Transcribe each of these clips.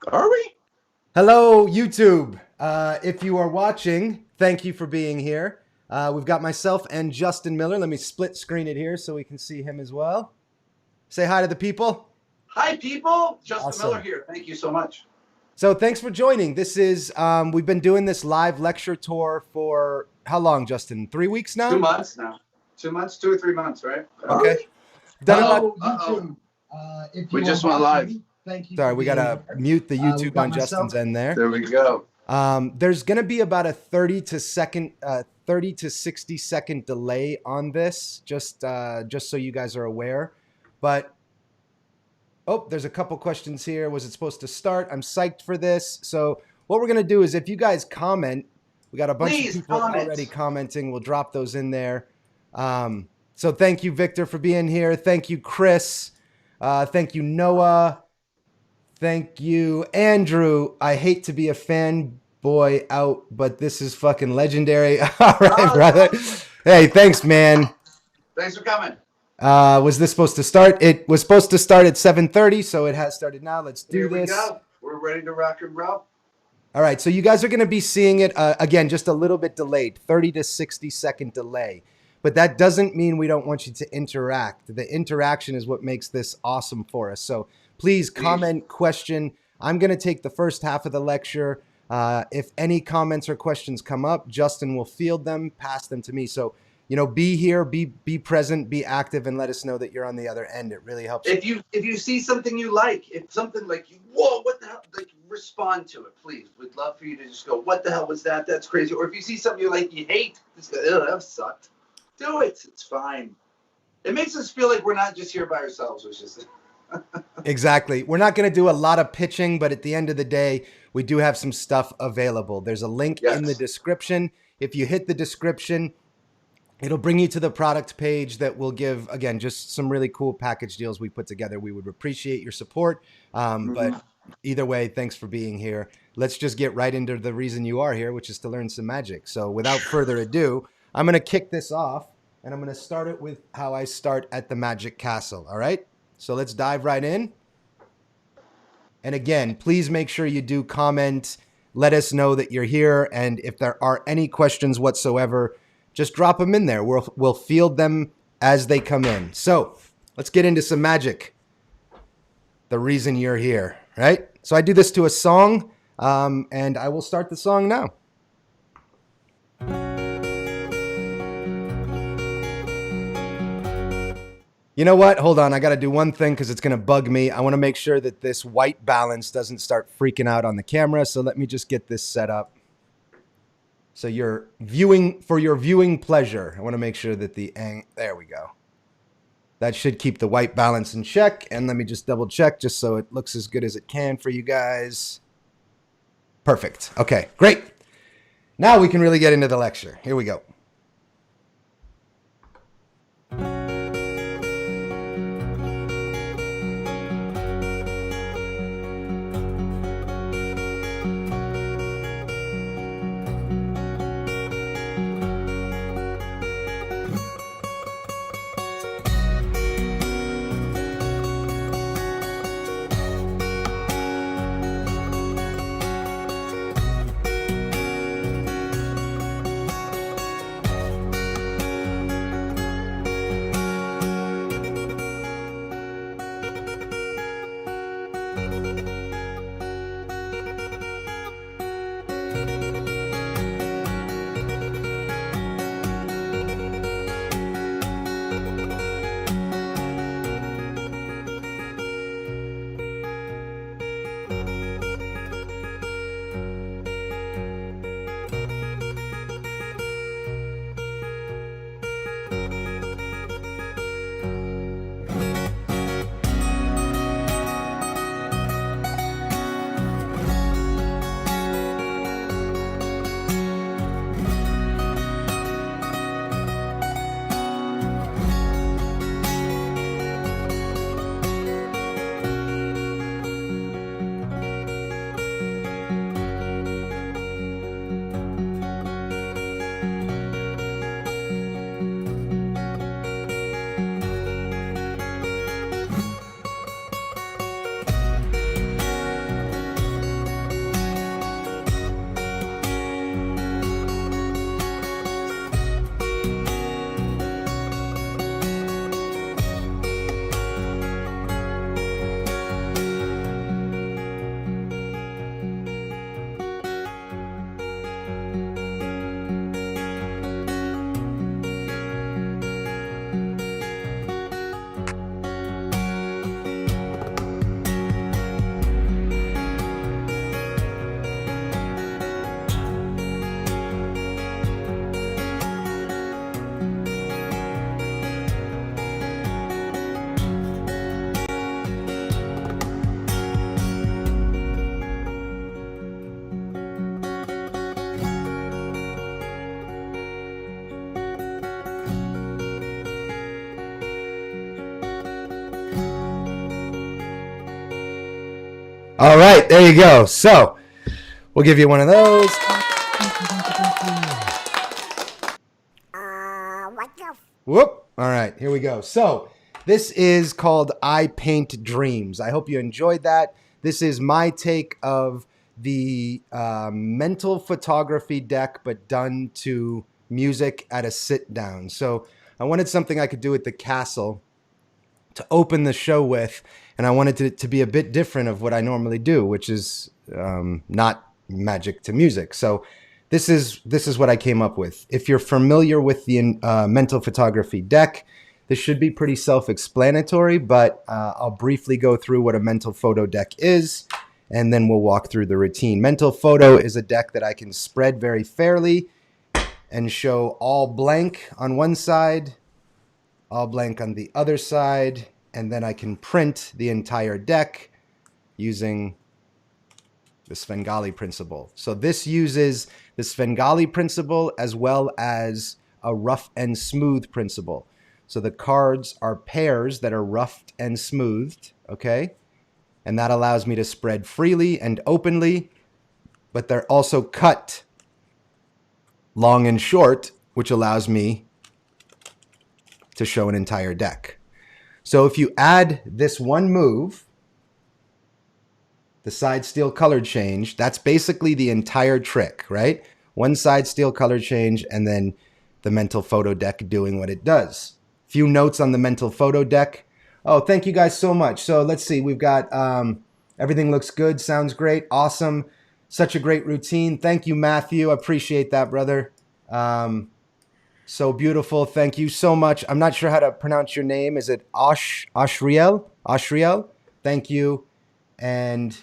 Are we? Hello, YouTube. If you are watching, thank you for being here. We've got myself and Justin Miller. Let me split screen it here so we can see him as well. Say hi to the people. Hi, people. Justin Miller Awesome. here. Thank you so much. So thanks for joining. This is, we've been doing this live lecture tour for how long, Justin? 3 weeks 2 now? months now. 2 months, 2 or 3 months, right? Okay. Really? Done about, Hello, YouTube. If We you just are went live. watching, thank you sorry, for we being gotta here. mute the We've YouTube got on Justin's myself. end there. There we go. There's gonna be about a 30 to 60 second delay on this, just so you guys are aware. But oh, there's a couple questions here. Was it supposed to start? I'm psyched for this. So what we're gonna do is if you guys comment, we got a bunch Please of people comment. already commenting. We'll drop those in there. So thank you, Victor, for being here. Thank you, Chris. Thank you, Noah. Thank you, Andrew. I hate to be a fanboy out, but this is fucking legendary. All right, brother. Hey, thanks, man. Thanks for coming. Was this supposed to start? It was supposed to start at 7:30, so it has started now. Let's do Here we this. go. We're ready to rock and roll. All right, so you guys are going to be seeing it again, just a little bit delayed, 30 to 60 second delay. But that doesn't mean we don't want you to interact. The interaction is what makes this awesome for us. So please comment, question. I'm going to take the first half of the lecture. If any comments or questions come up, Justin will field them, pass them to me. So, you know, be here, be present, be active, and let us know that you're on the other end. It really helps. If you see something you like, if something like whoa, what the hell? Like, respond to it, please. We'd love for you to just go, what the hell was that? That's crazy. Or if you see something you like, you hate, just go, ew, that sucked. Do it. It's fine. It makes us feel like we're not just here by ourselves, which is Exactly. We're not going to do a lot of pitching, but at the end of the day, we do have some stuff available. There's a link in the description. If you hit the description, it'll bring you to the product page that will give, again, just some really cool package deals we put together. We would appreciate your support. But either way, thanks for being here. Let's just get right into the reason you are here, which is to learn some magic. So without further ado, I'm going to kick this off, and I'm going to start it with how I start at the Magic Castle. All right? So let's dive right in. And again, please make sure you do comment. Let us know that you're here. And if there are any questions whatsoever, just drop them in there. We'll field them as they come in. So let's get into some magic. The reason you're here, right? So I do this to a song, and I will start the song now. You know what? Hold on. I got to do one thing because it's going to bug me. I want to make sure that this white balance doesn't start freaking out on the camera. So let me just get this set up. So you're viewing, for your viewing pleasure, I want to make sure that there we go. That should keep the white balance in check. And let me just double check just so it looks as good as it can for you guys. Perfect. Okay, great. Now we can really get into the lecture. Here we go. All right, there you go. So we'll give you one of those. Whoop. All right, here we go. So this is called I Paint Dreams. I hope you enjoyed that. This is my take of the mental photography deck, but done to music at a sit down. So I wanted something I could do at the castle to open the show with, and I wanted it to be a bit different of what I normally do, which is not magic to music. So this is what I came up with. If you're familiar with the mental photography deck, this should be pretty self-explanatory, but I'll briefly go through what a mental photo deck is, and then we'll walk through the routine. Mental photo is a deck that I can spread very fairly and show all blank on one side, all blank on the other side, and then I can print the entire deck using the Svengali principle. So this uses the Svengali principle as well as a rough and smooth principle. So the cards are pairs that are roughed and smoothed, okay? And that allows me to spread freely and openly, but they're also cut long and short, which allows me to show an entire deck. So if you add this one move, the side steel color change, that's basically the entire trick, right? One side steel color change and then the mental photo deck doing what it does. Few notes on the mental photo deck. Oh, thank you guys so much. So let's see, we've got everything looks good, sounds great, awesome. Such a great routine. Thank you, Matthew. I appreciate that, brother. So beautiful. Thank you so much. I'm not sure how to pronounce your name. Is it Ashriel? Ashriel? Thank you. And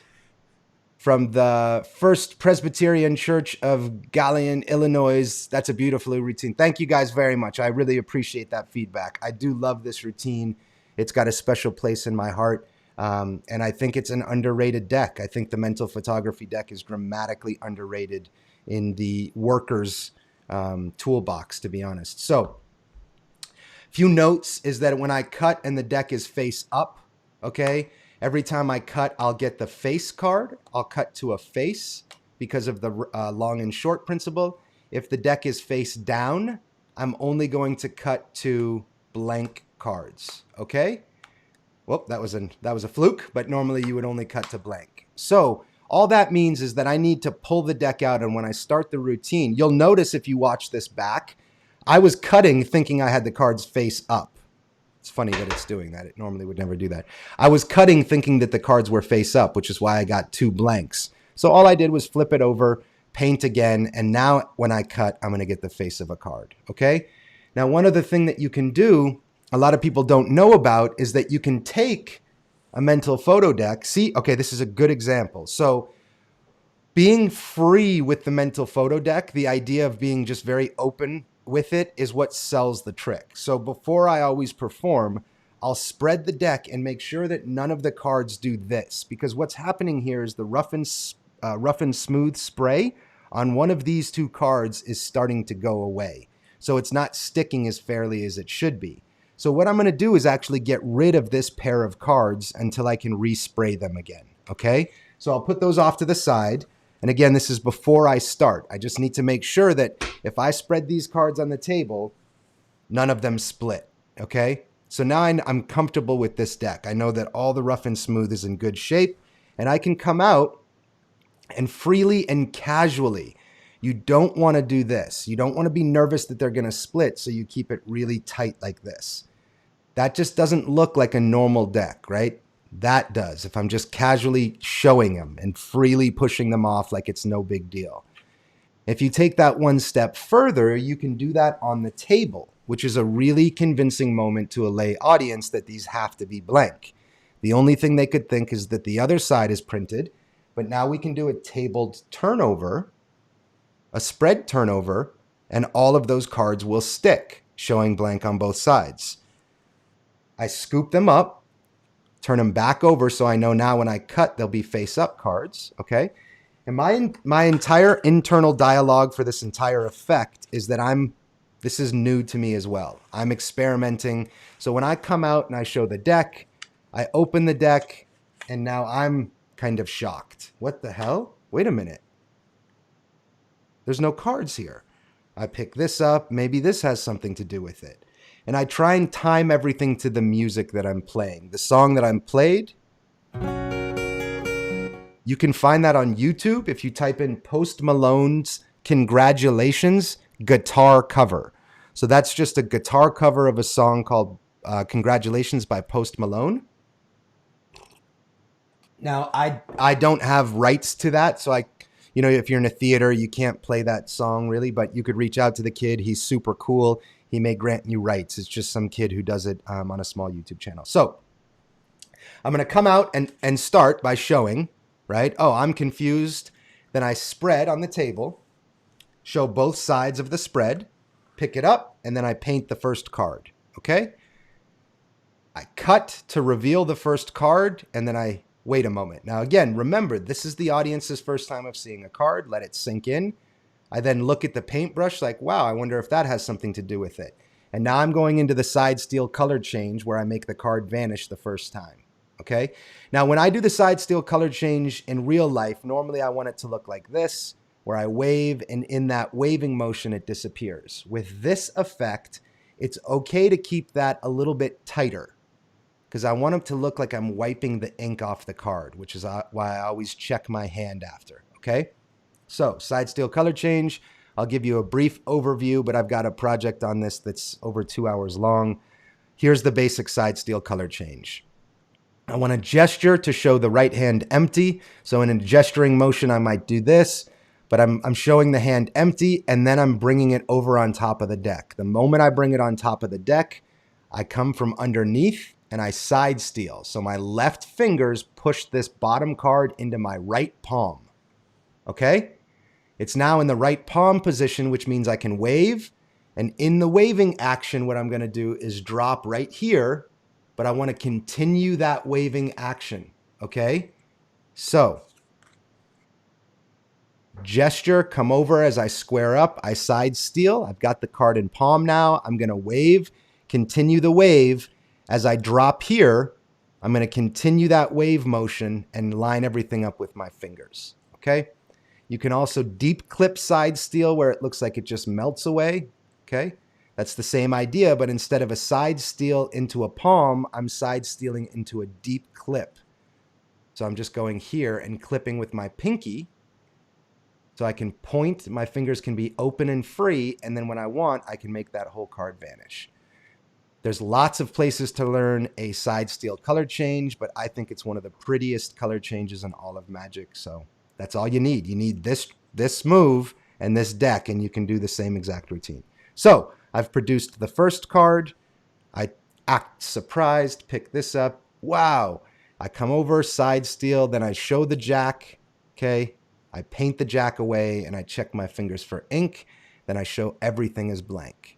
from the First Presbyterian Church of Galion, Illinois, that's a beautiful routine. Thank you guys very much. I really appreciate that feedback. I do love this routine. It's got a special place in my heart. And I think it's an underrated deck. I think the mental photography deck is dramatically underrated in the workers' toolbox, to be honest. So few notes is that when I cut and the deck is face up, okay, every time I cut, I'll get the face card. I'll cut to a face because of the long and short principle. If the deck is face down, I'm only going to cut to blank cards, okay? Well, that was a fluke, but normally you would only cut to blank. So all that means is that I need to pull the deck out, and when I start the routine, you'll notice if you watch this back, I was cutting thinking I had the cards face up. It's funny that it's doing that. It normally would never do that. I was cutting thinking that the cards were face up, which is why I got 2 blanks. So all I did was flip it over, paint again, and now when I cut, I'm going to get the face of a card, okay? Now, one other thing that you can do, a lot of people don't know about, is that you can take a mental photo deck. See, okay, this is a good example. So being free with the mental photo deck, the idea of being just very open with it is what sells the trick. So before I always perform, I'll spread the deck and make sure that none of the cards do this, because what's happening here is the rough and smooth spray on one of these 2 cards is starting to go away. So it's not sticking as fairly as it should be. So what I'm going to do is actually get rid of this pair of cards until I can respray them again, okay? So I'll put those off to the side. And again, this is before I start. I just need to make sure that if I spread these cards on the table, none of them split, okay? So now I'm comfortable with this deck. I know that all the rough and smooth is in good shape, and I can come out and freely and casually. You don't want to do this. You don't want to be nervous that they're going to split, so you keep it really tight like this. That just doesn't look like a normal deck, right? That does, if I'm just casually showing them and freely pushing them off like it's no big deal. If you take that one step further, you can do that on the table, which is a really convincing moment to a lay audience that these have to be blank. The only thing they could think is that the other side is printed, but now we can do a tabled turnover, a spread turnover, and all of those cards will stick, showing blank on both sides. I scoop them up, turn them back over so I know now when I cut, they'll be face-up cards, okay? And my entire internal dialogue for this entire effect is that this is new to me as well. I'm experimenting. So when I come out and I show the deck, I open the deck, and now I'm kind of shocked. What the hell? Wait a minute. There's no cards here. I pick this up. Maybe this has something to do with it. And I try and time everything to the music that I'm playing. The song that I'm played, you can find that on YouTube if you type in Post Malone's Congratulations guitar cover. So that's just a guitar cover of a song called Congratulations by Post Malone. Now, I don't have rights to that, so if you're in a theater, you can't play that song really, but you could reach out to the kid. He's super cool. He may grant you rights. It's just some kid who does it on a small YouTube channel. So I'm going to come out and start by showing, right? Oh, I'm confused. Then I spread on the table, show both sides of the spread, pick it up, and then I paint the first card, okay? I cut to reveal the first card, and then I wait a moment. Now, again, remember, this is the audience's first time of seeing a card. Let it sink in. I then look at the paintbrush like, wow, I wonder if that has something to do with it. And now I'm going into the side steal color change where I make the card vanish the first time. Okay. Now, when I do the side steal color change in real life, normally I want it to look like this, where I wave, and in that waving motion, it disappears. With this effect, it's okay to keep that a little bit tighter because I want it to look like I'm wiping the ink off the card, which is why I always check my hand after. Okay. So side steal color change, I'll give you a brief overview, but I've got a project on this that's over 2 hours long. Here's the basic side steal color change. I want to gesture to show the right hand empty. So in a gesturing motion, I might do this, but I'm showing the hand empty, and then I'm bringing it over on top of the deck. The moment I bring it on top of the deck, I come from underneath and I side steal. So my left fingers push this bottom card into my right palm. Okay? It's now in the right palm position, which means I can wave. And in the waving action, what I'm going to do is drop right here, but I want to continue that waving action. Okay? So, gesture, come over as I square up, I side steal. I've got the card in palm now. I'm going to wave, continue the wave. As I drop here, I'm going to continue that wave motion and line everything up with my fingers. Okay? You can also deep clip side steal where it looks like it just melts away. Okay. That's the same idea, but instead of a side steal into a palm, I'm side stealing into a deep clip. So I'm just going here and clipping with my pinky. So I can point, my fingers can be open and free. And then when I want, I can make that whole card vanish. There's lots of places to learn a side steal color change, but I think it's one of the prettiest color changes in all of Magic. So that's all you need. You need this move and this deck, and you can do the same exact routine. So I've produced the first card. I act surprised, pick this up. Wow. I come over, side steal, then I show the jack. Okay. I paint the jack away, and I check my fingers for ink. Then I show everything is blank.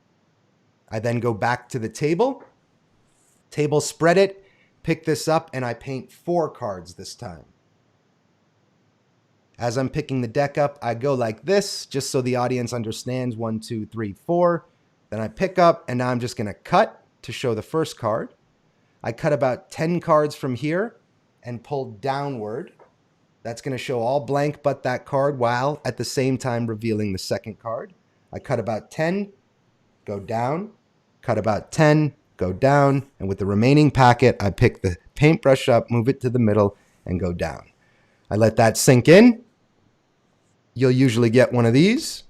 I then go back to the table, spread it, pick this up, and I paint 4 cards this time. As I'm picking the deck up, I go like this, just so the audience understands 1, 2, 3, 4. Then I pick up, and now I'm just going to cut to show the first card. I cut about 10 cards from here and pull downward. That's going to show all blank but that card, while at the same time revealing the second card. I cut about 10, go down, cut about 10, go down, and with the remaining packet, I pick the paintbrush up, move it to the middle, and go down. I let that sink in. You'll usually get one of these.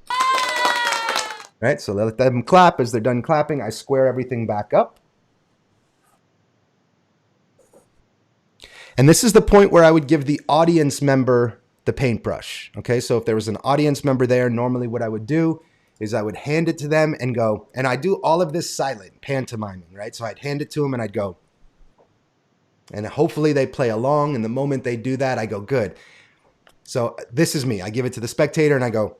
Right, so let them clap. As they're done clapping, I square everything back up. And this is the point where I would give the audience member the paintbrush. Okay, so if there was an audience member there, normally what I would do is I would hand it to them and go, and I do all of this silent, pantomiming, right? So I'd hand it to them and I'd go, and hopefully they play along. And the moment they do that, I go, good. So this is me. I give it to the spectator and I go,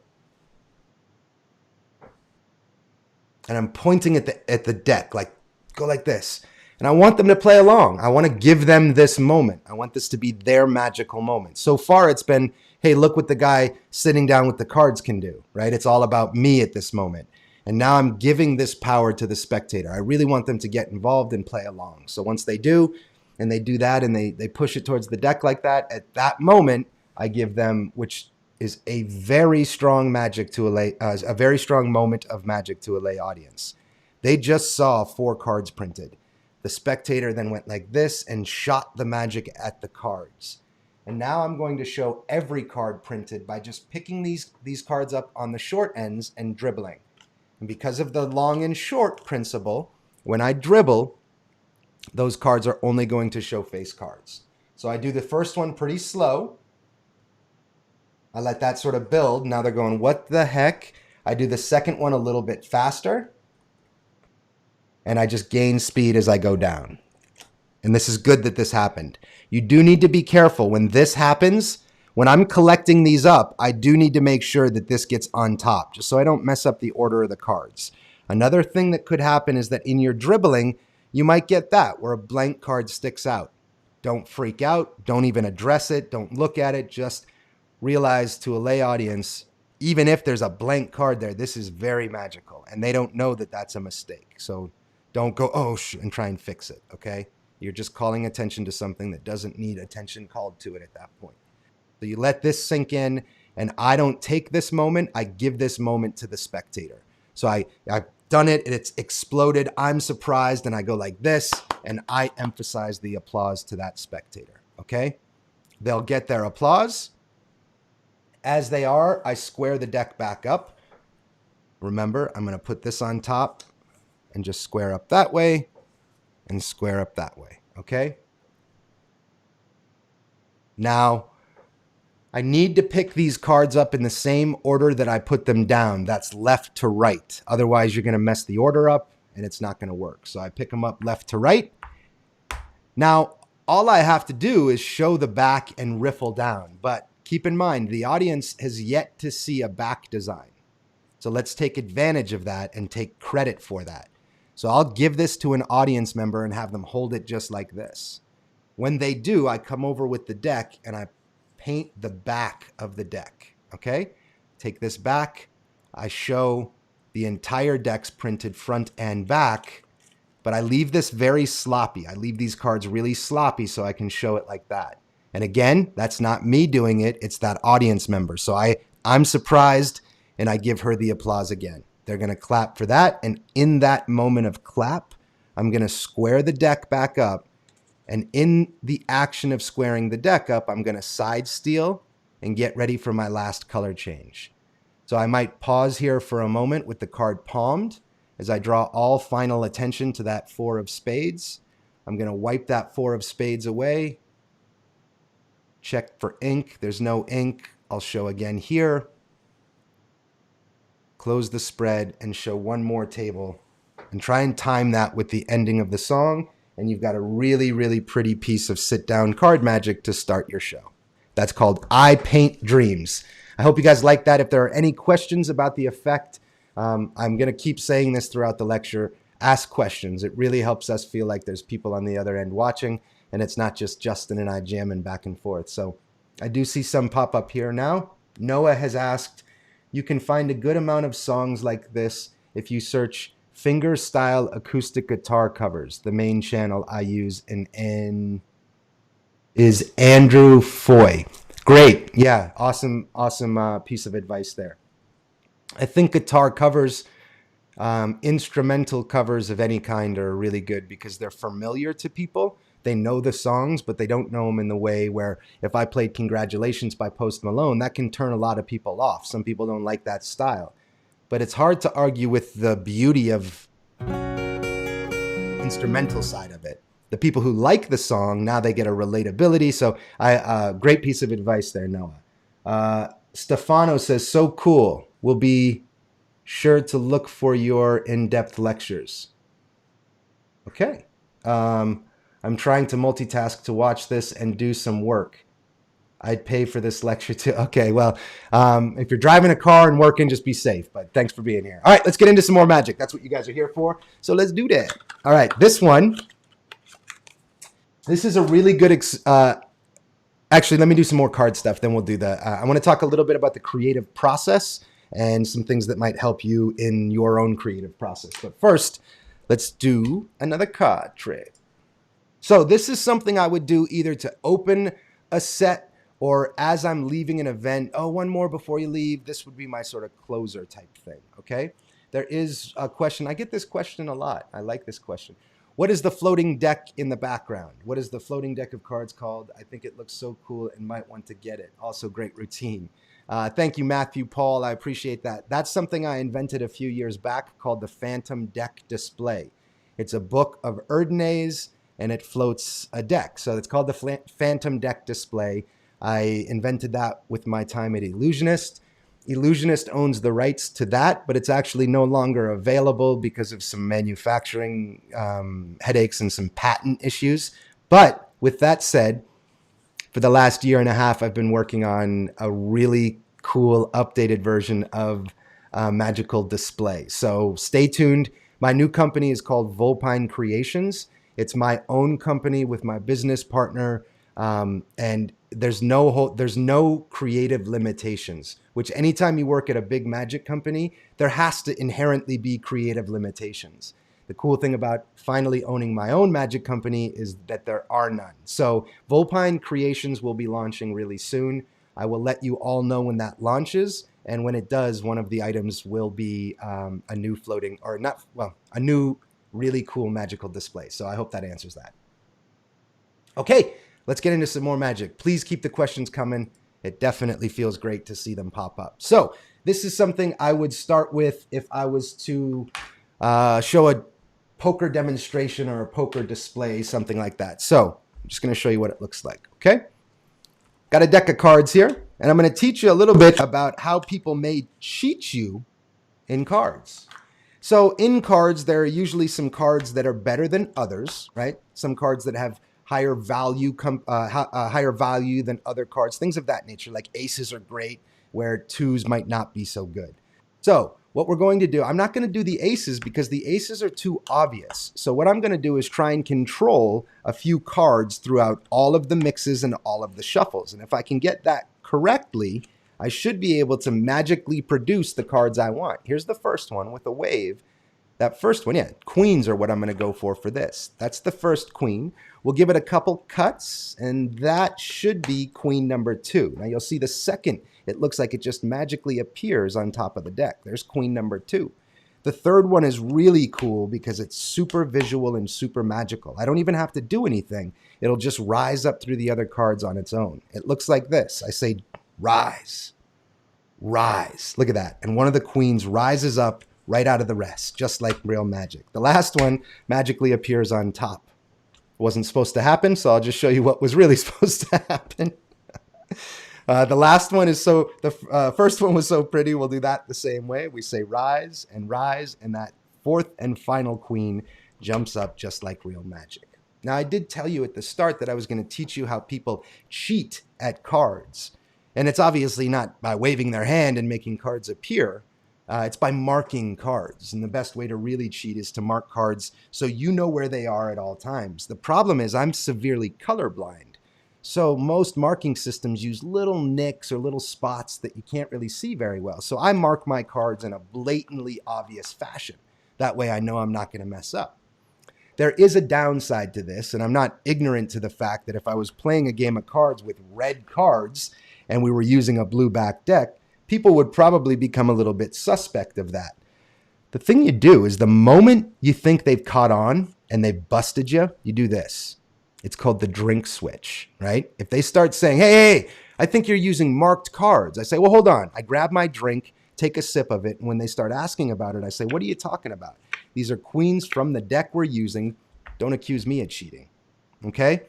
and I'm pointing at the deck, like go like this. And I want them to play along. I want to give them this moment. I want this to be their magical moment. So far it's been, hey, look what the guy sitting down with the cards can do, right? It's all about me at this moment. And now I'm giving this power to the spectator. I really want them to get involved and play along. So once they do, and they do that and they push it towards the deck like that, at that moment, I give them, which is a very strong a very strong moment of magic to a lay audience. They just saw 4 cards printed. The spectator then went like this and shot the magic at the cards. And now I'm going to show every card printed by just picking these cards up on the short ends and dribbling. And because of the long and short principle, when I dribble, those cards are only going to show face cards. So I do the first one pretty slow. I let that sort of build. Now they're going, what the heck? I do the second one a little bit faster. And I just gain speed as I go down. And this is good that this happened. You do need to be careful when this happens. When I'm collecting these up, I do need to make sure that this gets on top, just so I don't mess up the order of the cards. Another thing that could happen is that in your dribbling, you might get that, where a blank card sticks out. Don't freak out. Don't even address it. Don't look at it. Just realize to a lay audience, even if there's a blank card there, this is very magical. And they don't know that that's a mistake. So don't go, oh, and try and fix it, okay? You're just calling attention to something that doesn't need attention called to it at that point. So you let this sink in, and I don't take this moment. I give this moment to the spectator. So I've done it, and it's exploded. I'm surprised, and I go like this, and I emphasize the applause to that spectator, okay? They'll get their applause. As they are, I square the deck back up. Remember, I'm going to put this on top and just square up that way and square up that way, okay? Now, I need to pick these cards up in the same order that I put them down. That's left to right. Otherwise, you're going to mess the order up, and it's not going to work. So I pick them up left to right. Now, all I have to do is show the back and riffle down. But keep in mind, the audience has yet to see a back design. So let's take advantage of that and take credit for that. So I'll give this to an audience member and have them hold it just like this. When they do, I come over with the deck and I paint the back of the deck, okay? Take this back. I show the entire deck's printed front and back, but I leave this very sloppy. I leave these cards really sloppy so I can show it like that. And again, that's not me doing it. It's that audience member. So I'm surprised and I give her the applause again. They're going to clap for that. And in that moment of clap, I'm going to square the deck back up. And in the action of squaring the deck up, I'm going to side steal and get ready for my last color change. So I might pause here for a moment with the card palmed as I draw all final attention to that 4 of spades. I'm going to wipe that 4 of spades away. Check for ink. There's no ink. I'll show again here. Close the spread and show one more table and try and time that with the ending of the song. And you've got a really, really pretty piece of sit-down card magic to start your show. That's called I Paint Dreams. I hope you guys like that. If there are any questions about the effect, I'm going to keep saying this throughout the lecture. Ask questions. It really helps us feel like there's people on the other end watching, and it's not just Justin and I jamming back and forth. So I do see some pop up here now. Noah has asked, you can find a good amount of songs like this if you search finger-style acoustic guitar covers. The main channel I use is Andrew Foy. Great. Yeah, awesome piece of advice there. I think guitar covers, instrumental covers of any kind are really good because they're familiar to people. They know the songs, but they don't know them in the way where if I played Congratulations by Post Malone, that can turn a lot of people off. Some people don't like that style. But it's hard to argue with the beauty of instrumental side of it. The people who like the song, now they get a relatability. So great piece of advice there, Noah. Stefano says, so cool. We'll be sure to look for your in-depth lectures. Okay. I'm trying to multitask to watch this and do some work. I'd pay for this lecture too. Okay, well, if you're driving a car and working, just be safe. But thanks for being here. All right, let's get into some more magic. That's what you guys are here for. So let's do that. All right, this is a really good... actually, let me do some more card stuff. Then we'll do the... I want to talk a little bit about the creative process and some things that might help you in your own creative process. But first, let's do another card trick. So this is something I would do either to open a set or as I'm leaving an event. Oh, one more before you leave. This would be my sort of closer type thing. Okay. There is a question. I get this question a lot. I like this question. What is the floating deck in the background? What is the floating deck of cards called? I think it looks so cool and might want to get it. Also, great routine. Thank you, Matthew Paul. I appreciate that. That's something I invented a few years back called the Phantom Deck Display. It's a book of Erdnase, and it floats a deck. So it's called the Phantom Deck Display. I invented that with my time at Illusionist. Illusionist owns the rights to that, but it's actually no longer available because of some manufacturing headaches and some patent issues. But with that said, for the last year and a half, I've been working on a really cool updated version of Magical Display. So stay tuned. My new company is called Vulpine Creations. It's my own company with my business partner, and there's no creative limitations, which anytime you work at a big magic company, there has to inherently be creative limitations. The cool thing about finally owning my own magic company is that there are none. So Vulpine Creations will be launching really soon. I will let you all know when that launches. And when it does, one of the items will be a new floating, or not, well, a new really cool magical display. So I hope that answers that. Okay, let's get into some more magic. Please keep the questions coming. It definitely feels great to see them pop up. So this is something I would start with if I was to show a poker demonstration or a poker display, something like that. So I'm just going to show you what it looks like. Okay. Got a deck of cards here, and I'm going to teach you a little bit about how people may cheat you in cards. So in cards, there are usually some cards that are better than others, right? Some cards that have higher value than other cards, things of that nature. Like aces are great, where twos might not be so good. So what we're going to do, I'm not going to do the aces because the aces are too obvious. So what I'm going to do is try and control a few cards throughout all of the mixes and all of the shuffles. And if I can get that correctly, I should be able to magically produce the cards I want. Here's the first one with a wave. That first one, yeah, queens are what I'm going to go for this. That's the first queen. We'll give it a couple cuts, and that should be queen number 2. Now you'll see the second, it looks like it just magically appears on top of the deck. There's queen number 2. The third one is really cool because it's super visual and super magical. I don't even have to do anything. It'll just rise up through the other cards on its own. It looks like this. I say, rise, rise. Look at that. And one of the queens rises up right out of the rest, just like real magic. The last one magically appears on top. It wasn't supposed to happen, so I'll just show you what was really supposed to happen. The last one is the first one was so pretty. We'll do that the same way. We say rise, and that fourth and final queen jumps up just like real magic. Now, I did tell you at the start that I was going to teach you how people cheat at cards. And it's obviously not by waving their hand and making cards appear. It's by marking cards. And the best way to really cheat is to mark cards so you know where they are at all times. The problem is I'm severely colorblind. So most marking systems use little nicks or little spots that you can't really see very well. So I mark my cards in a blatantly obvious fashion. That way I know I'm not going to mess up. There is a downside to this, and I'm not ignorant to the fact that if I was playing a game of cards with red cards and we were using a blue back deck, people would probably become a little bit suspect of that. The thing you do is the moment you think they've caught on and they've busted you, you do this. It's called the drink switch, right? If they start saying, hey, I think you're using marked cards, I say, well, hold on. I grab my drink, take a sip of it, and when they start asking about it, I say, what are you talking about? These are queens from the deck we're using. Don't accuse me of cheating, okay?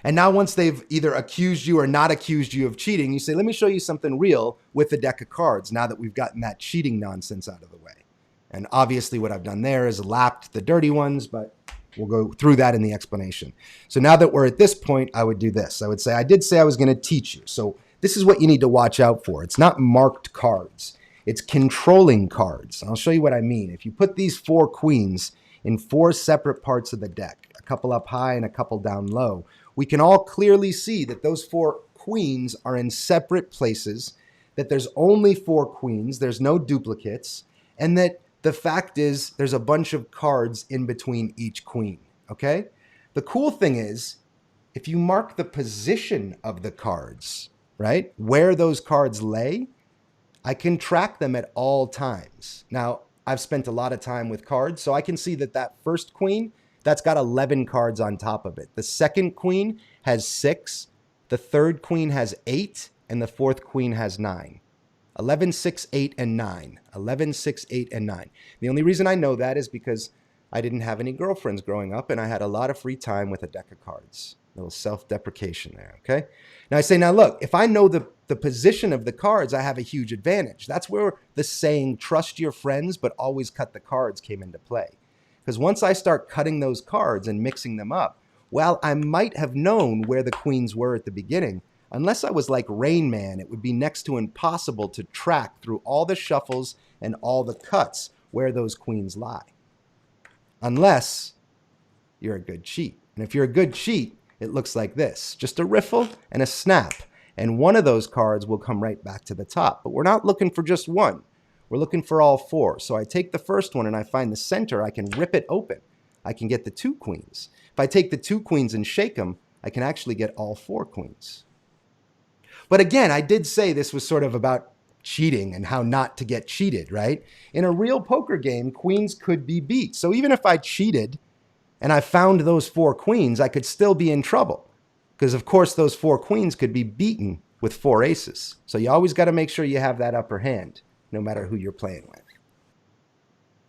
And now once they've either accused you or not accused you of cheating, you say, let me show you something real with the deck of cards now that we've gotten that cheating nonsense out of the way. And obviously what I've done there is lapped the dirty ones, but we'll go through that in the explanation. So now that we're at this point, I would do this. I would say, I did say I was going to teach you. So this is what you need to watch out for. It's not marked cards. It's controlling cards. And I'll show you what I mean. If you put these 4 queens in 4 separate parts of the deck, a couple up high and a couple down low, we can all clearly see that those 4 queens are in separate places, that there's only 4 queens, there's no duplicates, and that the fact is there's a bunch of cards in between each queen, okay? The cool thing is, if you mark the position of the cards, right, where those cards lay, I can track them at all times. Now, I've spent a lot of time with cards, so I can see that that first queen, that's got 11 cards on top of it. The second queen has 6, the third queen has 8, and the fourth queen has 9. 11, 6, 8, and 9. 11, 6, 8, and 9. The only reason I know that is because I didn't have any girlfriends growing up, and I had a lot of free time with a deck of cards. A little self-deprecation there, okay? Now I say, now look, if I know the position of the cards, I have a huge advantage. That's where the saying, trust your friends, but always cut the cards came into play. Because once I start cutting those cards and mixing them up, while I might have known where the queens were at the beginning, unless I was like Rain Man, it would be next to impossible to track through all the shuffles and all the cuts where those queens lie. Unless you're a good cheat. And if you're a good cheat, it looks like this, just a riffle and a snap. And one of those cards will come right back to the top. But we're not looking for just one. We're looking for all 4. So I take the first one and I find the center. I can rip it open. I can get the 2 queens. If I take the 2 queens and shake them, I can actually get all 4 queens. But again, I did say this was sort of about cheating and how not to get cheated, right? In a real poker game, queens could be beat. So even if I cheated and I found those 4 queens, I could still be in trouble. Because of course those 4 queens could be beaten with 4 aces. So you always got to make sure you have that upper hand, no matter who you're playing with.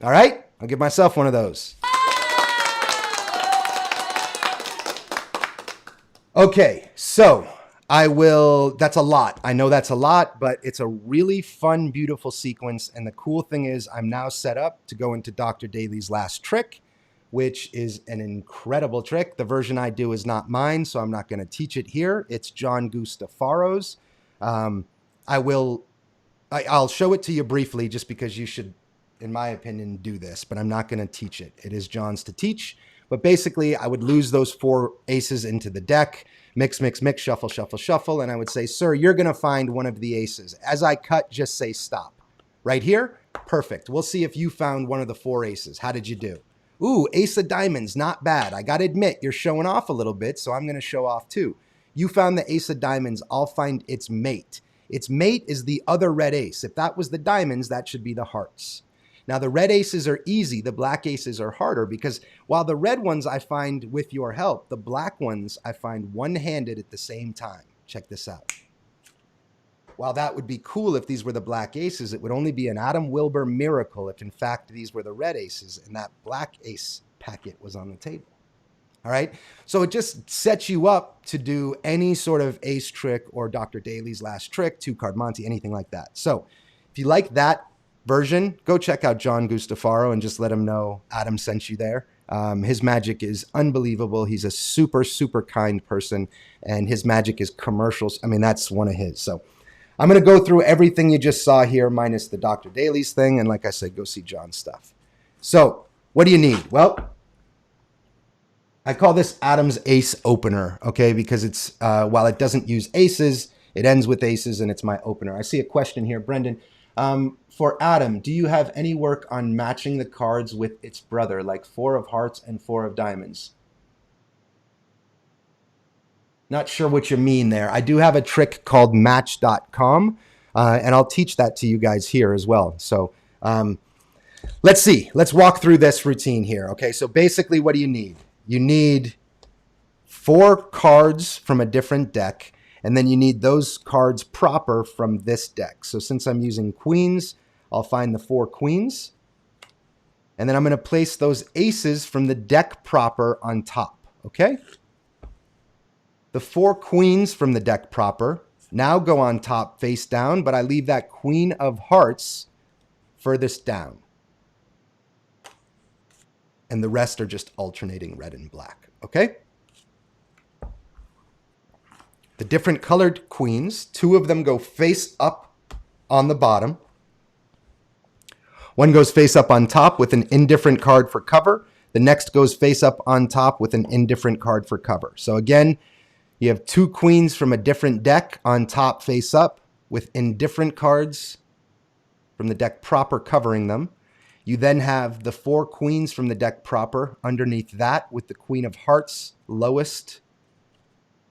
All right, I'll give myself one of those. Okay, so that's a lot. I know that's a lot, but it's a really fun, beautiful sequence. And the cool thing is I'm now set up to go into Dr. Daly's last trick, which is an incredible trick. The version I do is not mine, so I'm not going to teach it here. It's John Gustafaro's. I'll show it to you briefly just because you should, in my opinion, do this, but I'm not going to teach it. It is John's to teach. But basically, I would lose those 4 aces into the deck, mix, mix, mix, shuffle, shuffle, shuffle, and I would say, sir, you're going to find one of the aces. As I cut, just say stop. Right here? Perfect. We'll see if you found one of the 4 aces. How did you do? Ooh, ace of diamonds, not bad. I got to admit, you're showing off a little bit, so I'm going to show off too. You found the ace of diamonds. I'll find its mate. Its mate is the other red ace. If that was the diamonds, that should be the hearts. Now, the red aces are easy. The black aces are harder because while the red ones I find with your help, the black ones I find one-handed at the same time. Check this out. While that would be cool if these were the black aces, it would only be an Adam Wilbur miracle if, in fact, these were the red aces and that black ace packet was on the table. All right? So it just sets you up to do any sort of ace trick or Dr. Daly's last trick, 2-card Monty, anything like that. So if you like that version, go check out John Gustafaro and just let him know Adam sent you there. His magic is unbelievable. He's a super, super kind person, and his magic is commercials. I mean, that's one of his. So I'm going to go through everything you just saw here, minus the Dr. Daly's thing. And like I said, go see John's stuff. So what do you need? Well, I call this Adam's Ace Opener, okay? Because it's, while it doesn't use aces, it ends with aces, and it's my opener. I see a question here, Brendan. For Adam, do you have any work on matching the cards with its brother, like 4 of hearts and 4 of diamonds? Not sure what you mean there. I do have a trick called match.com, and I'll teach that to you guys here as well. So let's see. Let's walk through this routine here. Okay, so basically what do you need? You need 4 cards from a different deck, and then you need those cards proper from this deck. So since I'm using queens, I'll find the 4 queens, and then I'm going to place those aces from the deck proper on top, okay? The 4 queens from the deck proper now go on top face down, but I leave that queen of hearts furthest down. And the rest are just alternating red and black, okay? The different colored queens, 2 of them go face up on the bottom. One goes face up on top with an indifferent card for cover. The next goes face up on top with an indifferent card for cover. So again, you have 2 queens from a different deck on top face up with indifferent cards from the deck proper covering them. You then have the 4 queens from the deck proper underneath that with the queen of hearts lowest.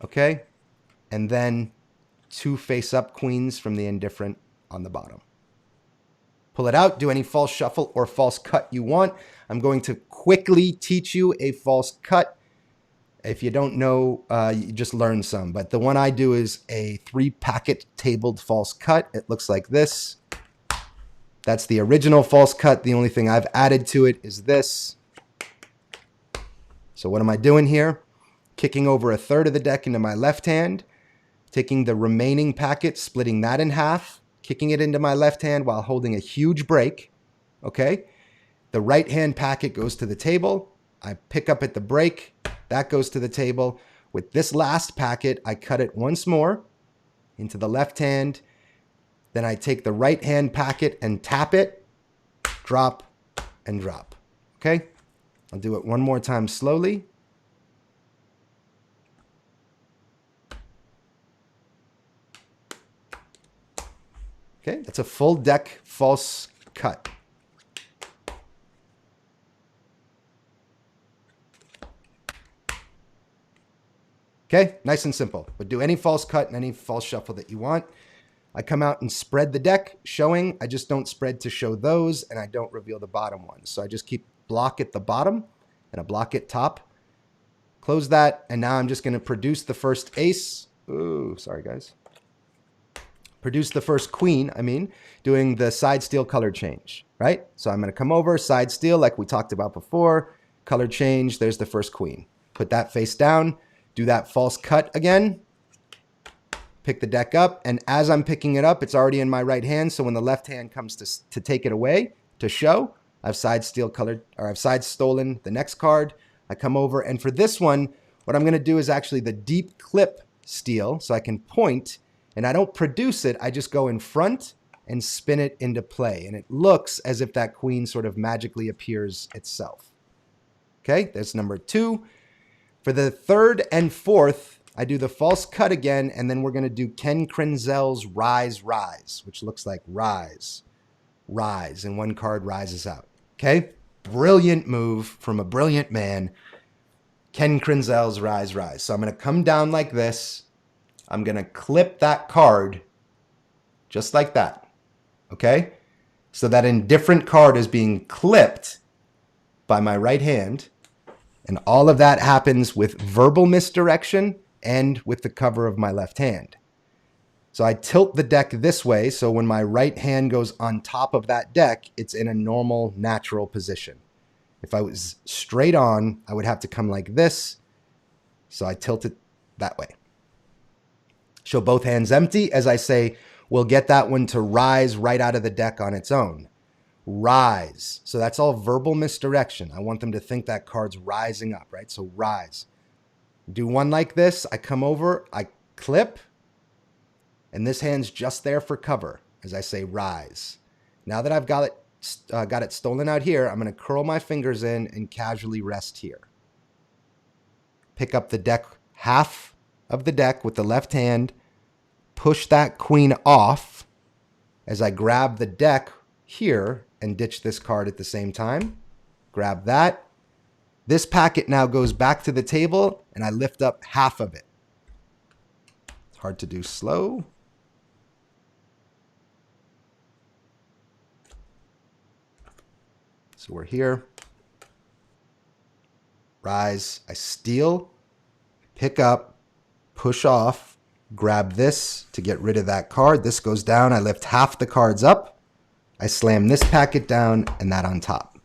Okay? And then 2 face-up queens from the indifferent on the bottom. Pull it out, do any false shuffle or false cut you want. I'm going to quickly teach you a false cut. If you don't know, you just learn some. But the one I do is a 3-packet tabled false cut. It looks like this. That's the original false cut. The only thing I've added to it is this. So what am I doing here? Kicking over a third of the deck into my left hand, taking the remaining packet, splitting that in half, kicking it into my left hand while holding a huge break. Okay? The right hand packet goes to the table. I pick up at the break. That goes to the table. With this last packet, I cut it once more into the left hand. Then I take the right hand packet and tap it, drop, and drop. Okay? I'll do it one more time slowly. Okay, that's a full deck false cut. Okay, nice and simple. But do any false cut and any false shuffle that you want. I come out and spread the deck, showing. I just don't spread to show those, and I don't reveal the bottom ones. So I just keep block at the bottom and a block at top. Close that, and now I'm just going to produce the first ace. Ooh, sorry, guys. Produce the first queen, doing the side steal color change, right? So I'm going to come over, side steal like we talked about before, color change, there's the first queen. Put that face down, do that false cut again, pick the deck up, and as I'm picking it up, it's already in my right hand, so when the left hand comes to take it away, to show, I've side stolen the next card. I come over, and for this one, what I'm going to do is actually the deep clip steal, so I can point, and I don't produce it, I just go in front and spin it into play. And it looks as if that queen sort of magically appears itself. Okay, that's number 2. For the 3rd and 4th, I do the false cut again, and then we're going to do Ken Krenzel's Rise, Rise, which looks like rise, rise, and one card rises out. Okay, brilliant move from a brilliant man. Ken Krenzel's Rise, Rise. So I'm going to come down like this. I'm going to clip that card just like that, okay? So that indifferent card is being clipped by my right hand, and all of that happens with verbal misdirection and with the cover of my left hand. So I tilt the deck this way, so when my right hand goes on top of that deck, it's in a normal, natural position. If I was straight on, I would have to come like this, so I tilt it that way. Show both hands empty. As I say, we'll get that one to rise right out of the deck on its own. Rise. So that's all verbal misdirection. I want them to think that card's rising up, right? So rise. Do one like this. I come over, I clip, and this hand's just there for cover as I say rise. Now that I've got it stolen out here, I'm going to curl my fingers in and casually rest here. Pick up the deck, half of the deck with the left hand, push that queen off as I grab the deck here and ditch this card at the same time. Grab that. This packet now goes back to the table and I lift up half of it. It's hard to do slow. So we're here. Rise, I steal, pick up, push off, grab this to get rid of that card. This goes down. I lift half the cards up. I slam this packet down and that on top.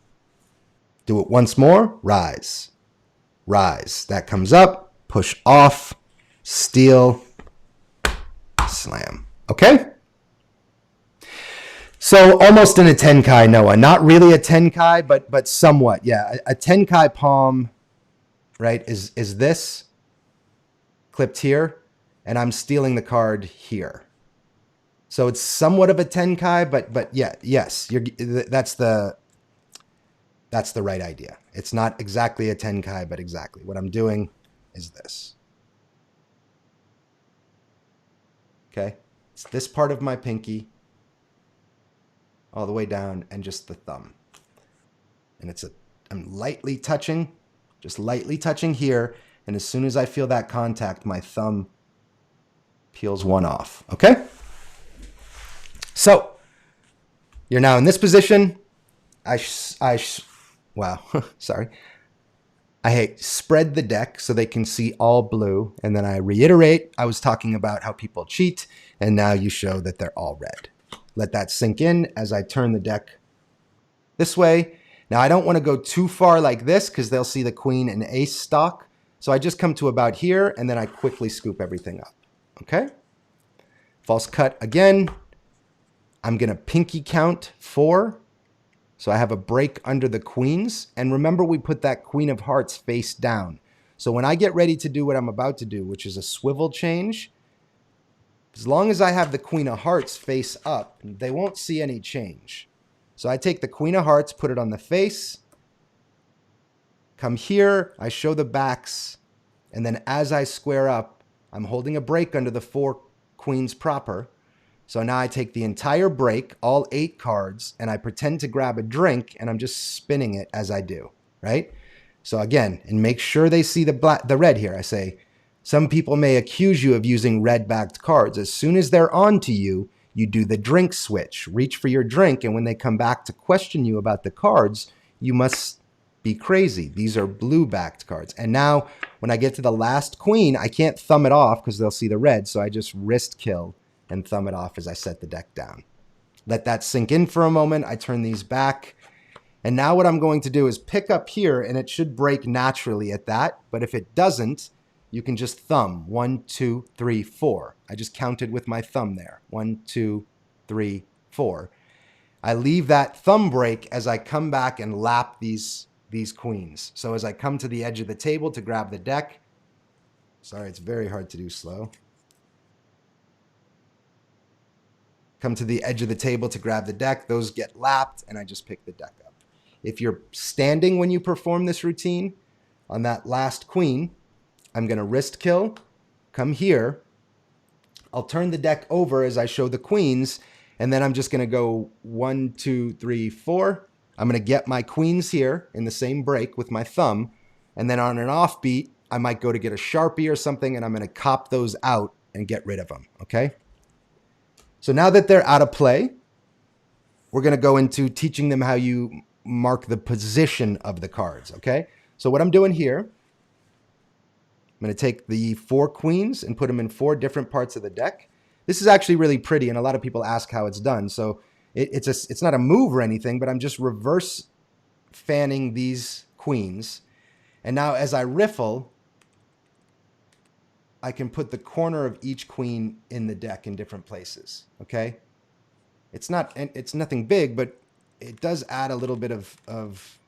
Do it once more. Rise. Rise. That comes up. Push off. Steal. Slam. Okay? So almost in a Tenkai, Noah. Not really a Tenkai, but somewhat. Yeah, a Tenkai palm, right, is this clipped here, and I'm stealing the card here. So it's somewhat of a Tenkai, but yeah, yes, that's the right idea. It's not exactly a Tenkai, but exactly. What I'm doing is this. Okay? It's this part of my pinky all the way down and just the thumb. And I'm lightly touching, just lightly touching here. And as soon as I feel that contact, my thumb peels one off. Okay? So you're now in this position. Wow, sorry. I spread the deck so they can see all blue. And then I reiterate, I was talking about how people cheat. And now you show that they're all red. Let that sink in as I turn the deck this way. Now I don't want to go too far like this because they'll see the queen and ace stock. So I just come to about here and then I quickly scoop everything up. Okay? False cut again. I'm going to pinky count 4. So I have a break under the queens. And remember, we put that queen of hearts face down. So when I get ready to do what I'm about to do, which is a swivel change, as long as I have the queen of hearts face up, they won't see any change. So I take the queen of hearts, put it on the face, come here, I show the backs, and then as I square up, I'm holding a break under the 4 queens proper. So now I take the entire break, all 8 cards, and I pretend to grab a drink, and I'm just spinning it as I do, right? So again, and make sure they see the red here. I say, some people may accuse you of using red-backed cards. As soon as they're on to you, you do the drink switch. Reach for your drink, and when they come back to question you about the cards, you must be crazy. These are blue-backed cards. And now, when I get to the last queen, I can't thumb it off because they'll see the red, so I just wrist kill and thumb it off as I set the deck down. Let that sink in for a moment. I turn these back. And now what I'm going to do is pick up here, and it should break naturally at that. But if it doesn't, you can just thumb 1, 2, 3, 4. I just counted with my thumb there. 1, 2, 3, 4. I leave that thumb break as I come back and lap these queens. So as I come to the edge of the table to grab the deck, sorry, it's very hard to do slow. Come to the edge of the table to grab the deck, those get lapped, and I just pick the deck up. If you're standing when you perform this routine, on that last queen, I'm going to wrist kill, come here, I'll turn the deck over as I show the queens, and then I'm just going to go 1, 2, 3, 4. I'm going to get my queens here in the same break with my thumb, and then on an offbeat, I might go to get a Sharpie or something, and I'm going to cop those out and get rid of them, okay? So now that they're out of play, we're going to go into teaching them how you mark the position of the cards, okay? So what I'm doing here, I'm going to take the 4 queens and put them in 4 different parts of the deck. This is actually really pretty, and a lot of people ask how it's done. So it's not a move or anything, but I'm just reverse fanning these queens. And now as I riffle, I can put the corner of each queen in the deck in different places, okay? It's nothing big, but it does add a little bit of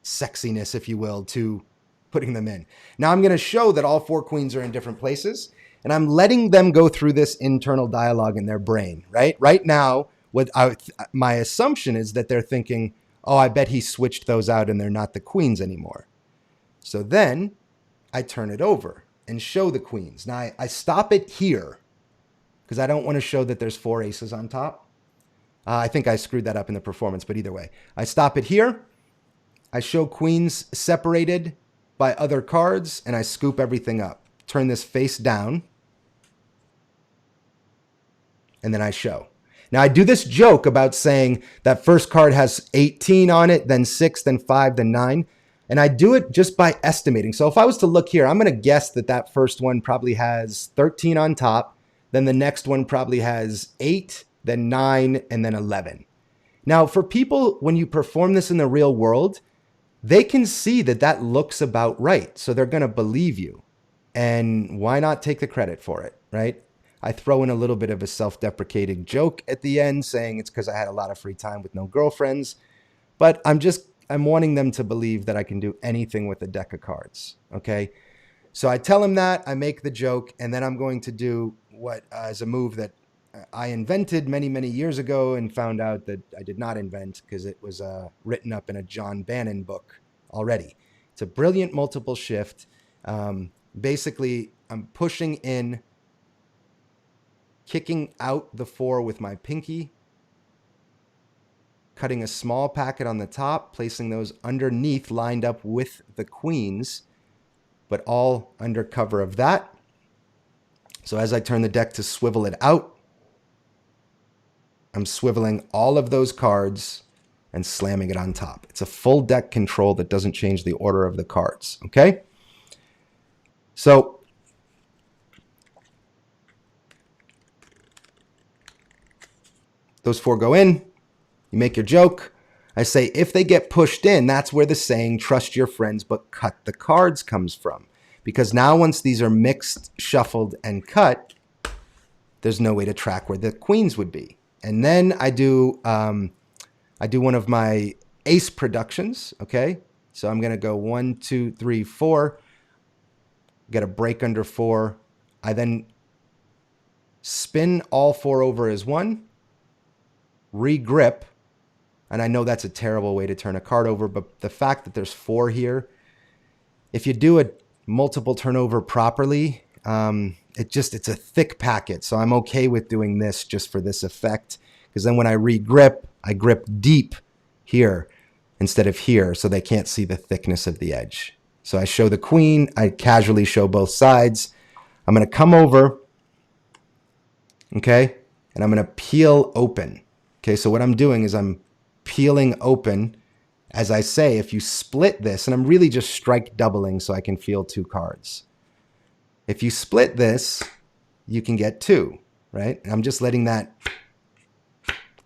sexiness, if you will, to putting them in. Now I'm going to show that all 4 queens are in different places, and I'm letting them go through this internal dialogue in their brain, right? Right now, my assumption is that they're thinking, oh, I bet he switched those out and they're not the queens anymore. So then I turn it over and show the queens. Now I stop it here because I don't want to show that there's 4 aces on top. I think I screwed that up in the performance, but either way. I stop it here. I show queens separated by other cards, and I scoop everything up. Turn this face down, and then I show. Now, I do this joke about saying that first card has 18 on it, then 6, then 5, then 9. And I do it just by estimating. So if I was to look here, I'm going to guess that that first one probably has 13 on top. Then the next one probably has 8, then 9, and then 11. Now, for people, when you perform this in the real world, they can see that that looks about right. So they're going to believe you. And why not take the credit for it, right? I throw in a little bit of a self-deprecating joke at the end saying it's because I had a lot of free time with no girlfriends. But I'm wanting them to believe that I can do anything with a deck of cards, okay? So I tell them that, I make the joke, and then I'm going to do what is a move that I invented many, many years ago and found out that I did not invent because it was written up in a John Bannon book already. It's a brilliant multiple shift. Basically, I'm pushing in, kicking out the 4 with my pinky, cutting a small packet on the top, placing those underneath lined up with the queens, but all under cover of that. So as I turn the deck to swivel it out, I'm swiveling all of those cards and slamming it on top. It's a full deck control that doesn't change the order of the cards, okay? So those 4 go in, you make your joke. I say, if they get pushed in, that's where the saying, trust your friends, but cut the cards comes from. Because now once these are mixed, shuffled, and cut, there's no way to track where the queens would be. And then I do one of my ace productions, okay? So I'm gonna go 1, 2, 3, 4, get a break under 4. I then spin all 4 over as 1, re-grip, and I know that's a terrible way to turn a card over, but the fact that there's 4 here, if you do a multiple turnover properly, it's a thick packet. So I'm okay with doing this just for this effect, because then when I re-grip, I grip deep here instead of here, so they can't see the thickness of the edge. So I show the queen, I casually show both sides. I'm gonna come over, okay, and I'm gonna peel open. Okay, so what I'm doing is I'm peeling open. As I say, if you split this, and I'm really just strike doubling so I can feel 2 cards. If you split this, you can get 2, right? And I'm just letting that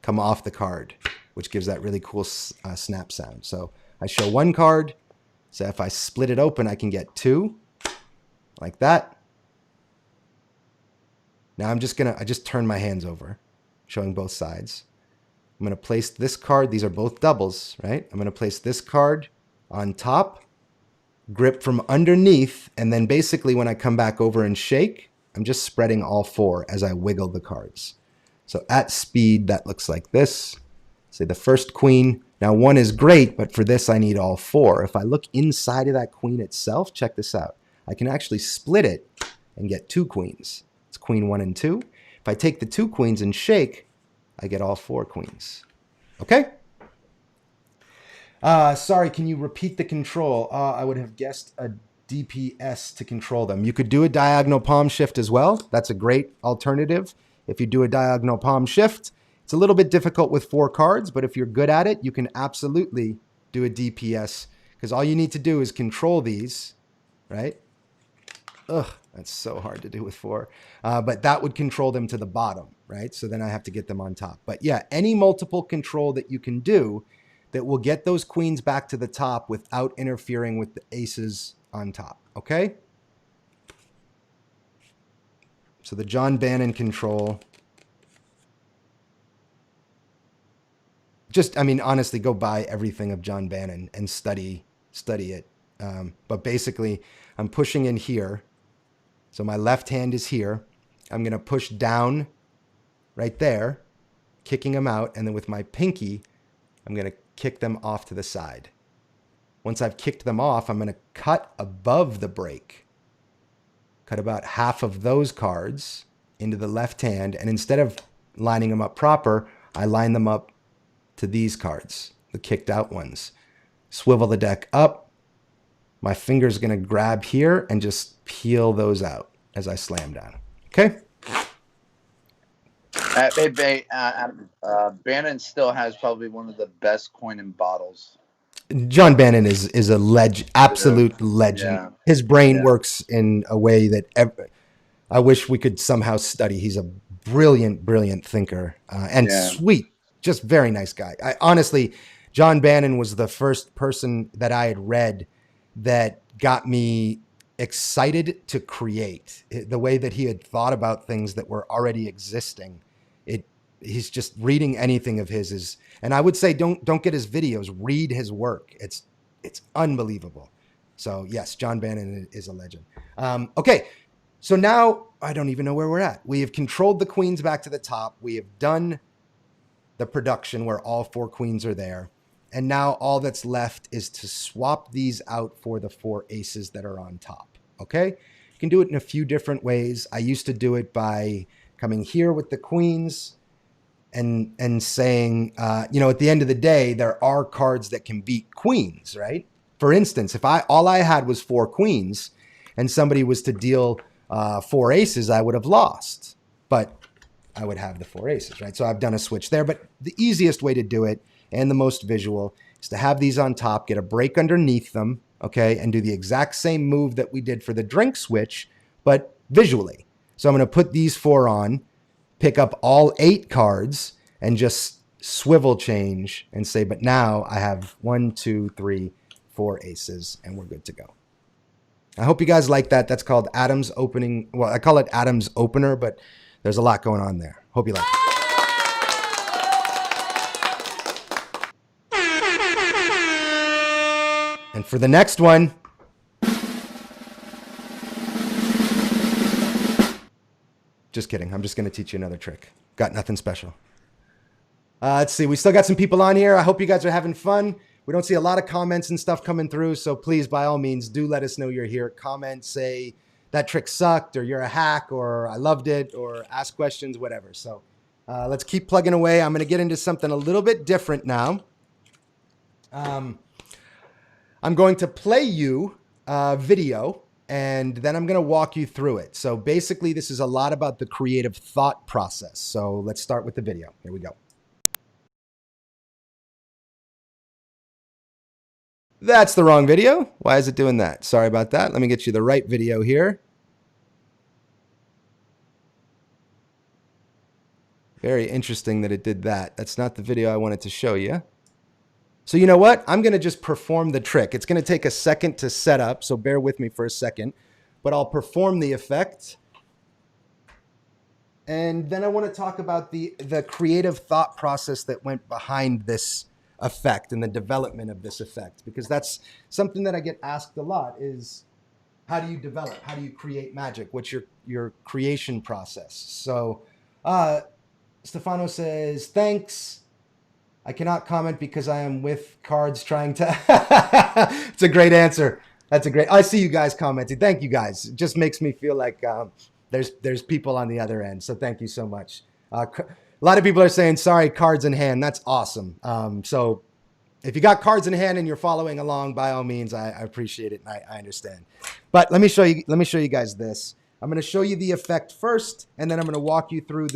come off the card, which gives that really cool snap sound. So I show 1 card. So if I split it open, I can get 2, like that. Now I just turn my hands over, showing both sides. I'm going to place this card. These are both doubles, right? I'm going to place this card on top, grip from underneath, and then basically when I come back over and shake, I'm just spreading all 4 as I wiggle the cards. So at speed, that looks like this. Say the first queen. Now 1 is great, but for this I need all 4. If I look inside of that queen itself, check this out. I can actually split it and get 2 queens. It's queen 1 and 2. If I take the 2 queens and shake, I get all 4 queens. Okay? Sorry, can you repeat the control? I would have guessed a DPS to control them. You could do a diagonal palm shift as well. That's a great alternative. If you do a diagonal palm shift, it's a little bit difficult with 4 cards, but if you're good at it, you can absolutely do a DPS, because all you need to do is control these, right? Ugh, that's so hard to do with 4. But that would control them to the bottom, right? So then I have to get them on top. But yeah, any multiple control that you can do that will get those queens back to the top without interfering with the aces on top, okay? So the John Bannon control. Just, I mean, honestly, go buy everything of John Bannon and study it. But basically, I'm pushing in here. So my left hand is here. I'm going to push down right there, kicking them out. And then with my pinky, I'm going to kick them off to the side. Once I've kicked them off, I'm going to cut above the break. Cut about half of those cards into the left hand. And instead of lining them up proper, I line them up to these cards, the kicked out ones. Swivel the deck up. My finger's going to grab here and just peel those out as I slam down. Okay? Bannon still has probably one of the best coin and bottles. John Bannon is a absolute legend. Yeah. His brain works in a way that I wish we could somehow study. He's a brilliant thinker and sweet, just very nice guy. Honestly, John Bannon was the first person that I had read that got me excited to create. The way that he had thought about things that were already existing. He's just reading anything of his is, and I would say don't get his videos, read his work. It's unbelievable. So yes, John Bannon is a legend. Okay, so now I don't even know where we're at. We have controlled the queens back to the top. We have done the production where all 4 queens are there. And now all that's left is to swap these out for the 4 aces that are on top, okay? You can do it in a few different ways. I used to do it by coming here with the queens and saying, you know, at the end of the day, there are cards that can beat queens, right? For instance, if all I had was 4 queens and somebody was to deal 4 aces, I would have lost. But I would have the 4 aces, right? So I've done a switch there. But the easiest way to do it and the most visual is to have these on top, get a break underneath them, okay, and do the exact same move that we did for the drink switch, but visually. So I'm going to put these 4 on, pick up all 8 cards, and just swivel change and say, but now I have 1, 2, 3, 4 aces, and we're good to go. I hope you guys like that. That's called Adam's opening. Well, I call it Adam's opener, but there's a lot going on there. Hope you like it. And for the next one, just kidding. I'm just going to teach you another trick. Got nothing special. Let's see. We still got some people on here. I hope you guys are having fun. We don't see a lot of comments and stuff coming through. So please, by all means, do let us know you're here. Comment, say that trick sucked, or you're a hack, or I loved it, or ask questions, whatever. So let's keep plugging away. I'm going to get into something a little bit different now. I'm going to play you a video, and then I'm going to walk you through it. So basically, this is a lot about the creative thought process. So let's start with the video. Here we go. That's the wrong video. Why is it doing that? Sorry about that. Let me get you the right video here. Very interesting that it did that. That's not the video I wanted to show you. So you know what? I'm going to just perform the trick. It's going to take a second to set up, so bear with me for a second. But I'll perform the effect. And then I want to talk about the creative thought process that went behind this effect and the development of this effect. Because that's something that I get asked a lot is, how do you develop? How do you create magic? What's your creation process? So Stefano says, thanks. I cannot comment because I am with cards trying to... It's a great answer. That's a great... I see you guys commenting. Thank you guys. It just makes me feel like there's people on the other end. So thank you so much. A lot of people are saying, sorry, cards in hand. That's awesome. So if you got cards in hand and you're following along, by all means, I appreciate it and I understand. But let me show you guys this. I'm going to show you the effect first, and then I'm going to walk you through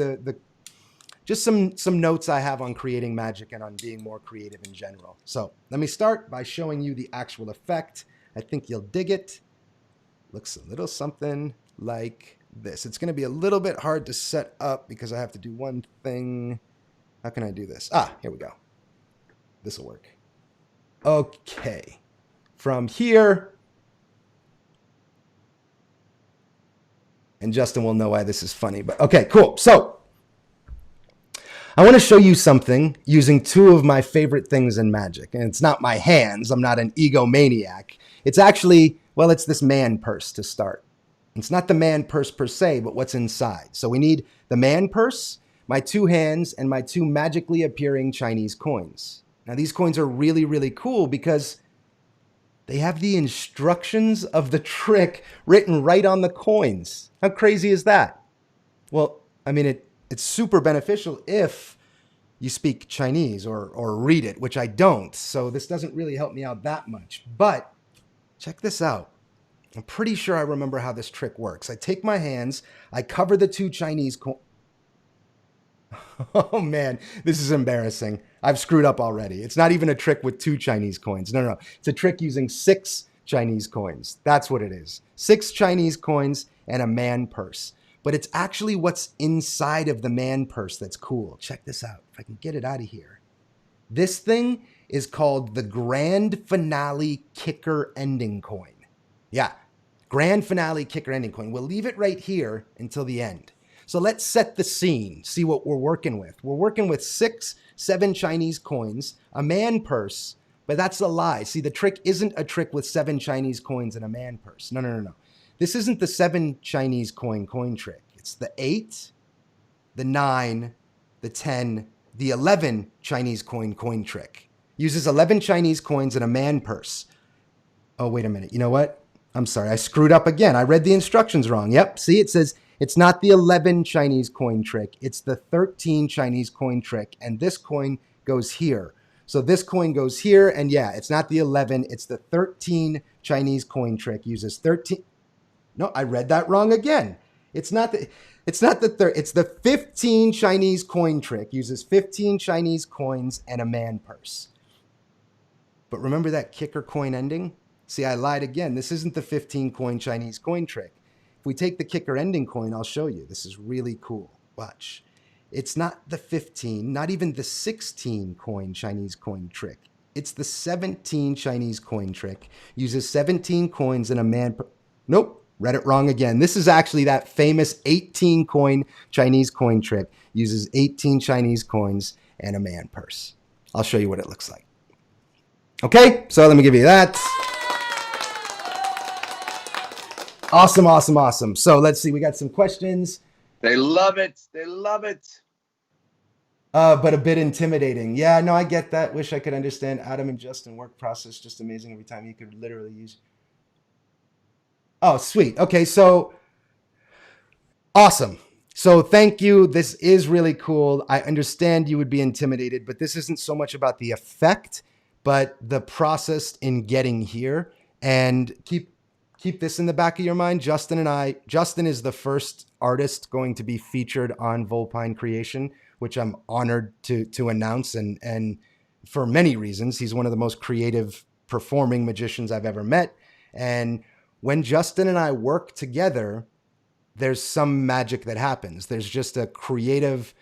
just some notes I have on creating magic and on being more creative in general. So let me start by showing you the actual effect. I think you'll dig it. Looks a little something like this. It's going to be a little bit hard to set up because I have to do one thing. How can I do this? Here we go. This will work. Okay. From here, and Justin will know why this is funny, but okay, cool. So I want to show you something using 2 of my favorite things in magic. And it's not my hands. I'm not an egomaniac. It's actually, well, it's this man purse to start. It's not the man purse per se, but what's inside. So we need the man purse, my 2 hands, and my 2 magically appearing Chinese coins. Now, these coins are really, really cool because they have the instructions of the trick written right on the coins. How crazy is that? Well, I mean, it's super beneficial if you speak Chinese or read it, which I don't. So this doesn't really help me out that much. But check this out. I'm pretty sure I remember how this trick works. I take my hands, I cover the 2 Chinese coins. Oh man, this is embarrassing. I've screwed up already. It's not even a trick with 2 Chinese coins. No. It's a trick using 6 Chinese coins. That's what it is. 6 Chinese coins and a man purse. But it's actually what's inside of the man purse that's cool. Check this out. If I can get it out of here. This thing is called the Grand Finale Kicker Ending Coin. Yeah, Grand Finale Kicker Ending Coin. We'll leave it right here until the end. So let's set the scene, see what we're working with. We're working with 6, 7 Chinese coins, a man purse, but that's a lie. See, the trick isn't a trick with 7 Chinese coins and a man purse. No. This isn't the 7 Chinese coin trick. It's the 8, the 9, the 10, the 11 Chinese coin trick. Uses 11 Chinese coins and a man purse. Oh, wait a minute. You know what? I'm sorry. I screwed up again. I read the instructions wrong. Yep. See, it says It's not the 11 Chinese coin trick. It's the 13 Chinese coin trick. And this coin goes here. So this coin goes here. And yeah, it's not the 11. It's the 13 Chinese coin trick. Uses 13. No, I read that wrong again. It's the 15 Chinese coin trick. Uses 15 Chinese coins and a man purse. But remember that kicker coin ending? See, I lied again. This isn't the 15 coin Chinese coin trick. If we take the kicker ending coin, I'll show you. This is really cool. Watch. It's not the 15, not even the 16 coin Chinese coin trick. It's the 17 Chinese coin trick. Uses 17 coins and a man. Nope, read it wrong again. This is actually that famous 18 coin Chinese coin trick. Uses 18 Chinese coins and a man purse. I'll show you what it looks like. Okay, so let me give you that. Awesome, awesome, awesome. So let's see, we got some questions. They love it. They love it. But a bit intimidating. Yeah, no, I get that. Wish I could understand Adam and Justin work process. Just amazing every time you could literally use. Oh, sweet. Okay, so awesome. So thank you. This is really cool. I understand you would be intimidated, but this isn't so much about the effect, but the process in getting here. And keep this in the back of your mind. Justin is the first artist going to be featured on Volpine Creation, which I'm honored to announce. And for many reasons, he's one of the most creative performing magicians I've ever met. And when Justin and I work together, there's some magic that happens. There's just a creative,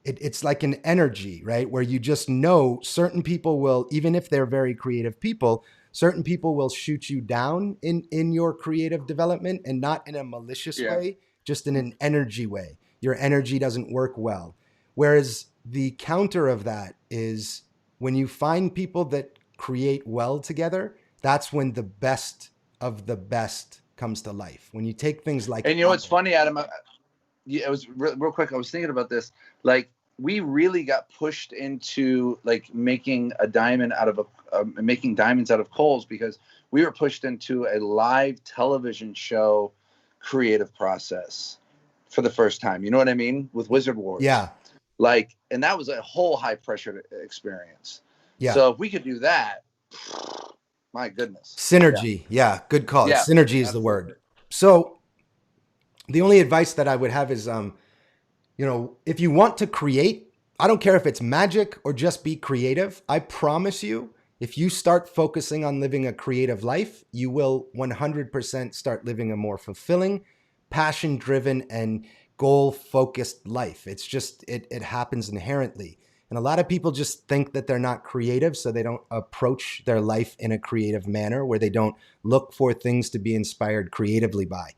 it's like an energy, right? Where you just know certain people will, even if they're very creative people, certain people will shoot you down in your creative development, and not in a malicious way, just in an energy way. Your energy doesn't work well. Whereas the counter of that is when you find people that create well together, that's when the best of the best comes to life. When you take things like... And you know what's funny, Adam? It was real quick. I was thinking about this. Like, we really got pushed into like making diamonds out of coals, because we were pushed into a live television show creative process for the first time. You know what I mean? With Wizard Wars. Yeah. Like, and that was a whole high pressure experience. Yeah. So if we could do that, my goodness. Synergy. Yeah. Good call. Yeah, synergy is the word. So the only advice that I would have is, if you want to create, I don't care if it's magic or just be creative. I promise you, if you start focusing on living a creative life, you will 100% start living a more fulfilling, passion-driven, and goal-focused life. It's just, it happens inherently. And a lot of people just think that they're not creative, so they don't approach their life in a creative manner, where they don't look for things to be inspired creatively by.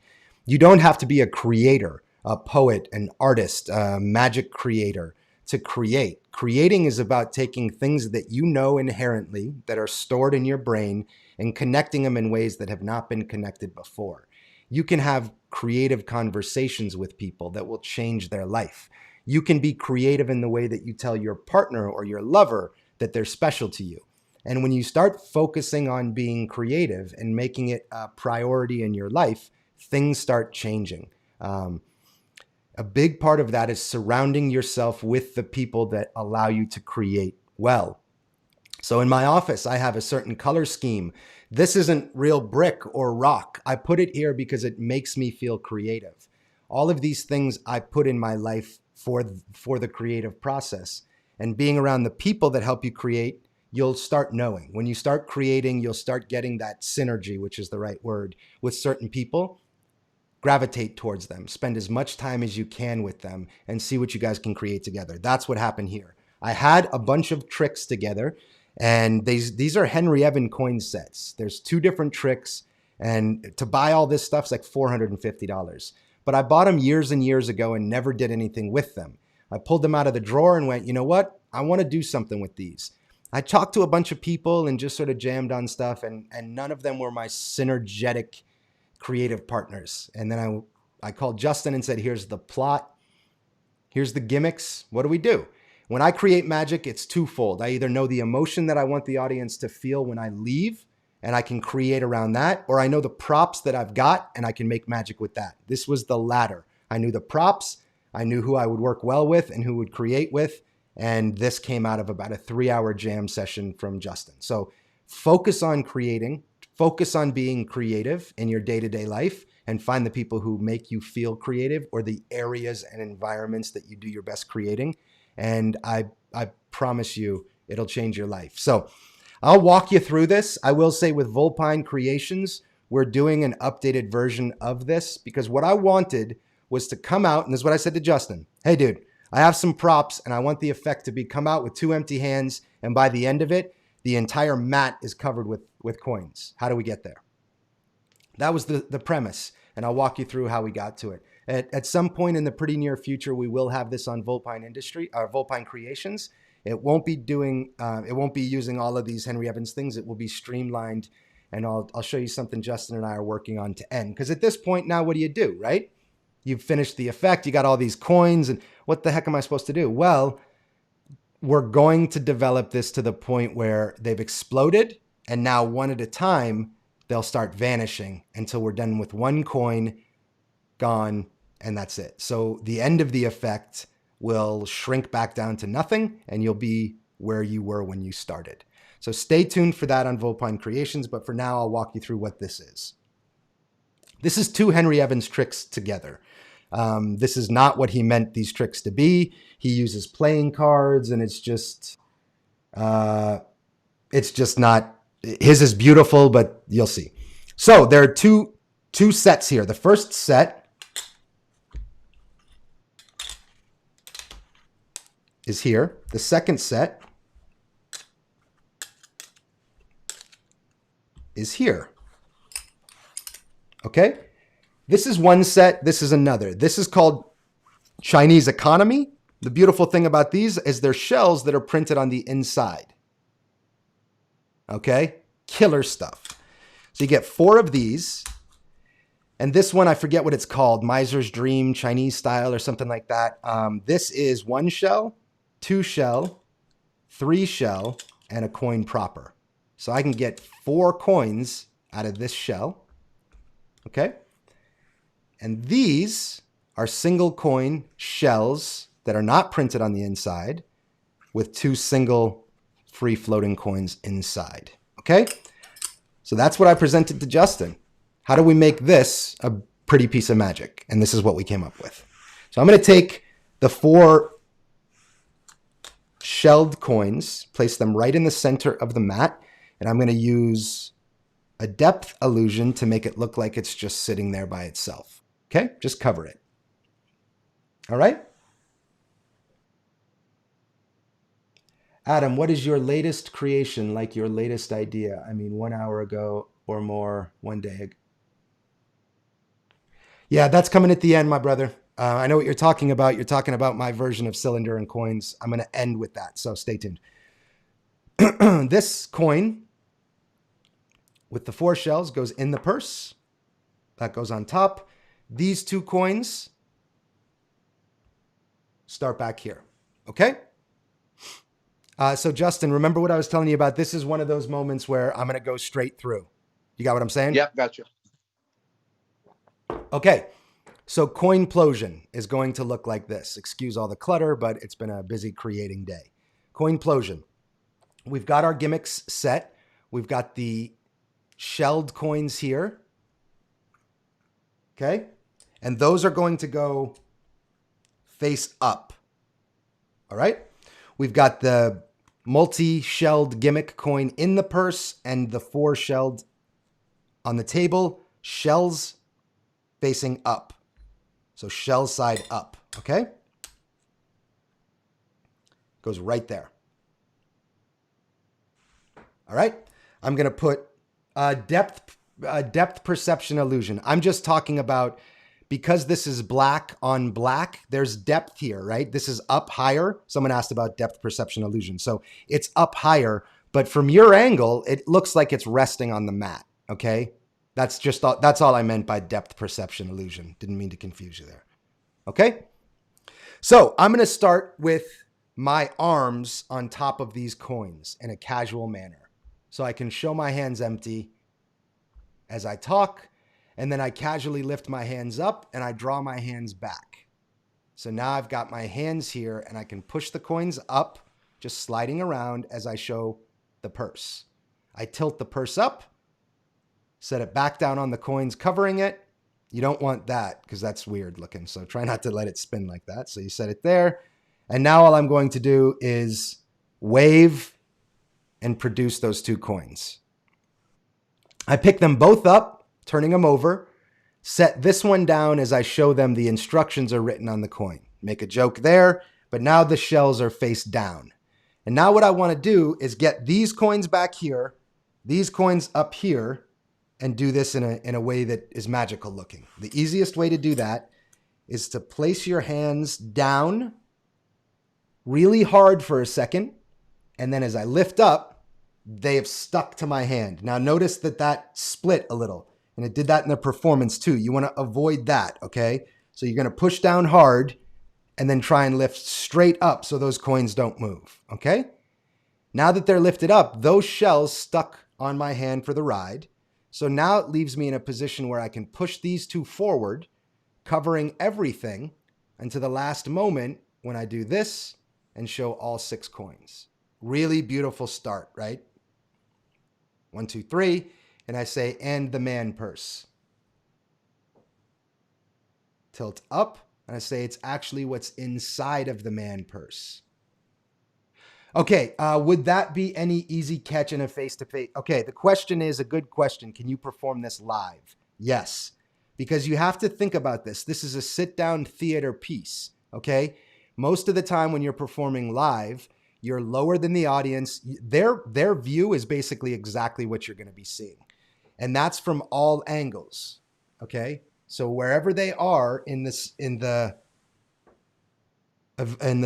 You don't have to be a creator, a poet, an artist, a magic creator to create. Creating is about taking things that you know inherently, that are stored in your brain, and connecting them in ways that have not been connected before. You can have creative conversations with people that will change their life. You can be creative in the way that you tell your partner or your lover that they're special to you. And when you start focusing on being creative and making it a priority in your life, things start changing. A big part of that is surrounding yourself with the people that allow you to create well. So in my office, I have a certain color scheme. This isn't real brick or rock. I put it here because it makes me feel creative. All of these things I put in my life for the creative process. And being around the people that help you create, you'll start knowing. When you start creating, you'll start getting that synergy, which is the right word, with certain people. Gravitate towards them. Spend as much time as you can with them and see what you guys can create together. That's what happened here. I had a bunch of tricks together, and these are Henry Evan coin sets. There's 2 different tricks, and to buy all this stuff's like $450. But I bought them years and years ago and never did anything with them. I pulled them out of the drawer and went, you know what? I want to do something with these. I talked to a bunch of people and just sort of jammed on stuff, and none of them were my synergetic creative partners. And then I called Justin and said, here's the plot. Here's the gimmicks. What do we do? When I create magic, it's twofold. I either know the emotion that I want the audience to feel when I leave, and I can create around that, or I know the props that I've got and I can make magic with that. This was the latter. I knew the props, I knew who I would work well with and who would create with, and this came out of about a 3-hour jam session from Justin. So focus on creating, focus on being creative in your day-to-day life, and find the people who make you feel creative or the areas and environments that you do your best creating. And I promise you, it'll change your life. So I'll walk you through this. I will say with Volpine Creations, we're doing an updated version of this because what I wanted was to come out, and this is what I said to Justin. Hey, dude, I have some props and I want the effect to be come out with 2 empty hands. And by the end of it, the entire mat is covered with coins. How do we get there? That was the premise. And I'll walk you through how we got to it. At some point in the pretty near future, we will have this on Volpine Creations. It won't be using all of these Henry Evans things. It will be streamlined, and I'll show you something Justin and I are working on to end. Because at this point now, what do you do, right? You've finished the effect. You got all these coins, and what the heck am I supposed to do? Well, we're going to develop this to the point where they've exploded, and now one at a time, they'll start vanishing until we're done with 1 coin, gone, and that's it. So the end of the effect will shrink back down to nothing, and you'll be where you were when you started. So stay tuned for that on Volpine Creations, but for now, I'll walk you through what this is. This is 2 Henry Evans tricks together. This is not what he meant these tricks to be. He uses playing cards, and it's just not. His is beautiful, but you'll see. So there are two sets here. The first set is here. The second set is here. Okay? This is one set. This is another. This is called Chinese Economy. The beautiful thing about these is they're shells that are printed on the inside. Okay? Killer stuff. So you get 4 of these. And this one, I forget what it's called. Miser's Dream, Chinese style or something like that. This is 1 shell, 2 shell, 3 shell, and a coin proper. So I can get 4 coins out of this shell. Okay? And these are single coin shells that are not printed on the inside with 2 single free floating coins inside. Okay? So that's what I presented to Justin. How do we make this a pretty piece of magic? And this is what we came up with. So I'm going to take the 4 shelled coins, place them right in the center of the mat, and I'm going to use a depth illusion to make it look like it's just sitting there by itself. Okay? Just cover it. All right? Adam, what is your latest creation, like your latest idea? I mean, 1 hour ago or more, 1 day ago. Yeah, that's coming at the end, my brother. I know what you're talking about. You're talking about my version of cylinder and coins. I'm going to end with that, so stay tuned. This coin with the 4 shells goes in the purse. That goes on top. These 2 coins start back here. Okay? So Justin, remember what I was telling you about? This is one of those moments where I'm going to go straight through. You got what I'm saying? Yep, gotcha. Okay. So Coinplosion is going to look like this. Excuse all the clutter, but it's been a busy creating day. Coinplosion. We've got our gimmicks set. We've got the shelled coins here. Okay? And those are going to go face up. All right? We've got the multi-shelled gimmick coin in the purse and the 4 shelled on the table. Shells facing up. So shell side up. Okay? Goes right there. All right? I'm going to put depth perception illusion. I'm just talking about, because this is black on black, there's depth here, right? This is up higher. Someone asked about depth perception illusion. So it's up higher, but from your angle, it looks like it's resting on the mat, okay? That's all I meant by depth perception illusion. Didn't mean to confuse you there. Okay? So I'm going to start with my arms on top of these coins in a casual manner. So I can show my hands empty as I talk, and then I casually lift my hands up and I draw my hands back. So now I've got my hands here and I can push the coins up, just sliding around as I show the purse. I tilt the purse up, set it back down on the coins, covering it. You don't want that because that's weird looking. So try not to let it spin like that. So you set it there. And now all I'm going to do is wave and produce those 2 coins. I pick them both up, turning them over, set this one down as I show them the instructions are written on the coin. Make a joke there, but now the shells are face down. And now what I want to do is get these coins back here, these coins up here, and do this in a way that is magical looking. The easiest way to do that is to place your hands down really hard for a second, and then as I lift up, they have stuck to my hand. Now notice that split a little, and it did that in the performance too. You want to avoid that, okay? So you're going to push down hard and then try and lift straight up so those coins don't move, okay? Now that they're lifted up, those shells stuck on my hand for the ride. So now it leaves me in a position where I can push these 2 forward, covering everything until the last moment when I do this and show all 6 coins. Really beautiful start, right? 1, 2, 3, and I say, and the man purse. Tilt up, and I say it's actually what's inside of the man purse. Okay, would that be any easy catch in a face-to-face? Okay, the question is a good question. Can you perform this live? Yes, because you have to think about this. This is a sit-down theater piece, okay? Most of the time when you're performing live, you're lower than the audience. Their view is basically exactly what you're going to be seeing. And that's from all angles, okay? So wherever they are in the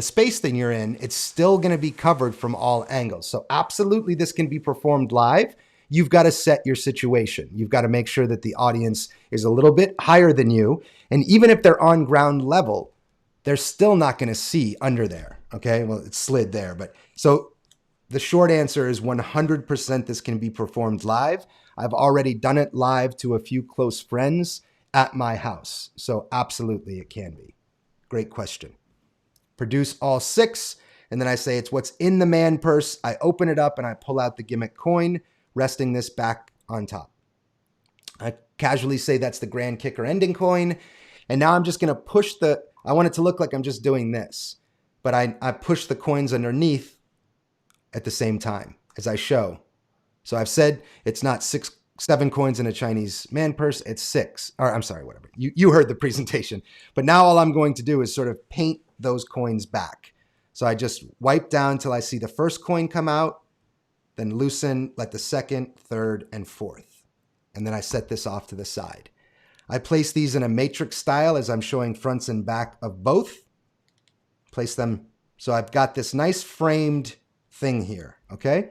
space that you're in, it's still going to be covered from all angles. So absolutely this can be performed live. You've got to set your situation. You've got to make sure that the audience is a little bit higher than you. And even if they're on ground level, they're still not going to see under there. Okay, well, it's slid there. But so the short answer is 100% this can be performed live. I've already done it live to a few close friends at my house. So absolutely it can be. Great question. Produce all 6, and then I say it's what's in the man purse. I open it up and I pull out the gimmick coin, resting this back on top. I casually say that's the grand kicker ending coin, and now I'm just going to push I want it to look like I'm just doing this, but I push the coins underneath at the same time as I show. So I've said it's not 7 coins in a Chinese man purse, it's 6. Or I'm sorry, whatever. You heard the presentation. But now all I'm going to do is sort of paint those coins back. So I just wipe down till I see the first coin come out, then loosen, let the second, third, and fourth. And then I set this off to the side. I place these in a matrix style as I'm showing fronts and back of both. Place them. So I've got this nice framed thing here, okay?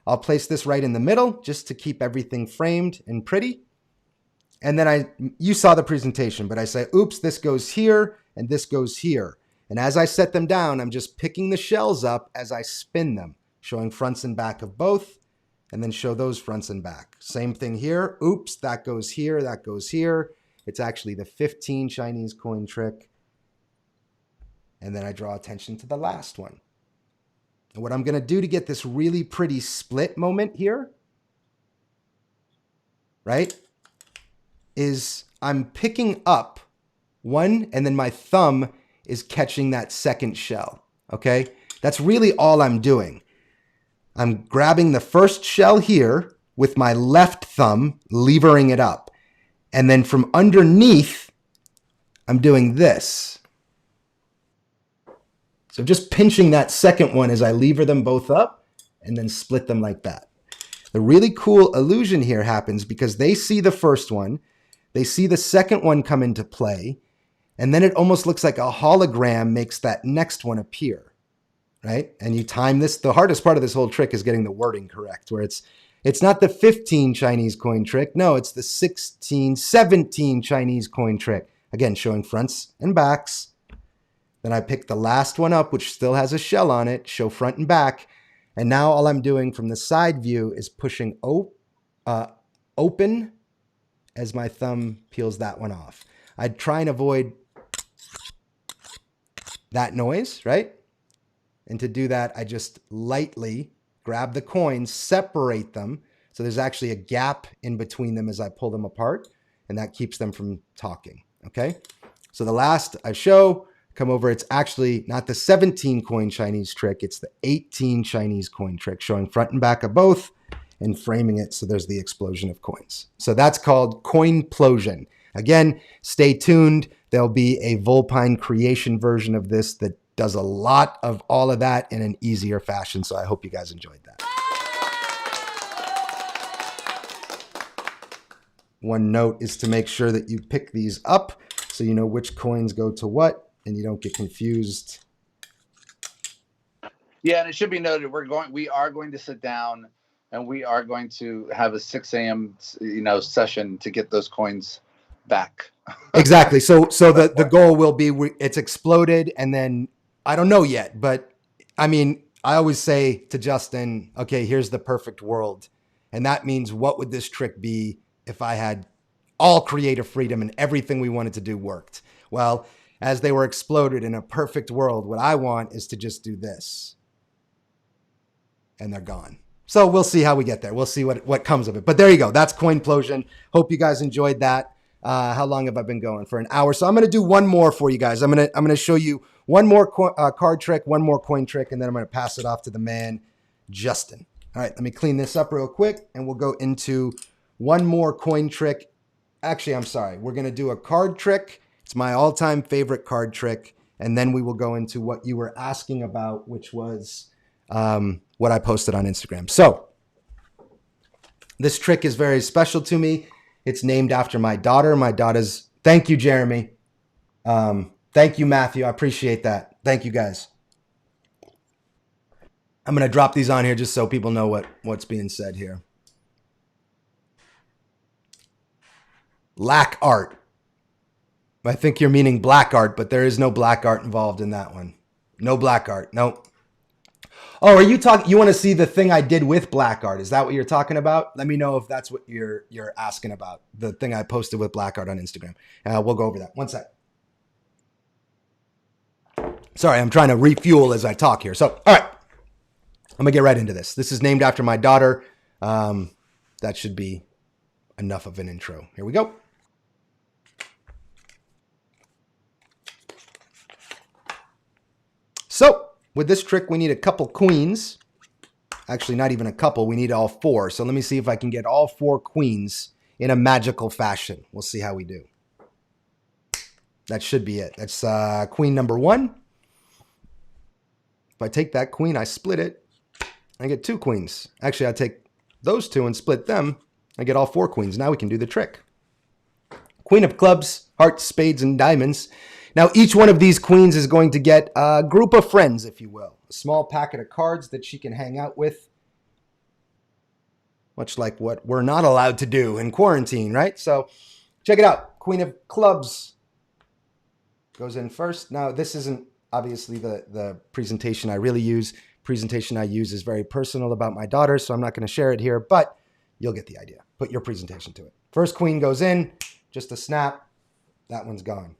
I'll place this right in the middle just to keep everything framed and pretty. And then you saw the presentation, but I say, oops, this goes here and this goes here. And as I set them down, I'm just picking the shells up as I spin them, showing fronts and back of both, and then show those fronts and back. Same thing here. Oops, that goes here, that goes here. It's actually the 15 Chinese coin trick. And then I draw attention to the last one. And what I'm going to do to get this really pretty split moment here, right, is I'm picking up one and then my thumb is catching that second shell, okay? That's really all I'm doing. I'm grabbing the first shell here with my left thumb, levering it up. And then from underneath, I'm doing this. So just pinching that second one as I lever them both up and then split them like that. The really cool illusion here happens because they see the first one, they see the second one come into play, and then it almost looks like a hologram makes that next one appear, right? And you time this. The hardest part of this whole trick is getting the wording correct, where it's not the 15 Chinese coin trick. No, it's the 16, 17 Chinese coin trick. Again, showing fronts and backs. Then I pick the last one up, which still has a shell on it, show front and back. And now all I'm doing from the side view is pushing open as my thumb peels that one off. I'd try and avoid that noise, right? And to do that, I just lightly grab the coins, separate them. So there's actually a gap in between them as I pull them apart, and that keeps them from talking, okay? So the last I show, come over, it's actually not the 17 coin Chinese trick, it's the 18 Chinese coin trick, showing front and back of both and framing it so there's the explosion of coins. So that's called coinplosion. Again, stay tuned. There'll be a Vulpine creation version of this that does a lot of all of that in an easier fashion. So I hope you guys enjoyed that. One note is to make sure that you pick these up so you know which coins go to what and you don't get confused. Yeah, and it should be noted we are going to sit down and we are going to have a 6 a.m. Session to get those coins back. Exactly. So the goal will be it's exploded, and then I don't know yet, but I mean, I always say to Justin, okay, here's the perfect world. And that means what would this trick be if I had all creative freedom and everything we wanted to do worked? Well, as they were exploded in a perfect world, what I want is to just do this. And they're gone. So we'll see how we get there. We'll see what comes of it. But there you go. That's Coinplosion. Hope you guys enjoyed that. How long have I been going? For an hour. So I'm going to do one more for you guys. I'm going to show you one more card trick, one more coin trick, and then I'm going to pass it off to the man, Justin. All right, let me clean this up real quick, and we'll go into one more coin trick. Actually, I'm sorry. We're going to do a card trick. It's my all-time favorite card trick, and then we will go into what you were asking about, which was what I posted on Instagram. So this trick is very special to me. It's named after my daughter. My daughter's, thank you, Jeremy. Thank you, Matthew. I appreciate that. Thank you, guys. I'm going to drop these on here just so people know what's being said here. Lack art. I think you're meaning black art, but there is no black art involved in that one. No black art. Nope. Oh, are you talking? You want to see the thing I did with black art? Is that what you're talking about? Let me know if that's what you're asking about. The thing I posted with black art on Instagram. We'll go over that. One sec. Sorry, I'm trying to refuel as I talk here. So, all right, I'm gonna get right into this. This is named after my daughter. That should be enough of an intro. Here we go. So with this trick, we need a couple queens. Actually, not even a couple. We need all four. So let me see if I can get all four queens in a magical fashion. We'll see how we do. That should be it. That's queen number one. If I take that queen, I split it. I get two queens. Actually, I take those two and split them. I get all four queens. Now we can do the trick. Queen of clubs, hearts, spades, and diamonds. Now, each one of these queens is going to get a group of friends, if you will. A small packet of cards that she can hang out with. Much like what we're not allowed to do in quarantine, right? So, check it out. Queen of clubs goes in first. Now, this isn't obviously the presentation I really use. Presentation I use is very personal about my daughter, so I'm not going to share it here, but you'll get the idea. Put your presentation to it. First queen goes in, just a snap. That one's gone.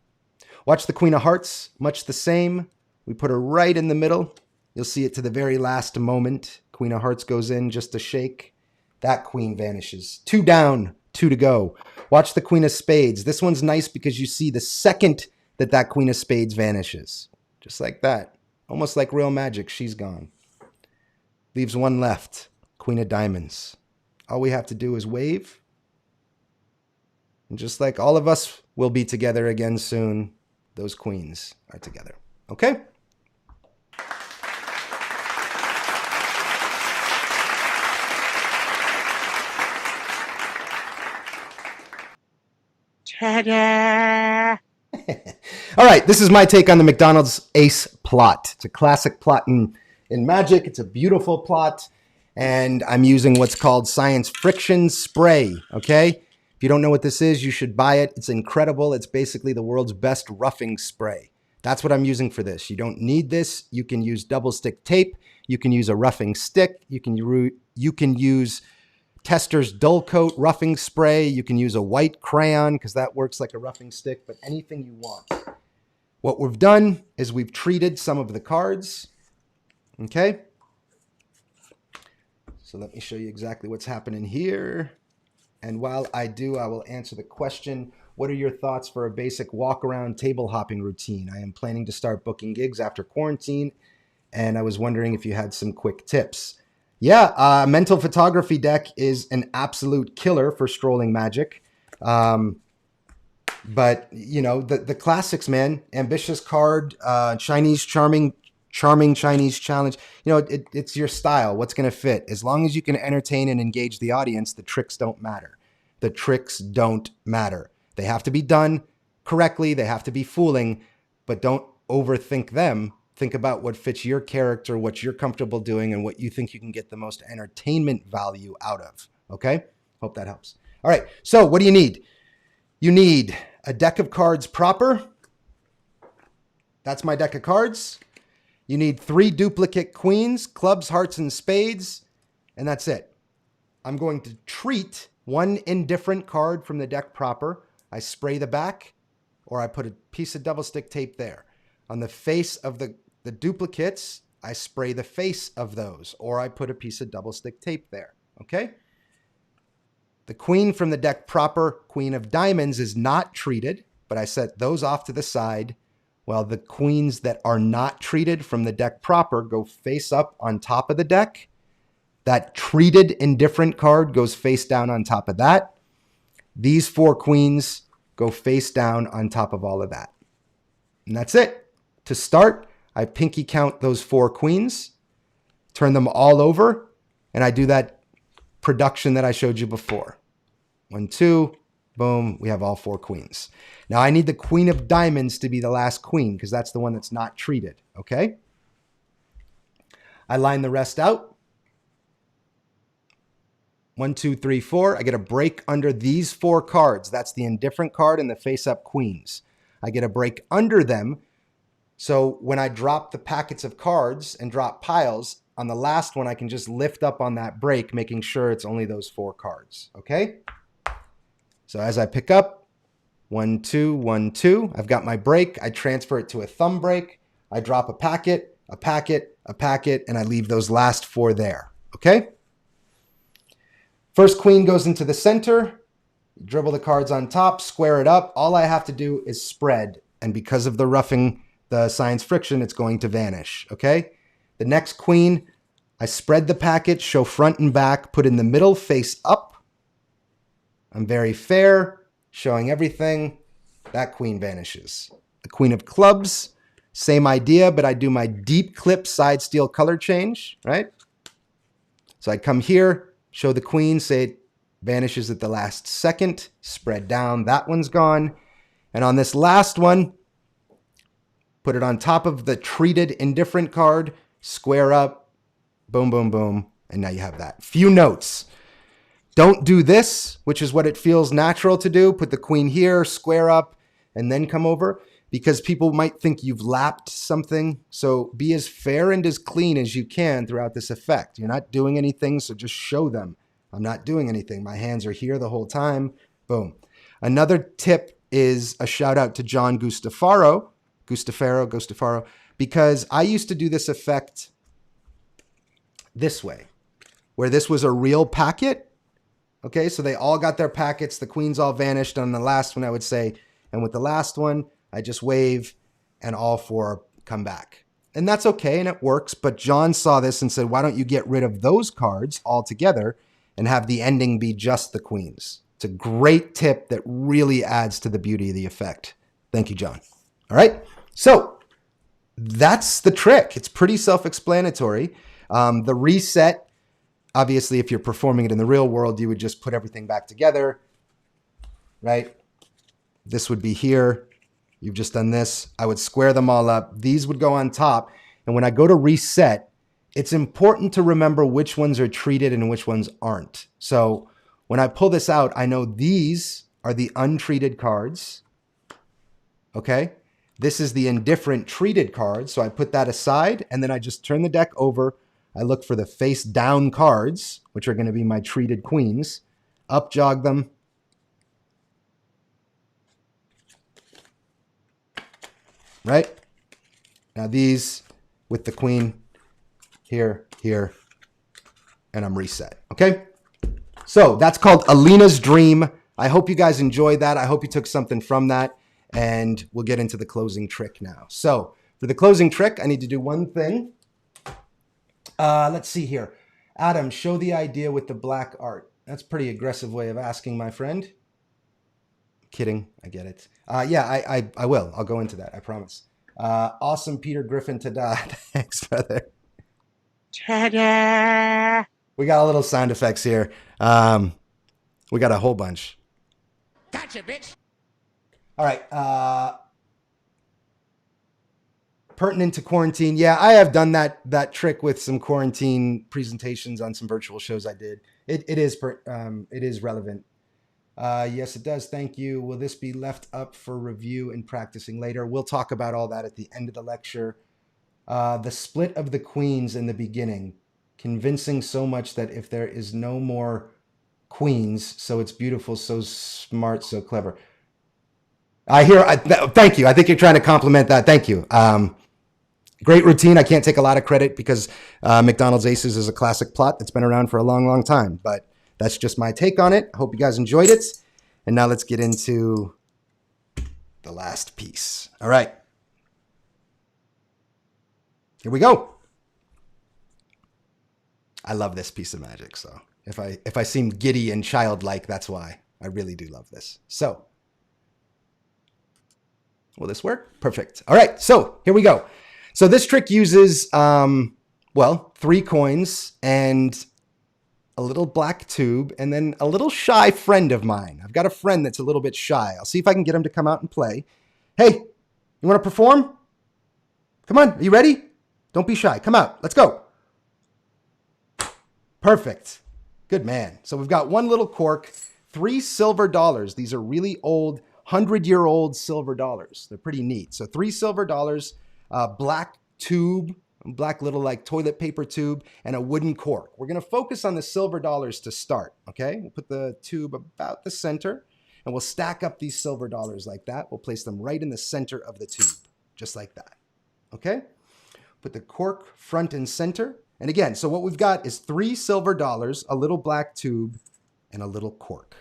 Watch the queen of hearts, much the same. We put her right in the middle. You'll see it to the very last moment. Queen of hearts goes in, just a shake. That queen vanishes. Two down, two to go. Watch the queen of spades. This one's nice because you see the second that queen of spades vanishes. Just like that. Almost like real magic, she's gone. Leaves one left, queen of diamonds. All we have to do is wave. And just like all of us will be together again soon, those queens are together. Okay? Ta-da! All right, this is my take on the McDonald's Ace plot. It's a classic plot in Magic. It's a beautiful plot, and I'm using what's called Science Friction Spray, okay? If you don't know what this is, you should buy it. It's incredible. It's basically the world's best roughing spray. That's what I'm using for this. You don't need this. You can use double stick tape. You can use a roughing stick. You can use Tester's Dull Coat roughing spray. You can use a white crayon because that works like a roughing stick, but anything you want. What we've done is we've treated some of the cards. Okay. So let me show you exactly what's happening here. And while I do, I will answer the question, what are your thoughts for a basic walk-around table hopping routine? I am planning to start booking gigs after quarantine, and I was wondering if you had some quick tips. Yeah, mental photography deck is an absolute killer for strolling magic. But, you know, the classics, man. Ambitious card, Chinese charming Chinese challenge. You know, it's your style. What's going to fit? As long as you can entertain and engage the audience, the tricks don't matter. The tricks don't matter. They have to be done correctly. They have to be fooling, but don't overthink them. Think about what fits your character, what you're comfortable doing, and what you think you can get the most entertainment value out of. Okay? Hope that helps. All right. So what do you need? You need a deck of cards proper. That's my deck of cards. You need 3 duplicate queens, clubs, hearts, and spades, and that's it. I'm going to treat 1 indifferent card from the deck proper. I spray the back, or I put a piece of double stick tape there. On the face of the duplicates, I spray the face of those, or I put a piece of double stick tape there, okay? The queen from the deck proper, Queen of Diamonds, is not treated, but I set those off to the side, while the queens that are not treated from the deck proper go face up on top of the deck. That treated indifferent card goes face down on top of that. These 4 queens go face down on top of all of that. And that's it. To start, I pinky count those 4 queens, turn them all over, and I do that production that I showed you before. 1, 2, boom, we have all 4 queens. Now I need the Queen of Diamonds to be the last queen because that's the one that's not treated, okay? I line the rest out. 1, 2, 3, 4. I get a break under these 4 cards. That's the indifferent card and the face-up queens. I get a break under them. So when I drop the packets of cards and drop piles, on the last one, I can just lift up on that break, making sure it's only those 4 cards, okay? So as I pick up, 1, 2, 1, 2, I've got my break. I transfer it to a thumb break. I drop a packet, a packet, a packet, and I leave those last 4 there, okay? First queen goes into the center, dribble the cards on top, square it up. All I have to do is spread, and because of the roughing, the science friction, it's going to vanish, okay? The next queen, I spread the packet, show front and back, put in the middle, face up. I'm very fair, showing everything. That queen vanishes. The Queen of Clubs, same idea, but I do my deep clip side steel color change, right? So I come here, show the queen, say it vanishes at the last second, spread down, that one's gone. And on this last one, put it on top of the treated indifferent card, square up, boom, boom, boom, and now you have that. Few notes. Don't do this, which is what it feels natural to do. Put the queen here, square up, and then come over, because people might think you've lapped something. So be as fair and as clean as you can throughout this effect. You're not doing anything, so just show them. I'm not doing anything. My hands are here the whole time. Boom. Another tip is a shout out to John Gustafaro, because I used to do this effect this way, where this was a real packet. Okay, so they all got their packets, the queens all vanished. On the last one, I would say, and with the last one, I just wave and all 4 come back. And that's okay, and it works, but John saw this and said, why don't you get rid of those cards altogether and have the ending be just the queens? It's a great tip that really adds to the beauty of the effect. Thank you, John. All right, so that's the trick. It's pretty self-explanatory. The reset, obviously, if you're performing it in the real world, you would just put everything back together, right? This would be here. You've just done this. I would square them all up. These would go on top. And when I go to reset, it's important to remember which ones are treated and which ones aren't. So when I pull this out, I know these are the untreated cards, okay? This is the indifferent treated card. So I put that aside, and then I just turn the deck over. I look for the face down cards, which are going to be my treated queens, up jog them. Right? Now these with the queen here, here, and I'm reset. Okay? So that's called Alina's Dream. I hope you guys enjoyed that. I hope you took something from that. And we'll get into the closing trick now. So for the closing trick, I need to do one thing. Let's see here. Adam, show the idea with the black art. That's a pretty aggressive way of asking, my friend. Kidding. I get it. Yeah, I will. I'll go into that. I promise. Awesome, Peter Griffin. Ta-da. Thanks, brother. Ta-da. We got a little sound effects here. We got a whole bunch. Gotcha, bitch. All right. Pertinent to quarantine. Yeah, I have done that trick with some quarantine presentations on some virtual shows I did. It is relevant. Yes, it does. Thank you. Will this be left up for review and practicing later? We'll talk about all that at the end of the lecture. The split of the queens in the beginning, convincing so much that if there is no more queens, so it's beautiful, so smart, so clever. Thank you. I think you're trying to compliment that. Thank you. Great routine. I can't take a lot of credit because McDonald's Aces is a classic plot that's been around for a long, long time. But that's just my take on it. I hope you guys enjoyed it. And now let's get into the last piece. All right. Here we go. I love this piece of magic. So if I seem giddy and childlike, that's why. I really do love this. So will this work? Perfect. All right. So here we go. So this trick uses, 3 coins and a little black tube and then a little shy friend of mine. I've got a friend that's a little bit shy. I'll see if I can get him to come out and play. Hey, you want to perform? Come on. Are you ready? Don't be shy. Come out. Let's go. Perfect. Good man. So we've got one little cork, 3 silver dollars. These are really old, 100-year-old silver dollars. They're pretty neat. So 3 silver dollars, black tube, black little like toilet paper tube, and a wooden cork. We're going to focus on the silver dollars to start, okay? We'll put the tube about the center, and we'll stack up these silver dollars like that. We'll place them right in the center of the tube, just like that, okay? Put the cork front and center. And again, so what we've got is 3 silver dollars, a little black tube, and a little cork.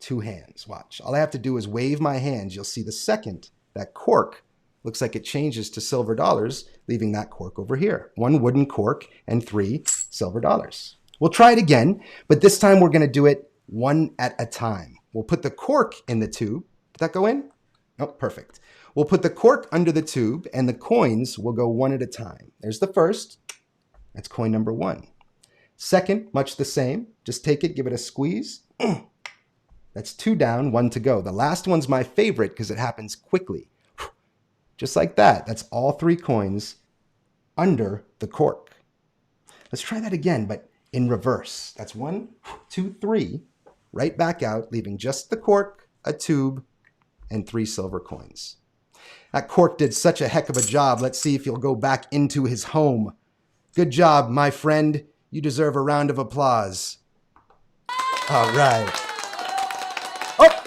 2 hands. Watch. All I have to do is wave my hands. You'll see the second that cork looks like it changes to silver dollars, leaving that cork over here. 1 wooden cork and 3 silver dollars. We'll try it again, but this time we're going to do it one at a time. We'll put the cork in the tube. Did that go in? Oh, perfect. We'll put the cork under the tube and the coins will go one at a time. There's the first. That's coin number 1. Second, much the same. Just take it, give it a squeeze. That's 2 down, 1 to go. The last one's my favorite because it happens quickly. Just like that. That's all 3 coins under the cork. Let's try that again, but in reverse. That's 1, 2, 3. Right back out, leaving just the cork, a tube, and 3 silver coins. That cork did such a heck of a job. Let's see if he'll go back into his home. Good job, my friend. You deserve a round of applause. All right. Oh!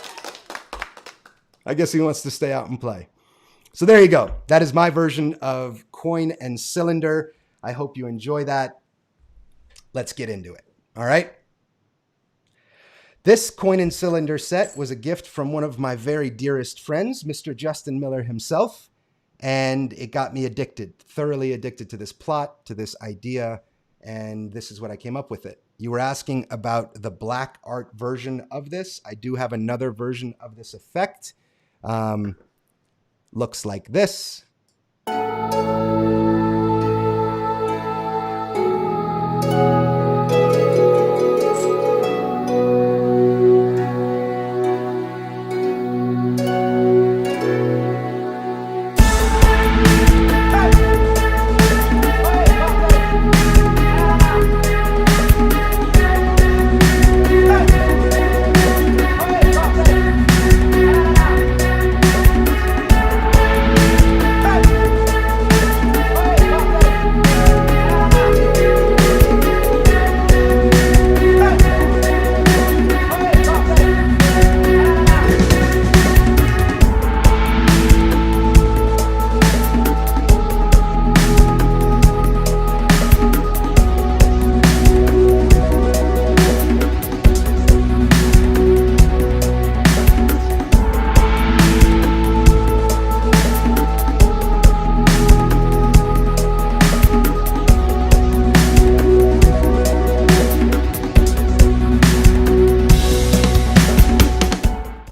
I guess he wants to stay out and play. So there you go. That is my version of coin and cylinder. I hope you enjoy that. Let's get into it. All right. This coin and cylinder set was a gift from one of my very dearest friends, Mr. Justin Miller himself. And it got me addicted, thoroughly addicted to this plot, to this idea. And this is what I came up with it. You were asking about the black art version of this. I do have another version of this effect. Looks like this.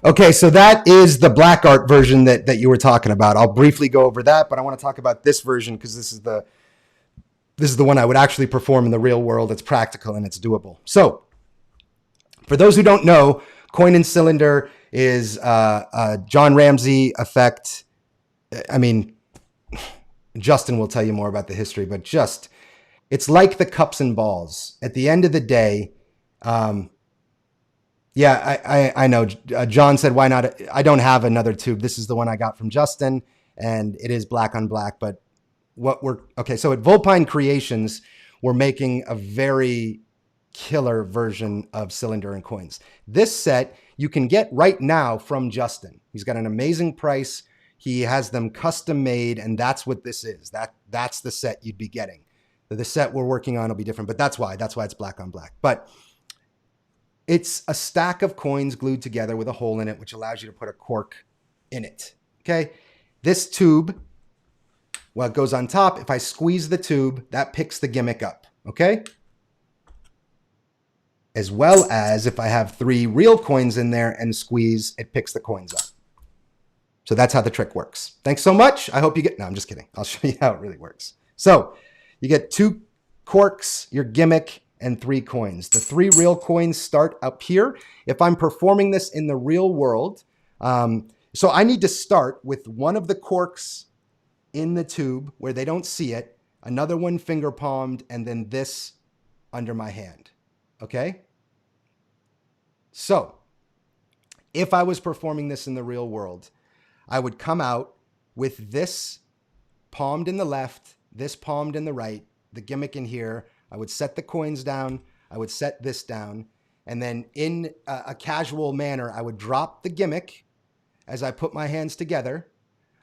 Okay, so that is the black art version that you were talking about. I'll briefly go over that, but I want to talk about this version because this is the one I would actually perform in the real world. It's practical and it's doable. So, for those who don't know, coin and cylinder is a John Ramsey effect. I mean, Justin will tell you more about the history, but just it's like the cups and balls. At the end of the day, yeah, I know. John said, why not? I don't have another tube. This is the one I got from Justin, and it is black on black. But so at Vulpine Creations, we're making a very killer version of cylinder and coins. This set you can get right now from Justin. He's got an amazing price. He has them custom made, and that's what this is. That's the set you'd be getting. The set we're working on will be different, but that's why it's black on black. But it's a stack of coins glued together with a hole in it, which allows you to put a cork in it. Okay. This tube, well, it goes on top. If I squeeze the tube, that picks the gimmick up. Okay. As well as if I have 3 real coins in there and squeeze, it picks the coins up. So that's how the trick works. Thanks so much. I hope you get, no, I'm just kidding. I'll show you how it really works. So you get 2 corks, your gimmick, and 3 coins. The 3 real coins start up here. If I'm performing this in the real world, so I need to start with one of the corks in the tube where they don't see it, another one finger palmed, and then this under my hand. Okay? So if I was performing this in the real world, I would come out with this palmed in the left, this palmed in the right, the gimmick in here. I would set the coins down. I would set this down. And then in a casual manner, I would drop the gimmick as I put my hands together.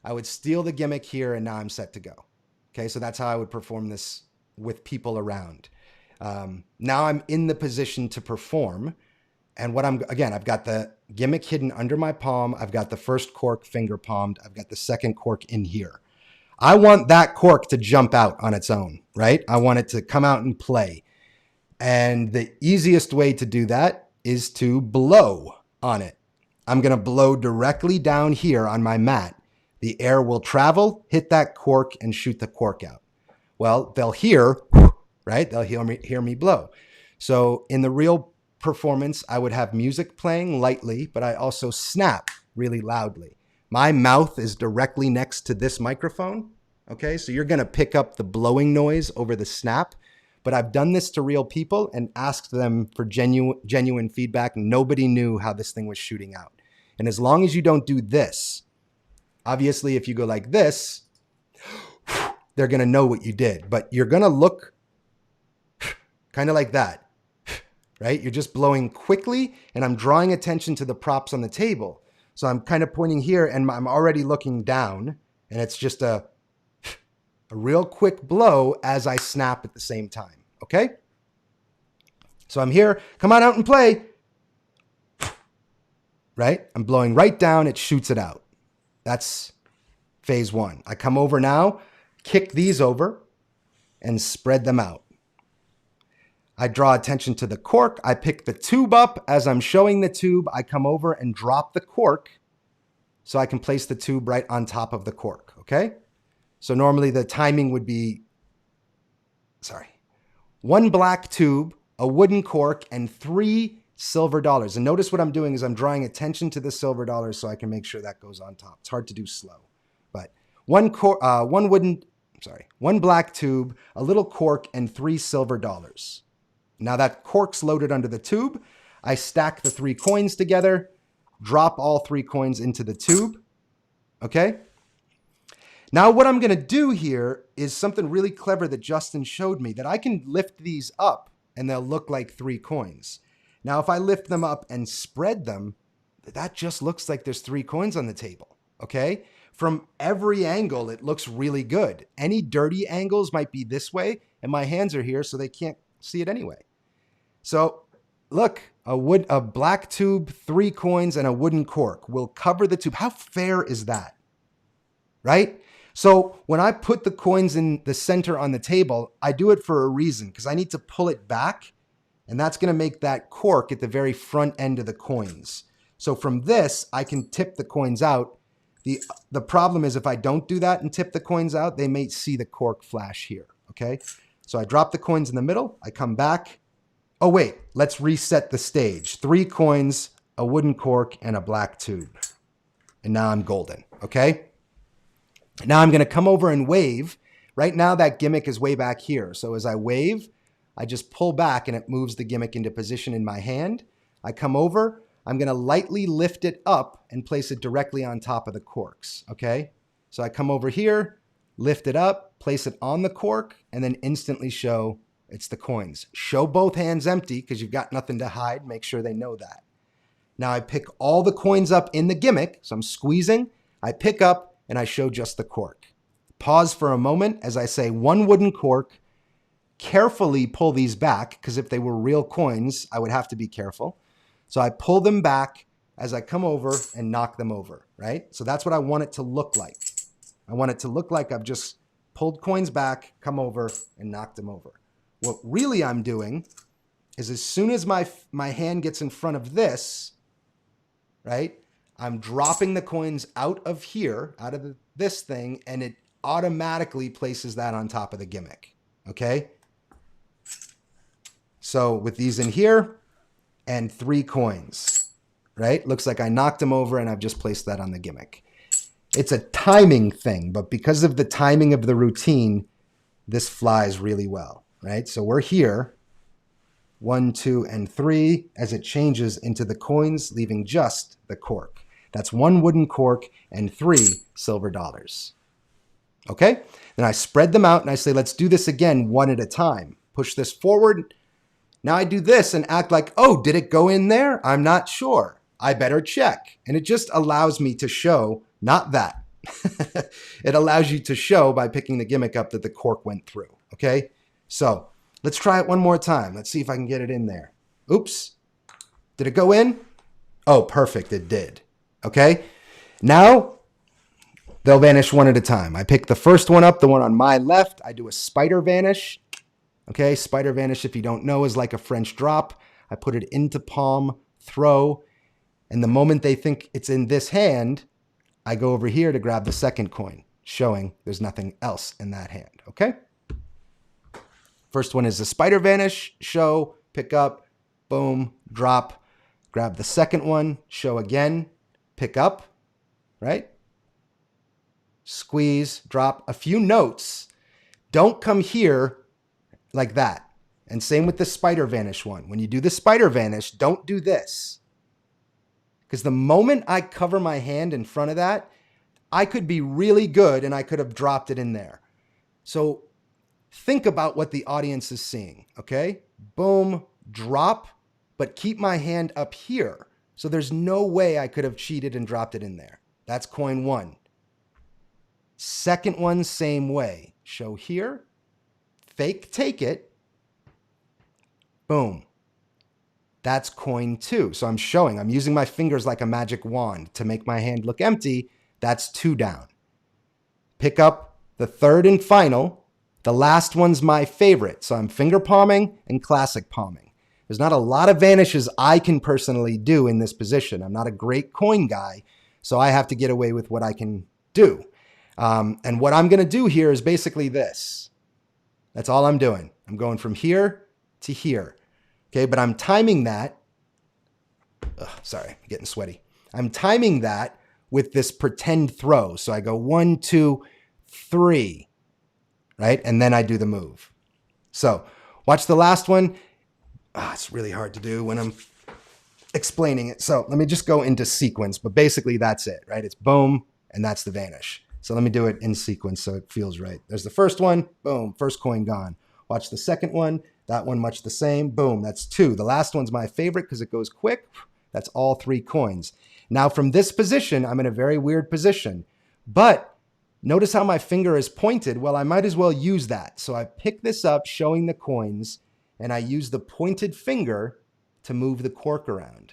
I would steal the gimmick here, and now I'm set to go. Okay, so that's how I would perform this with people around. Now I'm in the position to perform. And I've got the gimmick hidden under my palm. I've got the first cork finger palmed. I've got the second cork in here. I want that cork to jump out on its own, right? I want it to come out and play. And the easiest way to do that is to blow on it. I'm going to blow directly down here on my mat. The air will travel, hit that cork, and shoot the cork out. Well, they'll hear, right? They'll hear me blow. So in the real performance, I would have music playing lightly, but I also snap really loudly. My mouth is directly next to this microphone. Okay, so you're going to pick up the blowing noise over the snap. But I've done this to real people and asked them for genuine feedback. Nobody knew how this thing was shooting out. And as long as you don't do this, obviously, if you go like this, they're going to know what you did. But you're going to look kind of like that, right? You're just blowing quickly, and I'm drawing attention to the props on the table. So I'm kind of pointing here, and I'm already looking down, and it's just a real quick blow as I snap at the same time, okay? So I'm here. Come on out and play. Right? I'm blowing right down. It shoots it out. That's phase 1. I come over now, kick these over, and spread them out. I draw attention to the cork. I pick the tube up. As I'm showing the tube, I come over and drop the cork so I can place the tube right on top of the cork, okay? So normally the timing would be, 1 black tube, a wooden cork, and 3 silver dollars. And notice what I'm doing is I'm drawing attention to the silver dollars so I can make sure that goes on top. It's hard to do slow, but 1 black tube, a little cork, and 3 silver dollars. Now that cork's loaded under the tube. I stack the 3 coins together, drop all 3 coins into the tube. Okay. Now what I'm going to do here is something really clever that Justin showed me, that I can lift these up and they'll look like 3 coins. Now, if I lift them up and spread them, that just looks like there's 3 coins on the table. Okay. From every angle, it looks really good. Any dirty angles might be this way, and my hands are here, so they can't see it anyway. So look, a black tube, 3 coins, and a wooden cork will cover the tube. How fair is that? Right? So when I put the coins in the center on the table, I do it for a reason, because I need to pull it back, and that's going to make that cork at the very front end of the coins. So from this, I can tip the coins out. The problem is if I don't do that and tip the coins out, they may see the cork flash here, okay? So I drop the coins in the middle, I come back. Oh wait, let's reset the stage. 3 coins, a wooden cork, and a black tube. And now I'm golden, okay? Now I'm gonna come over and wave. Right now that gimmick is way back here. So as I wave, I just pull back and it moves the gimmick into position in my hand. I come over, I'm gonna lightly lift it up and place it directly on top of the corks, okay? So I come over here, lift it up, place it on the cork, and then instantly show it's the coins. Show both hands empty because you've got nothing to hide. Make sure they know that. Now I pick all the coins up in the gimmick. So I'm squeezing, I pick up, and I show just the cork. Pause for a moment as I say 1 wooden cork. Carefully pull these back because if they were real coins, I would have to be careful. So I pull them back as I come over and knock them over, right? So that's what I want it to look like. I want it to look like I've just pulled coins back, come over, and knocked them over. What really I'm doing is as soon as my hand gets in front of this, right, I'm dropping the coins out of here, out of this thing, and it automatically places that on top of the gimmick, okay? So with these in here and 3 coins, right? Looks like I knocked them over and I've just placed that on the gimmick. It's a timing thing, but because of the timing of the routine, this flies really well, right? So we're here, 1, 2, and 3, as it changes into the coins, leaving just the cork. That's 1 wooden cork and 3 silver dollars. Okay? Then I spread them out and I say, let's do this again one at a time. Push this forward. Now I do this and act like, oh, did it go in there? I'm not sure. I better check. And it just allows me to show, not that. It allows you to show by picking the gimmick up that the cork went through. Okay? So let's try it one more time. Let's see if I can get it in there. Oops. Did it go in? Oh, perfect. It did. Okay? Now they'll vanish one at a time. I pick the first one up, the one on my left. I do a spider vanish. Okay, spider vanish, if you don't know, is like a French drop. I put it into palm, throw, and the moment they think it's in this hand, I go over here to grab the second coin, showing there's nothing else in that hand, okay? First one is the spider vanish, show, pick up, boom, drop. Grab the second one, show again, pick up, right? Squeeze, drop a few notes. Don't come here like that. And same with the spider vanish one. When you do the spider vanish, don't do this. Because the moment I cover my hand in front of that, I could be really good and I could have dropped it in there. So think about what the audience is seeing, okay? Boom, drop, but keep my hand up here. So there's no way I could have cheated and dropped it in there. That's coin 1. Second one, same way. Show here, fake take it, boom. That's coin 2. So I'm showing, I'm using my fingers like a magic wand to make my hand look empty. That's 2 down. Pick up the third and final. The last one's my favorite. So I'm finger palming and classic palming. There's not a lot of vanishes I can personally do in this position. I'm not a great coin guy, so I have to get away with what I can do. And what I'm going to do here is basically this. That's all I'm doing. I'm going from here to here. Okay, but I'm timing that. Sorry, I'm getting sweaty. I'm timing that with this pretend throw. So I go 1, 2, 3, right? And then I do the move. So watch the last one. It's really hard to do when I'm explaining it. So let me just go into sequence, but basically that's it, right? It's boom, and that's the vanish. So let me do it in sequence so it feels right. There's the first one, boom, first coin gone. Watch the second one, that one much the same, boom, that's 2. The last one's my favorite because it goes quick. That's all 3 coins. Now from this position, I'm in a very weird position, but notice how my finger is pointed. Well, I might as well use that. So I pick this up showing the coins, and I use the pointed finger to move the cork around,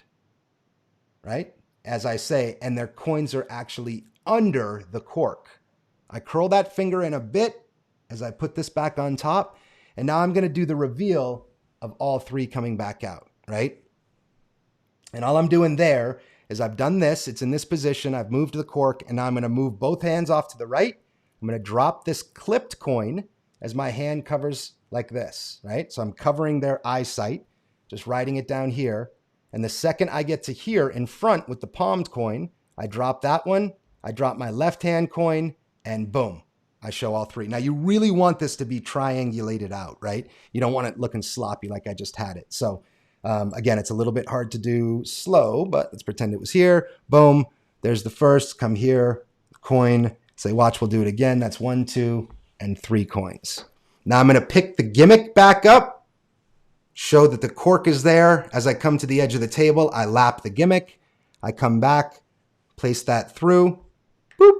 right? As I say, and their coins are actually under the cork. I curl that finger in a bit as I put this back on top, and now I'm going to do the reveal of all 3 coming back out, right? And all I'm doing there is I've done this. It's in this position. I've moved the cork, and now I'm going to move both hands off to the right. I'm going to drop this clipped coin as my hand covers like this, right? So I'm covering their eyesight, just writing it down here. And the second I get to here in front with the palmed coin, I drop that one, I drop my left hand coin, and boom, I show all three. Now you really want this to be triangulated out, right? You don't want it looking sloppy like I just had it. So again, it's a little bit hard to do slow, but let's pretend it was here. Boom, there's the first, come here, coin, say watch, we'll do it again. That's 1, 2, and 3 coins. Now I'm going to pick the gimmick back up, show that the cork is there. As I come to the edge of the table, I lap the gimmick. I come back, place that through, boop,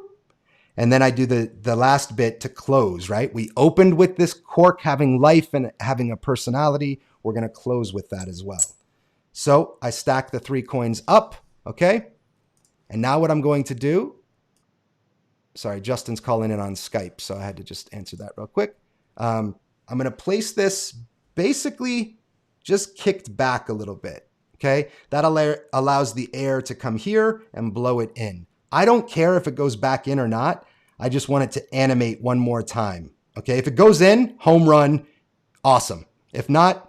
and then I do the last bit to close, right? We opened with this cork having life and having a personality. We're going to close with that as well. So I stack the 3 coins up, okay? And now what I'm going to do, sorry, Justin's calling in on Skype, so I had to just answer that real quick. I'm going to place this basically just kicked back a little bit, okay? That allows the air to come here and blow it in. I don't care if it goes back in or not. I just want it to animate one more time, okay? If it goes in, home run, awesome. If not,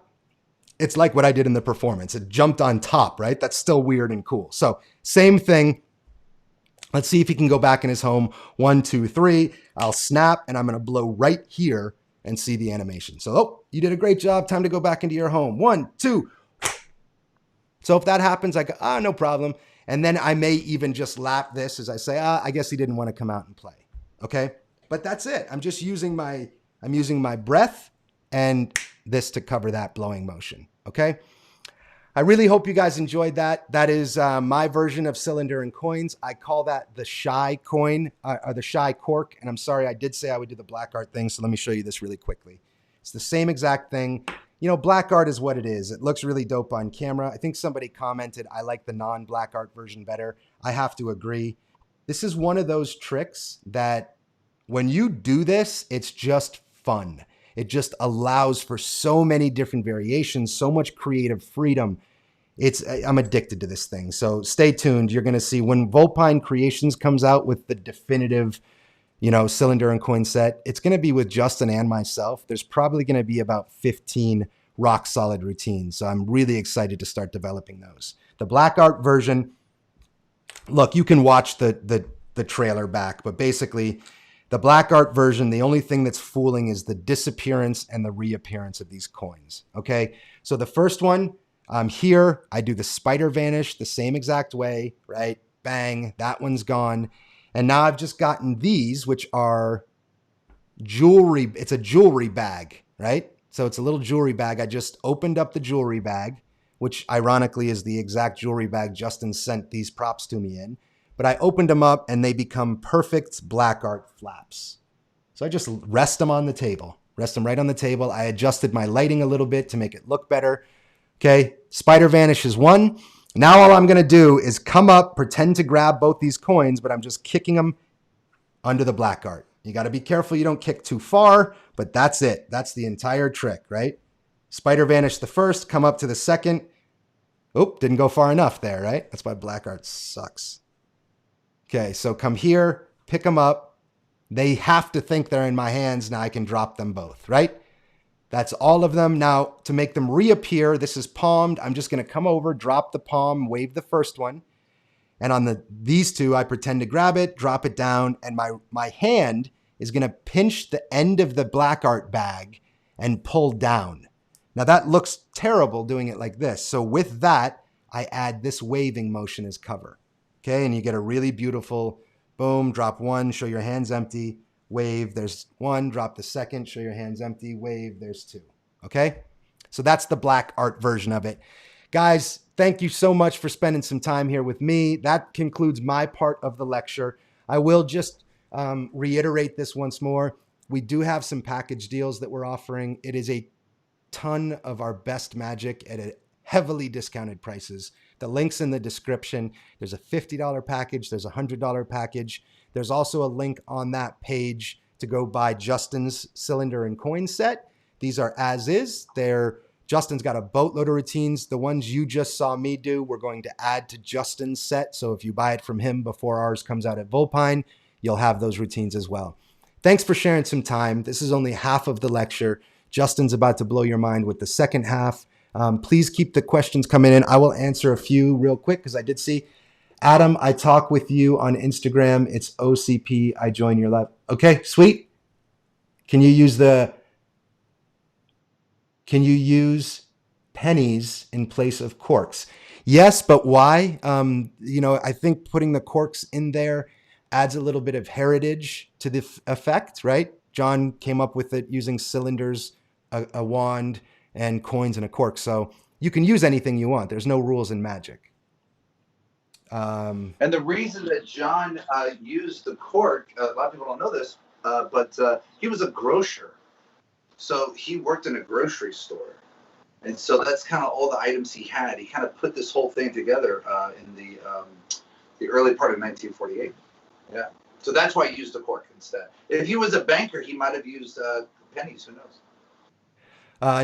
it's like what I did in the performance. It jumped on top, right? That's still weird and cool. So same thing. Let's see if he can go back in his home. 1, 2, 3. I'll snap, and I'm going to blow right here and see the animation. So, oh, you did a great job. Time to go back into your home. 1, 2. So if that happens, I go, no problem. And then I may even just lap this as I say, I guess he didn't want to come out and play. Okay? But that's it. I'm just using my breath and this to cover that blowing motion. Okay? I really hope you guys enjoyed that. That is my version of cylinder and coins. I call that the shy coin, or the shy cork. And I'm sorry, I did say I would do the black art thing, so let me show you this really quickly. It's the same exact thing. You know, black art is what it is. It looks really dope on camera. I think somebody commented, I like the non-black art version better. I have to agree. This is one of those tricks that when you do this, it's just fun. It just allows for so many different variations, so much creative freedom. I'm addicted to this thing. So stay tuned. You're going to see when Vulpine Creations comes out with the definitive, cylinder and coin set, it's going to be with Justin and myself. There's probably going to be about 15 rock solid routines. So I'm really excited to start developing those. The black art version, look, you can watch the trailer back, but basically the black art version, the only thing that's fooling is the disappearance and the reappearance of these coins. Okay. So the first one, here, I do the spider vanish the same exact way, right? Bang, that one's gone. And now I've just gotten these, which are jewelry. It's a jewelry bag, right? So it's a little jewelry bag. I just opened up the jewelry bag, which ironically is the exact jewelry bag Justin sent these props to me in. But I opened them up and they become perfect black art flaps. So I just rest them on the table, rest them right on the table. I adjusted my lighting a little bit to make it look better. Okay, spider vanish is one. Now all I'm going to do is come up, pretend to grab both these coins, but I'm just kicking them under the black art. You got to be careful you don't kick too far, but that's it. That's the entire trick, right? Spider vanish the first, come up to the second. Oop, didn't go far enough there, right? That's why black art sucks. Okay, so come here, pick them up. They have to think they're in my hands. Now I can drop them both, right? That's all of them. Now, to make them reappear, this is palmed. I'm just going to come over, drop the palm, wave the first one. And on these two, I pretend to grab it, drop it down, and my hand is going to pinch the end of the black art bag and pull down. Now, that looks terrible doing it like this. So with that, I add this waving motion as cover. Okay, and you get a really beautiful, boom, drop one, show your hands empty. Wave, there's one, drop the second, show your hands empty, wave, there's two. Okay? So that's the black art version of it. Guys, thank you so much for spending some time here with me. That concludes my part of the lecture. I will just reiterate this once more. We do have some package deals that we're offering. It is a ton of our best magic at a heavily discounted prices. The link's in the description. There's a $50 package. There's a $100 package. There's also a link on that page to go buy Justin's cylinder and coin set. These are as is. They're Justin's got a boatload of routines. The ones you just saw me do, we're going to add to Justin's set. So if you buy it from him before ours comes out at Volpine, you'll have those routines as well. Thanks for sharing some time. This is only half of the lecture. Justin's about to blow your mind with the second half. Please keep the questions coming in. I will answer a few real quick because I did see. Adam, I talk with you on Instagram. It's OCP. I join your live. Okay, sweet. Can you use pennies in place of corks? Yes, but why? I think putting the corks in there adds a little bit of heritage to the effect, right? John came up with it using cylinders, a wand, and coins and a cork. So you can use anything you want. There's no rules in magic. And the reason that John used the cork, a lot of people don't know this, but he was a grocer. So he worked in a grocery store. And so that's kind of all the items he had. He kind of put this whole thing together in the early part of 1948. Yeah. So that's why he used the cork instead. If he was a banker, he might have used pennies. Who knows?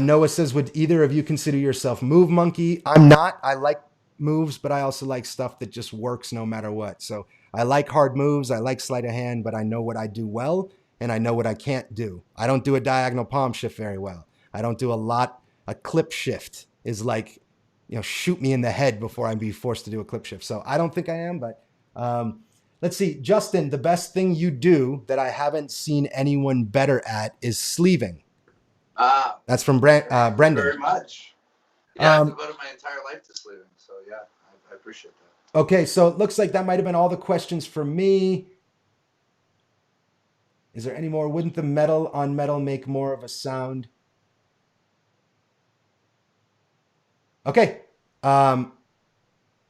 Noah says, would either of you consider yourself move monkey? I'm not. I like moves, but I also like stuff that just works no matter what. So I like hard moves. I like sleight of hand, but I know what I do well and I know what I can't do. I don't do a diagonal palm shift very well. I don't do a clip shift is like, shoot me in the head before I'd be forced to do a clip shift. So I don't think I am, but let's see. Justin, the best thing you do that I haven't seen anyone better at is sleeving. That's from Brendan. Very much. Yeah, I've devoted my entire life to sleeving. So yeah, I appreciate that. Okay, so it looks like that might have been all the questions for me. Is there any more? Wouldn't the metal on metal make more of a sound? Okay.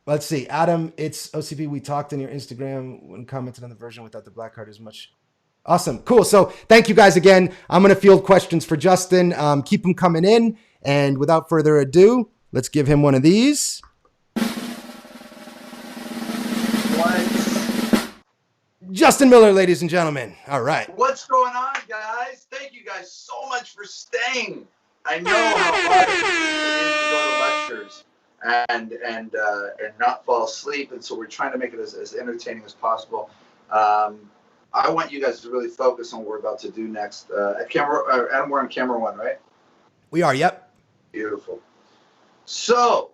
Let's see. Adam, it's OCP. We talked on your Instagram when commented on the version without the black card as much. Awesome. Cool. So thank you guys again. I'm going to field questions for Justin. Keep them coming in. And without further ado, let's give him one of these. Justin Miller, ladies and gentlemen. All right. What's going on, guys? Thank you guys so much for staying. I know how hard it is to go to lectures and not fall asleep, and so we're trying to make it as entertaining as possible. I want you guys to really focus on what we're about to do next. Adam, we're on camera one, right? We are. Yep. Beautiful. So,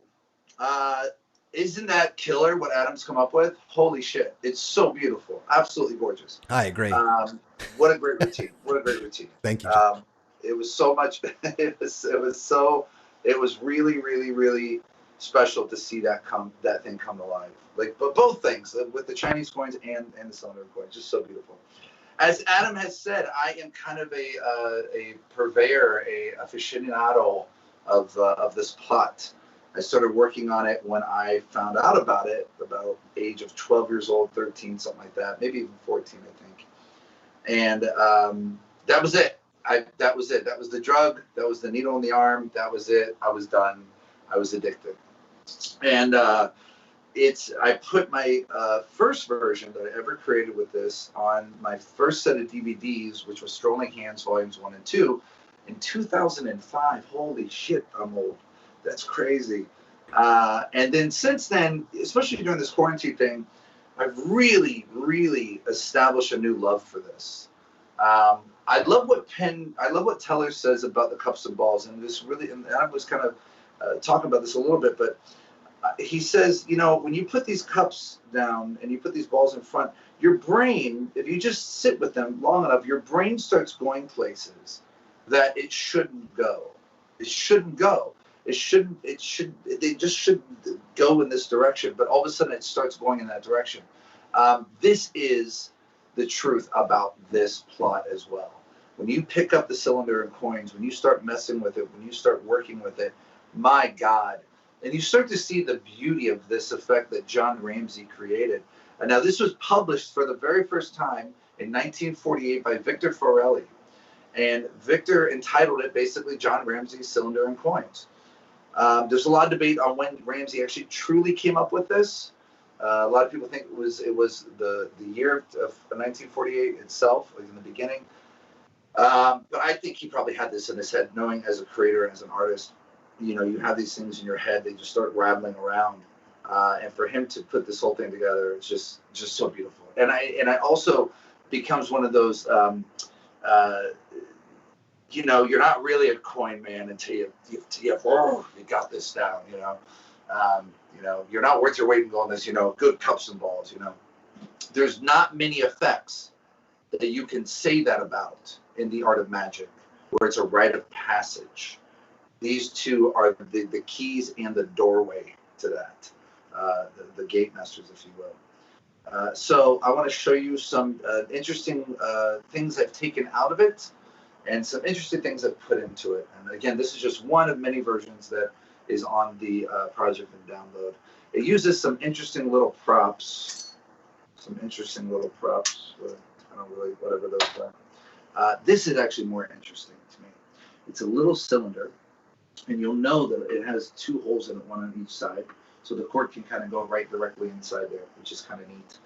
isn't that killer what Adam's come up with? Holy shit. It's so beautiful. Absolutely gorgeous. I agree. What a great routine. What a great routine. Thank you. It was so much, it was really, really, really special to see that thing come to life. Like, but both things, with the Chinese coins and the cylinder coins, just so beautiful. As Adam has said, I am kind of a purveyor, a aficionado of this plot. I started working on it when I found out about it, about age of 12 years old, 13, something like that, maybe even 14, I think. And that was it. That was it. That was the drug. That was the needle in the arm. That was it. I was done. I was addicted. And I put my first version that I ever created with this on my first set of DVDs, which was Strolling Hands Volumes 1 and 2, in 2005. Holy shit, I'm old. That's crazy. And then since then, especially during this quarantine thing, I've really, really established a new love for this. I love what Teller says about the cups and balls, and I was kind of talking about this a little bit, but he says, when you put these cups down and you put these balls in front, your brain, if you just sit with them long enough, your brain starts going places that it shouldn't go. It shouldn't go. They just shouldn't go in this direction, but all of a sudden it starts going in that direction. This is the truth about this plot as well. When you pick up the cylinder and coins, when you start messing with it, when you start working with it, my God. And you start to see the beauty of this effect that John Ramsey created. And now this was published for the very first time in 1948 by Victor Forelli. And Victor entitled it basically John Ramsey's Cylinder and Coins. There's a lot of debate on when Ramsey actually truly came up with this. A lot of people think it was the year of 1948 itself, like in the beginning. But I think he probably had this in his head, knowing as a creator and as an artist. you have these things in your head, they just start rattling around. And for him to put this whole thing together, it's just so beautiful. And I also becomes one of those, you're not really a coin man until you got this down. You're not worth your weight in gold. This, good cups and balls. There's not many effects that you can say that about in the art of magic, where it's a rite of passage. These two are the keys and the doorway to that, the gate masters, if you will. So I want to show you some interesting things I've taken out of it and some interesting things I've put into it. And again, this is just one of many versions that is on the project and download. It uses some interesting little props. I don't really, whatever those are. This is actually more interesting to me. It's a little cylinder, and you'll know that it has two holes in it, one on each side. So the cord can kind of go right directly inside there, which is kind of neat.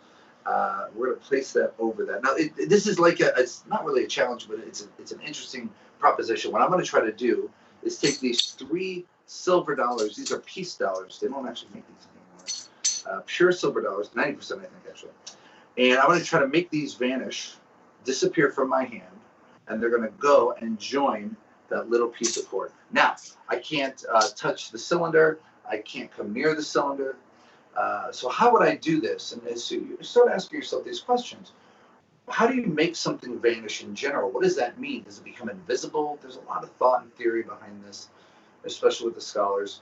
We're going to place that over that. Now, this is like it's not really a challenge, but it's an interesting proposition. What I'm going to try to do is take these 3 silver dollars. These are peace dollars. They don't actually make these anymore. Pure silver dollars, 90%, I think, actually. And I'm going to try to make these vanish, disappear from my hand, and they're going to go and join that little piece of cord. Now, I can't touch the cylinder. I can't come near the cylinder. So how would I do this? And so you start asking yourself these questions. How do you make something vanish in general? What does that mean? Does it become invisible? There's a lot of thought and theory behind this, especially with the scholars.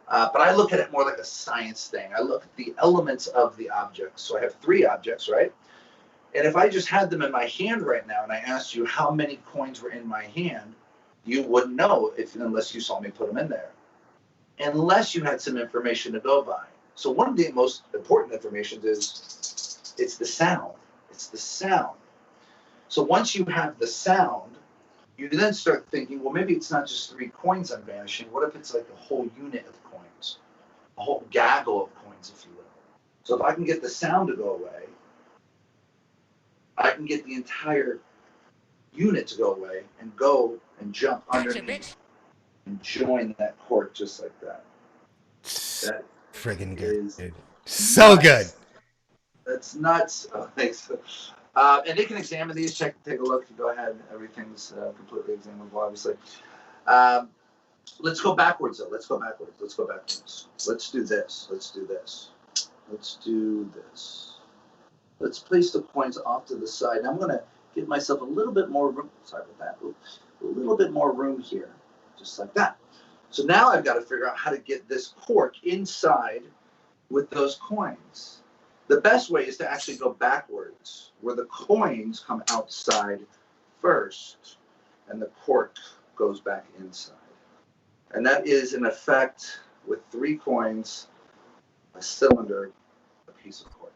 But I look at it more like a science thing. I look at the elements of the objects. So I have 3 objects, right? And if I just had them in my hand right now and I asked you how many coins were in my hand, you wouldn't know unless you saw me put them in there. Unless you had some information to go by. So one of the most important information is it's the sound. It's the sound. So once you have the sound, you then start thinking, well, maybe it's not just 3 coins I'm vanishing. What if it's like a whole unit of coins? A whole gaggle of coins, if you will. So if I can get the sound to go away, I can get the entire unit to go away and go and jump underneath and join that cord just like that. That friggin' good, dude. So good. That's nuts. Oh, thanks. And they can examine these, take a look. Go ahead. Everything's completely examinable, obviously. Let's go backwards, though. Let's go backwards. Let's do this. Let's place the coins off to the side. Now I'm going to give myself a little bit more room. Sorry about that. A little bit more room here, just like that. So now I've got to figure out how to get this cork inside with those coins. The best way is to actually go backwards, where the coins come outside first, and the cork goes back inside. And that is, in effect, with 3 coins, a cylinder, a piece of cork.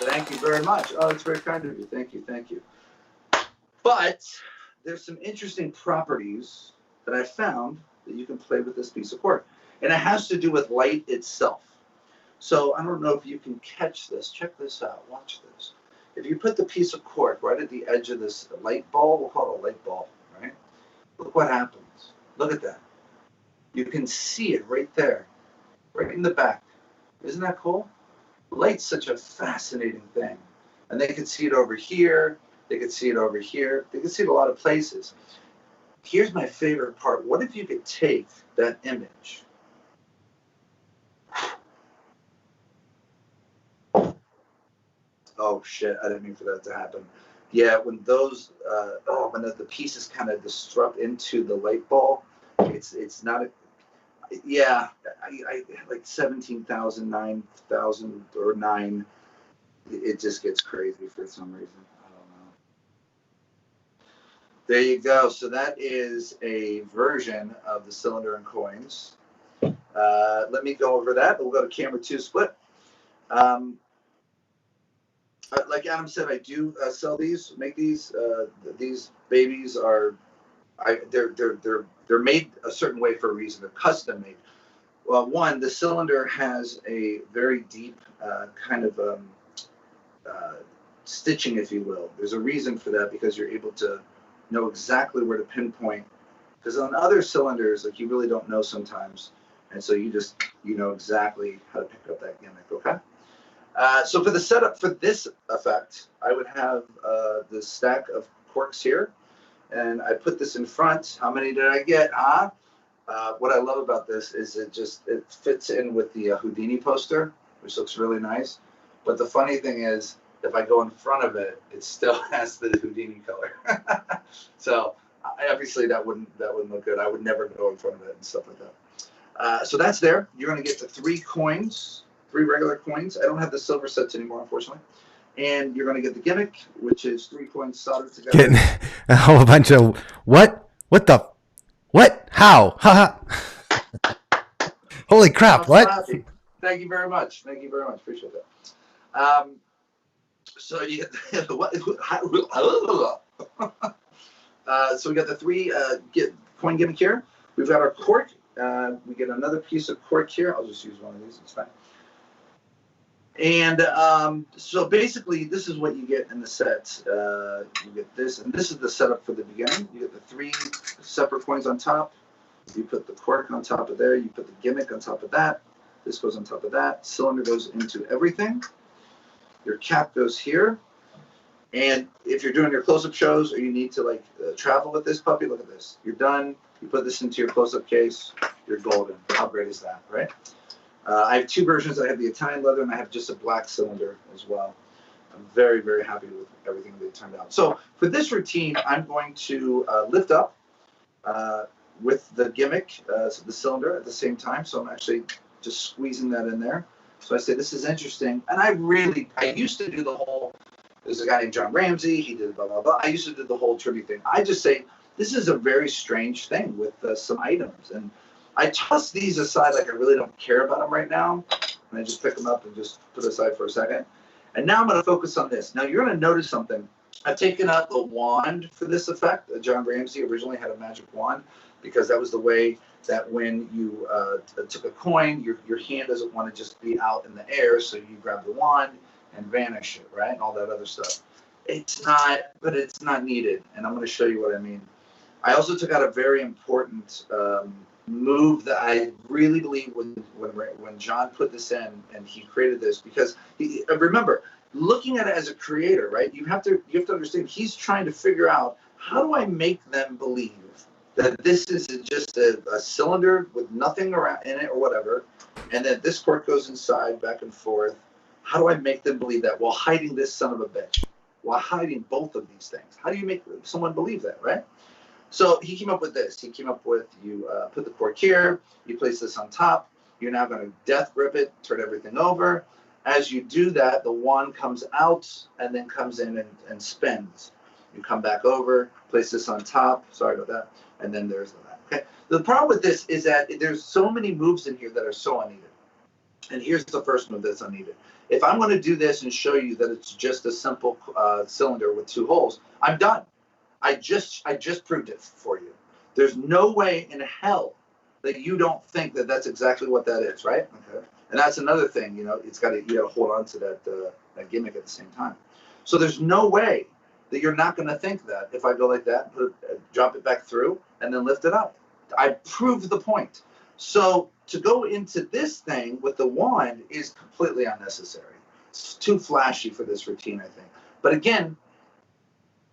Thank you very much. Oh, it's very kind of you. Thank you. But there's some interesting properties that I found that you can play with this piece of cork. And it has to do with light itself. So I don't know if you can catch this. Check this out. Watch this. If you put the piece of cork right at the edge of this light ball, we'll call it a light ball, right? Look what happens. Look at that. You can see it right there, right in the back. Isn't that cool? Light's such a fascinating thing. And they can see it over here. They can see it over here. They can see it a lot of places. Here's my favorite part. What if you could take that image? Oh shit! I didn't mean for that to happen. Yeah, when those when the pieces kind of disrupt into the light ball, it's not a. Yeah, I like 17,000, 9,000, or 9. It just gets crazy for some reason. I don't know. There you go. So that is a version of the cylinder and coins. Let me go over that. We'll go to camera 2 split. Like Adam said, I do sell these, make these. These babies are, they're made a certain way for a reason. They're custom made. Well, one, the cylinder has a very deep kind of stitching, if you will. There's a reason for that, because you're able to know exactly where to pinpoint Because on other cylinders, like you really don't know sometimes. And so you know exactly how to pick up that gimmick, okay? So for the setup for this effect, I would have the stack of corks here, and I put this in front. How many did I get? What I love about this is it fits in with the Houdini poster, which looks really nice. But the funny thing is, if I go in front of it, it still has the Houdini color. So obviously that wouldn't look good. I would never go in front of it and stuff like that. So that's there. You're going to get the 3 coins, 3 regular coins. I don't have the silver sets anymore, unfortunately. And you're going to get the gimmick, which is 3 coins soldered together. Getting a whole bunch of what? What the? What? How? Holy crap! What? Happy. Thank you very much. Appreciate that. So you get what? So we got the 3 coin gimmick here. We've got our cork. We get another piece of cork here. I'll just use one of these. It's fine. And so basically, this is what you get in the set. You get this, and this is the setup for the beginning. You get the 3 separate coins on top. You put the cork on top of there. You put the gimmick on top of that. This goes on top of that. Cylinder goes into everything. Your cap goes here. And if you're doing your close-up shows or you need to travel with this puppy, look at this. You're done. You put this into your close-up case. You're golden. How great is that, right? I have 2 versions. I have the Italian leather and I have just a black cylinder as well. I'm very, very happy with everything that turned out. So for this routine, I'm going to lift up with the gimmick, so the cylinder at the same time. So I'm actually just squeezing that in there. So I say, this is interesting. And I used to do the whole, there's a guy named John Ramsey. He did blah, blah, blah. I used to do the whole tribute thing. I just say, this is a very strange thing with some items. And I toss these aside like I really don't care about them right now. And I just pick them up and just put aside for a second. And now I'm going to focus on this. Now you're going to notice something. I've taken out the wand for this effect. John Ramsey originally had a magic wand because that was the way that when you took a coin, your hand doesn't want to just be out in the air. So you grab the wand and vanish it, right? And all that other stuff. It's not needed. And I'm going to show you what I mean. I also took out a very important move that I really believe when John put this in and he created this, because remember, looking at it as a creator, right? You have to understand he's trying to figure out, how do I make them believe that this is just a cylinder with nothing around in it or whatever, and that this cork goes inside back and forth. How do I make them believe that while hiding this son of a bitch, while hiding both of these things? How do you make someone believe that, right? So he came up with this. He came up with, you put the cork here, you place this on top, you're now going to death grip it, turn everything over. As you do that, the wand comes out and then comes in and spins. You come back over, place this on top, sorry about that, and then there's that. Okay. The problem with this is that there's so many moves in here that are so unneeded. And here's the first move that's unneeded. If I'm going to do this and show you that it's just a simple cylinder with 2 holes, I'm done. I just proved it for you. There's no way in hell that you don't think that that's exactly what that is, right? Okay. And that's another thing, you got to hold on to that gimmick at the same time. So there's no way that you're not going to think that if I go like that, drop it back through, and then lift it up. I proved the point. So to go into this thing with the wand is completely unnecessary. It's too flashy for this routine, I think. But again,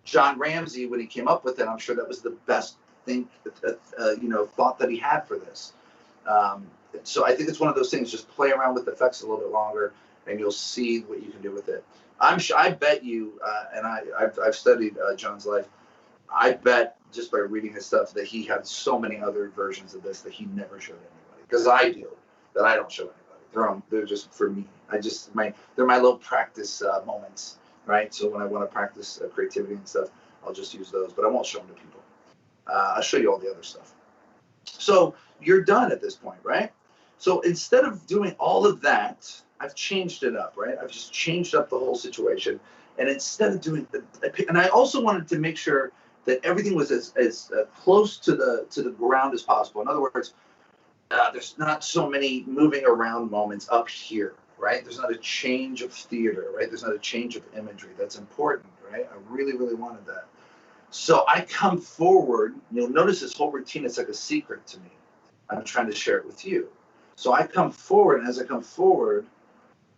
John Ramsey, when he came up with it, I'm sure that was the best thing, thought that he had for this. So I think it's one of those things. Just play around with the effects a little bit longer, and you'll see what you can do with it. I bet you, and I've studied John's life. I bet just by reading his stuff that he had so many other versions of this that he never showed anybody. Because I do, that I don't show anybody. They're just for me. They're my little practice moments. Right, so when I want to practice creativity and stuff, I'll just use those, but I won't show them to people. I'll show you all the other stuff. So you're done at this point, right? So instead of doing all of that, I've changed it up, right? I've just changed up the whole situation, and instead of doing, and I also wanted to make sure that everything was as close to the ground as possible. In other words, there's not so many moving around moments up here. Right? There's not a change of theater, right? There's not a change of imagery. That's important, right? I really, really wanted that. So I come forward. You'll notice this whole routine is like a secret to me. I'm trying to share it with you. So I come forward, and as I come forward,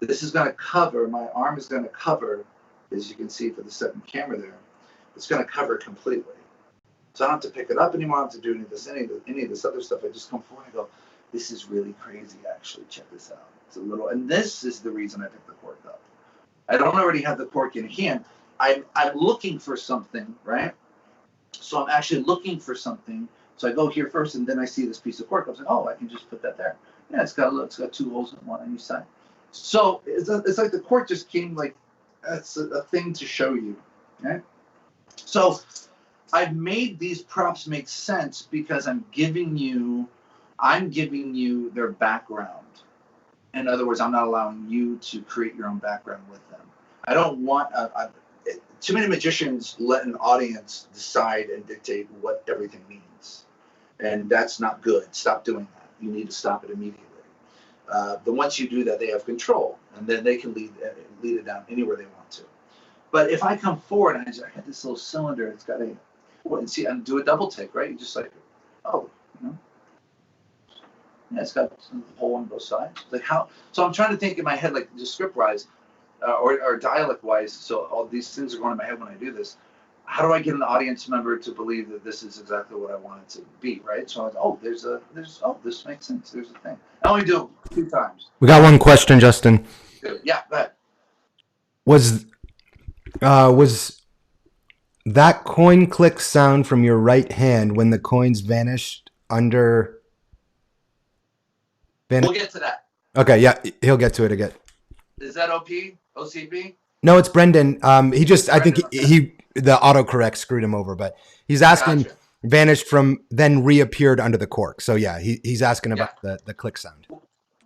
this is going to cover, my arm is going to cover, as you can see for the second camera there, it's going to cover completely. So I don't have to pick it up anymore. I don't have to do any of this other stuff. I just come forward and go, this is really crazy, actually. Check this out. It's a little, and this is the reason I picked the cork up. I don't already have the cork in hand. I'm looking for something, right? So I'm actually looking for something. So I go here first, and then I see this piece of cork. I was like, oh, I can just put that there. Yeah, it's got 2 holes, one on each side. So it's like the cork just came like, that's a thing to show you, right? So I've made these props make sense because I'm giving you their background. In other words, I'm not allowing you to create your own background with them. I don't want too many magicians let an audience decide and dictate what everything means, and that's not good. Stop doing that. You need to stop it immediately. Once you do that, they have control, and then they can lead it down anywhere they want to. But if I come forward and I had this little cylinder, it's got a, and see, and do a double take, right? You just like, oh, you know, yeah, it's got a hole on both sides. Like how? So I'm trying to think in my head, like just script wise, or dialect wise. So all these things are going in my head when I do this. How do I get an audience member to believe that this is exactly what I want it to be, right? So I was, this makes sense. There's a thing. I only do it 2 times. We got one question, Justin. Good. Yeah, go ahead. Was that coin click sound from your right hand when the coins vanished under? We'll get to that. Okay, yeah, he'll get to it again. Is that OCB? No, it's Brendan. He just, I think Brendan, the autocorrect screwed him over, but he's asking, Gotcha. Vanished from, then reappeared under the cork. So yeah, he's asking about the click sound.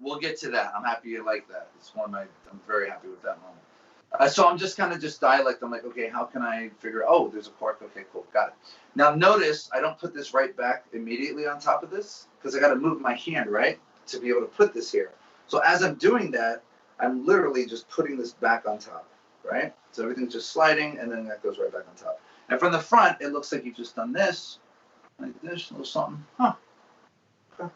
We'll get to that. I'm happy you like that. It's one of my, I'm very happy with that moment. So I'm just kind of just dialect. I'm like, okay, how can I figure, oh, there's a cork. Okay, cool. Got it. Now notice I don't put this right back immediately on top of this because I got to move my hand, right, to be able to put this here. So as I'm doing that, I'm literally just putting this back on top, right? So everything's just sliding, and then that goes right back on top. And from the front, it looks like you've just done this, like this, a little something. Huh. Okay.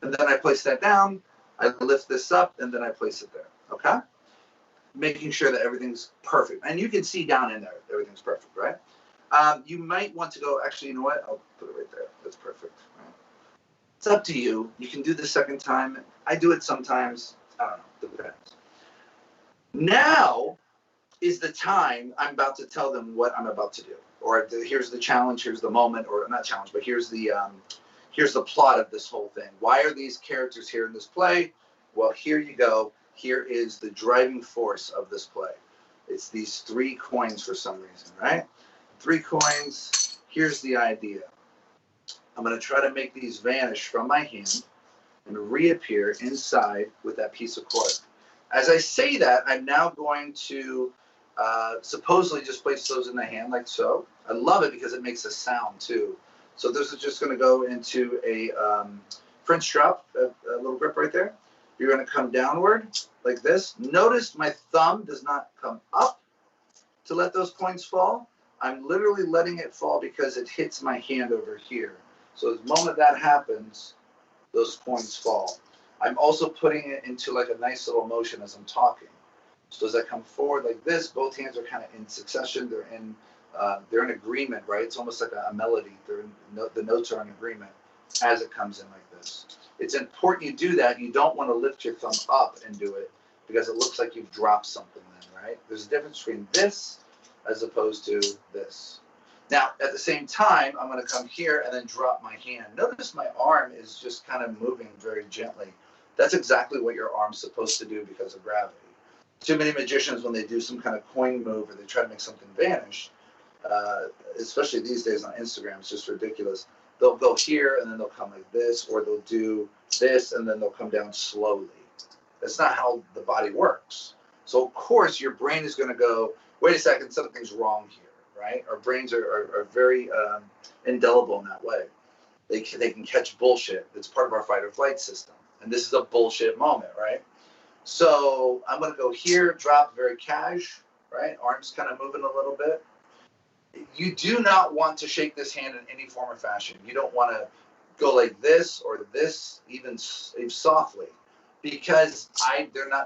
And then I place that down, I lift this up, and then I place it there, okay? Making sure that everything's perfect. And you can see down in there, everything's perfect, right? You might want to go, actually, you know what? I'll put it right there. That's perfect. Right? It's up to you. You can do the second time. I do it sometimes. I don't know. Depends. Now is the time I'm about to tell them what I'm about to do. Or here's the challenge, here's the moment, or not challenge, but here's the plot of this whole thing. Why are these characters here in this play? Well, here you go. Here is the driving force of this play. It's these 3 coins for some reason, right? 3 coins. Here's the idea. I'm going to try to make these vanish from my hand and reappear inside with that piece of cork. As I say that, I'm now going to supposedly just place those in the hand like so. I love it because it makes a sound too. So this is just going to go into a French drop, a little grip right there. You're going to come downward like this. Notice my thumb does not come up to let those coins fall. I'm literally letting it fall because it hits my hand over here. So the moment that happens, those coins fall. I'm also putting it into like a nice little motion as I'm talking. So as I come forward like this, both hands are kind of in succession. They're in agreement, right? It's almost like a melody. The notes are in agreement as it comes in like this. It's important you do that. You don't want to lift your thumb up and do it because it looks like you've dropped something then, right? There's a difference between this as opposed to this. Now, at the same time, I'm going to come here and then drop my hand. Notice my arm is just kind of moving very gently. That's exactly what your arm's supposed to do because of gravity. Too many magicians, when they do some kind of coin move or they try to make something vanish, especially these days on Instagram, it's just ridiculous. They'll go here and then they'll come like this, or they'll do this and then they'll come down slowly. That's not how the body works. So, of course, your brain is going to go, wait a second, something's wrong here, right? Our brains are very indelible in that way. They can catch bullshit. It's part of our fight or flight system. And this is a bullshit moment, right? So I'm going to go here, drop very cash, right? Arms kind of moving a little bit. You do not want to shake this hand in any form or fashion. You don't want to go like this or this, even softly, because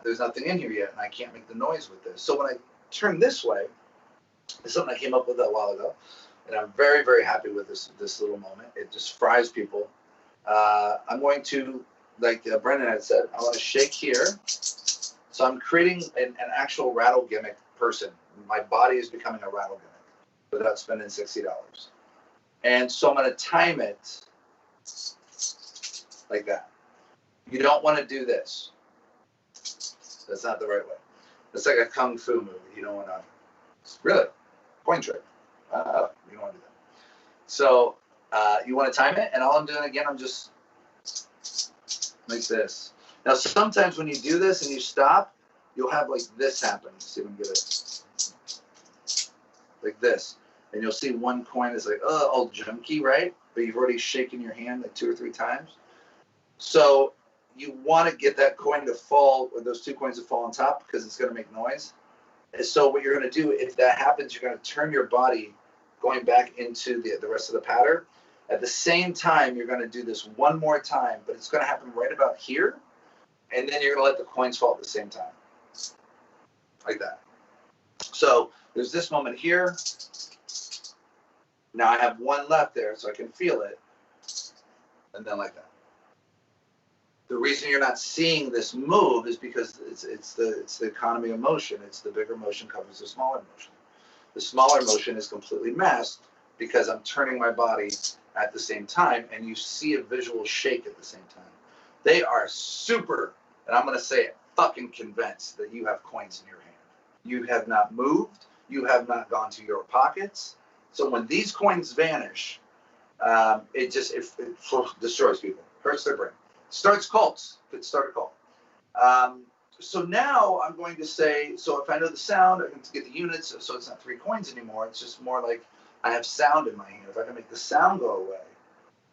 there's nothing in here yet, and I can't make the noise with this. So when I turn this way, it's something I came up with a while ago, and I'm very, very happy with this little moment. It just fries people. I'm going to, like Brendan had said, I want to shake here. So I'm creating an actual rattle gimmick person. My body is becoming a rattle gimmick without spending $60. And so I'm going to time it like that. You don't want to do this. That's not the right way. It's like a kung fu movie. You don't want to. Really? Coin trick. You don't want to do that. So you want to time it, and all I'm doing again, I'm just like this. Now, sometimes when you do this and you stop, you'll have like this happen. Let's see if we can get it. Like this. And you'll see one coin is like, oh, all junky, right? But you've already shaken your hand like 2 or 3 times. So you want to get that coin to fall, or those 2 coins to fall on top, because it's going to make noise. And so what you're going to do, if that happens, you're going to turn your body going back into the rest of the pattern. At the same time, you're going to do this one more time, but it's going to happen right about here. And then you're going to let the coins fall at the same time. Like that. So there's this moment here. Now I have one left there, so I can feel it. And then like that. The reason you're not seeing this move is because it's the economy of motion. It's the bigger motion covers the smaller motion. The smaller motion is completely masked because I'm turning my body at the same time, and you see a visual shake at the same time. They are super, and I'm going to say it, fucking convinced that you have coins in your hand. You have not moved. You have not gone to your pockets. So when these coins vanish, it destroys people, hurts their brain. Starts cults. Could start a cult. So now I'm going to say, so if I know the sound, I can get the units, so it's not 3 coins anymore. It's just more like I have sound in my hand. If I can make the sound go away,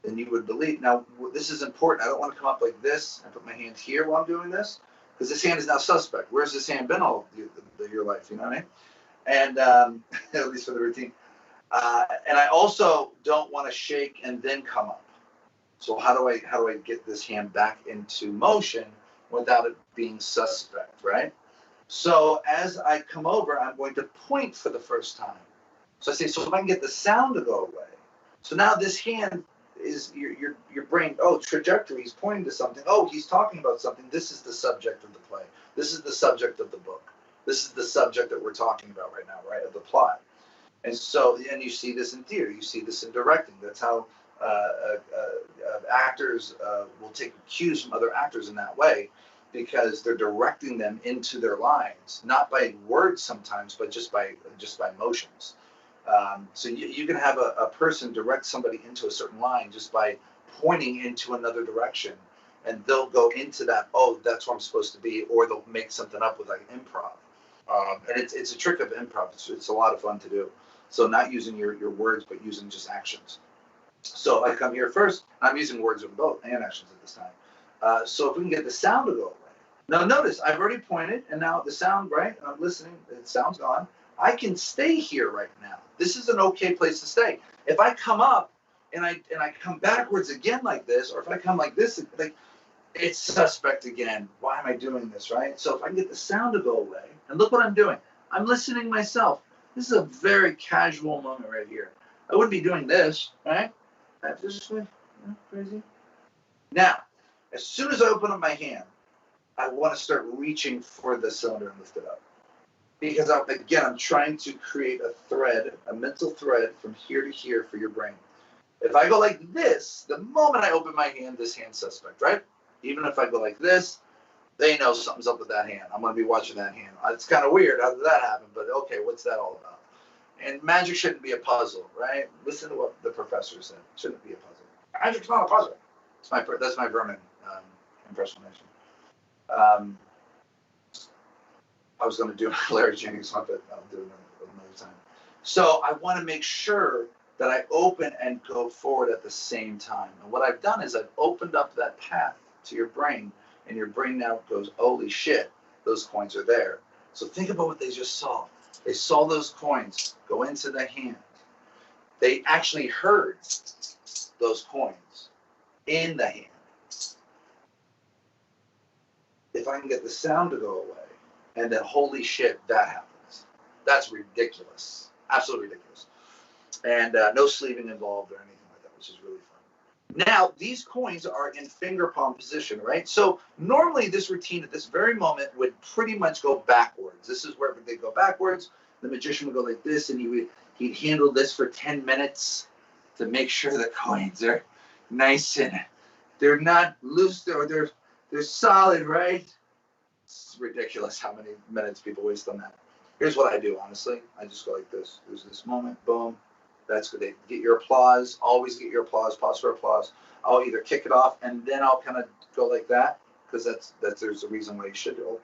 then you would believe. Now, this is important. I don't want to come up like this and put my hand here while I'm doing this, because this hand is now suspect. Where's this hand been all your life? You know what I mean? And at least for the routine. And I also don't want to shake and then come up. So how do I get this hand back into motion without it being suspect, right? So as I come over, I'm going to point for the first time. So I say, so if I can get the sound to go away. So now this hand is your brain, oh, trajectory, he's pointing to something. Oh, he's talking about something. This is the subject of the play. This is the subject of the book. This is the subject that we're talking about right now, right, of the plot. And so, and you see this in theater. You see this in directing. That's how actors will take cues from other actors in that way, because they're directing them into their lines, not by words sometimes, but just by motions. So you can have a person direct somebody into a certain line just by pointing into another direction, and they'll go into that, oh, that's where I'm supposed to be, or they'll make something up with like improv. And it's a trick of improv. It's a lot of fun to do. So not using your words, but using just actions. So I come here first. I'm using words with both and actions at this time. So if we can get the sound to go away. Now notice, I've already pointed, and now the sound, right? I'm listening. The sound's gone. I can stay here right now. This is an okay place to stay. If I come up and I come backwards again like this, or if I come like this, like it's suspect again. Why am I doing this, right? So if I can get the sound to go away, and look what I'm doing. I'm listening myself. This is a very casual moment right here. I wouldn't be doing this, right? That's just crazy. Now, as soon as I open up my hand, I want to start reaching for the cylinder and lift it up. Because I'm trying to create a thread, a mental thread from here to here for your brain. If I go like this, the moment I open my hand, this hand's suspect, right? Even if I go like this, they know something's up with that hand. I'm going to be watching that hand. It's kind of weird. How did that happen? But okay, what's that all about? And magic shouldn't be a puzzle, right? Listen to what the professor said. It shouldn't be a puzzle. Magic's not a puzzle. That's my Vernon impersonation. I was going to do Larry Jennings one, but I'll do it another time. So I want to make sure that I open and go forward at the same time. And what I've done is I've opened up that path to your brain, and your brain now goes, holy shit, those coins are there. So think about what they just saw. They saw those coins go into the hand. they actually heard those coins in the hand. If I can get the sound to go away, and then holy shit, that happens. That's ridiculous. Absolutely ridiculous. And no sleeving involved or anything like that, which is really fun. Now, these coins are in finger palm position, right? So normally this routine at this very moment would pretty much go backwards. This is where they go backwards. The magician would go like this, and he'd handle this for 10 minutes to make sure the coins are nice and they're not loose, or they're solid, right? It's ridiculous how many minutes people waste on that. Here's what I do, honestly. I just go like this. There's this moment, boom. That's good. They get your applause. Always get your applause. Pause for applause. I'll either kick it off, and then I'll kind of go like that, because there's a reason why you should do it.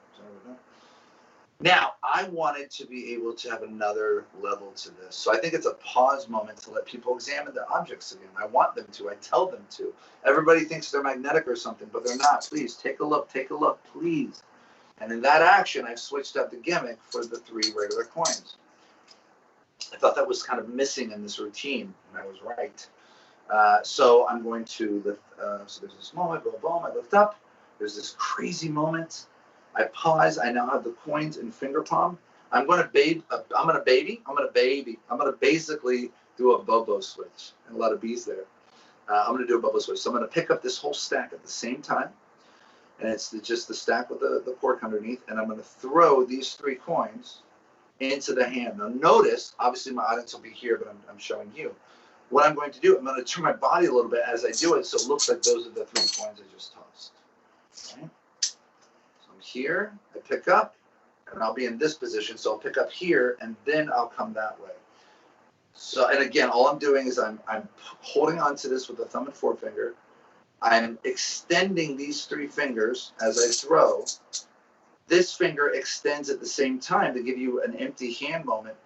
Now, I wanted to be able to have another level to this. So I think it's a pause moment to let people examine the objects again. I want them to. I tell them to. Everybody thinks they're magnetic or something, but they're not. Please, take a look, please. And in that action, I've switched up the gimmick for the 3 regular coins. I thought that was kind of missing in this routine, and I was right. So I'm going to lift. So there's this moment, boom, boom, I lift up. There's this crazy moment. I pause. I now have the coins in finger palm. I'm going to basically do a Bobo switch. And a lot of B's there. I'm going to do a Bobo switch. So I'm going to pick up this whole stack at the same time. And it's just the stack with the cork underneath. And I'm going to throw these 3 coins into the hand. Now notice, obviously my audience will be here, but I'm showing you. What I'm going to do, I'm going to turn my body a little bit as I do it, so it looks like those are the 3 coins I just tossed. Okay. Here, I pick up, and I'll be in this position, so I'll pick up here, and then I'll come that way. So, and again, all I'm doing is I'm holding on to this with the thumb and forefinger. I'm extending these 3 fingers as I throw. This finger extends at the same time to give you an empty hand moment,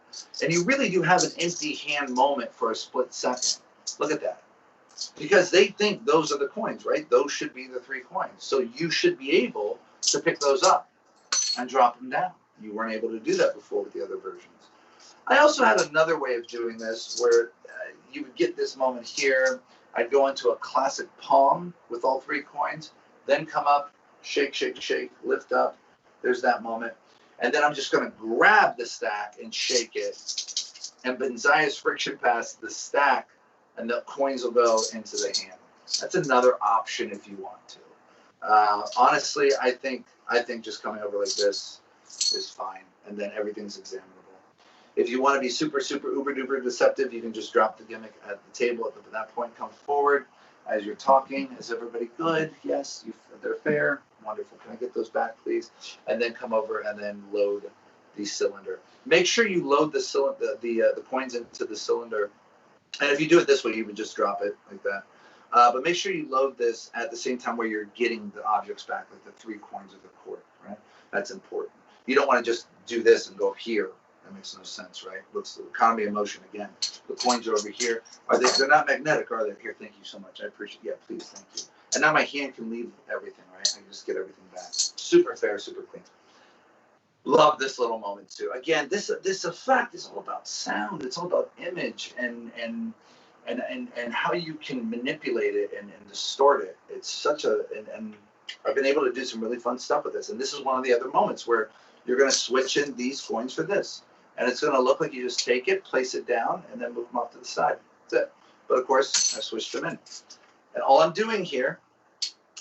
and you really do have an empty hand moment for a split second. Look at that. Because they think those are the coins, right? Those should be the 3 coins. So you should be able to pick those up and drop them down. You weren't able to do that before with the other versions. I also had another way of doing this where you would get this moment here. I'd go into a classic palm with all 3 coins, then come up, shake, shake, shake, lift up. There's that moment. And then I'm just going to grab the stack and shake it. And Benzias friction pass the stack, and the coins will go into the hand. That's another option if you want to. Honestly, I think just coming over like this is fine, and then everything's examinable. If you want to be super, super, uber duper deceptive, you can just drop the gimmick at the table. At that point, come forward as you're talking. Is everybody good? Yes, they're fair. Wonderful. Can I get those back, please? And then come over and then load the cylinder. Make sure you load the coins into the cylinder. And if you do it this way, you would just drop it like that. But make sure you load this at the same time where you're getting the objects back, like the 3 coins of the cork, right? That's important. You don't want to just do this and go here. That makes no sense, right? Looks the economy of motion again. The coins are over here. They're not magnetic, are they? Here, thank you so much. I appreciate it. Yeah, please, thank you. And now my hand can leave everything, right? I can just get everything back. Super fair, super clean. Love this little moment too. Again, this effect is all about sound. It's all about image and how you can manipulate it and distort it. It's such a and I've been able to do some really fun stuff with this. And this is one of the other moments where you're going to switch in these coins for this, and it's going to look like you just take it, place it down, and then move them off to the side. That's it. But of course, I switched them in, and all I'm doing here,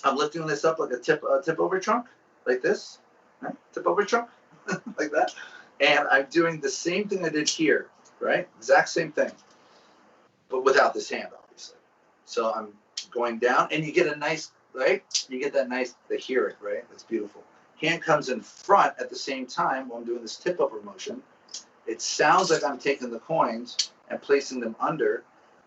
I'm lifting this up like a tip over trunk, like this, right? Tip over trunk. Like that, and I'm doing the same thing I did here, right? Exact same thing, but without this hand, obviously. So I'm going down, and you get a nice, right? You get that nice, they hear it, right? It's beautiful. Hand comes in front at the same time while I'm doing this tip over motion. It sounds like I'm taking the coins and placing them under.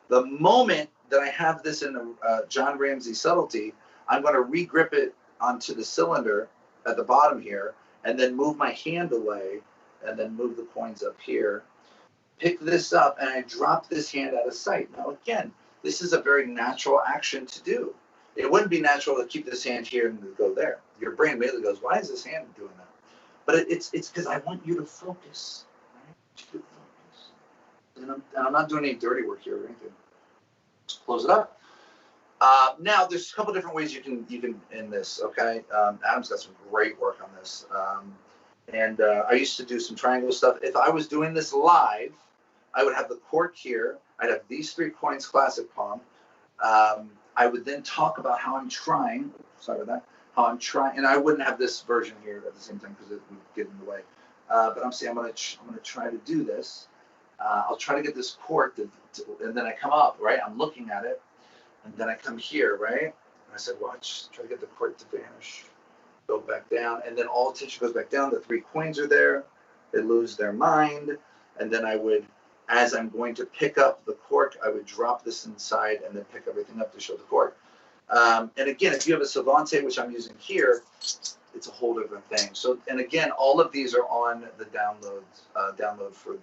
The moment that I have this in a John Ramsey subtlety, I'm going to re-grip it onto the cylinder at the bottom here, and then move my hand away, and then move the coins up here. Pick this up, and I drop this hand out of sight. Now, again, this is a very natural action to do. It wouldn't be natural to keep this hand here and go there. Your brain immediately goes, why is this hand doing that? But it's because I want you to focus. Right? You to focus. and I'm not doing any dirty work here or anything. Close it up. Now there's a couple different ways you can end this. Okay, Adam's got some great work on this. And I used to do some triangle stuff. If I was doing this live, I would have the cork here. I'd have these 3 coins, classic palm. I would then talk about how I'm trying. Sorry about that. How I'm trying, and I wouldn't have this version here at the same time because it would get in the way. But I'm saying I'm gonna try to do this. I'll try to get this cork, and then I come up, right? I'm looking at it, and then I come here, right? And I said, watch, try to get the cork to vanish. Go back down, and then all attention goes back down. The 3 coins are there. They lose their mind, and then I would, as I'm going to pick up the cork, I would drop this inside and then pick everything up to show the cork. And again, if you have a Savante, which I'm using here, it's a whole different thing. So, and again, all of these are on the download for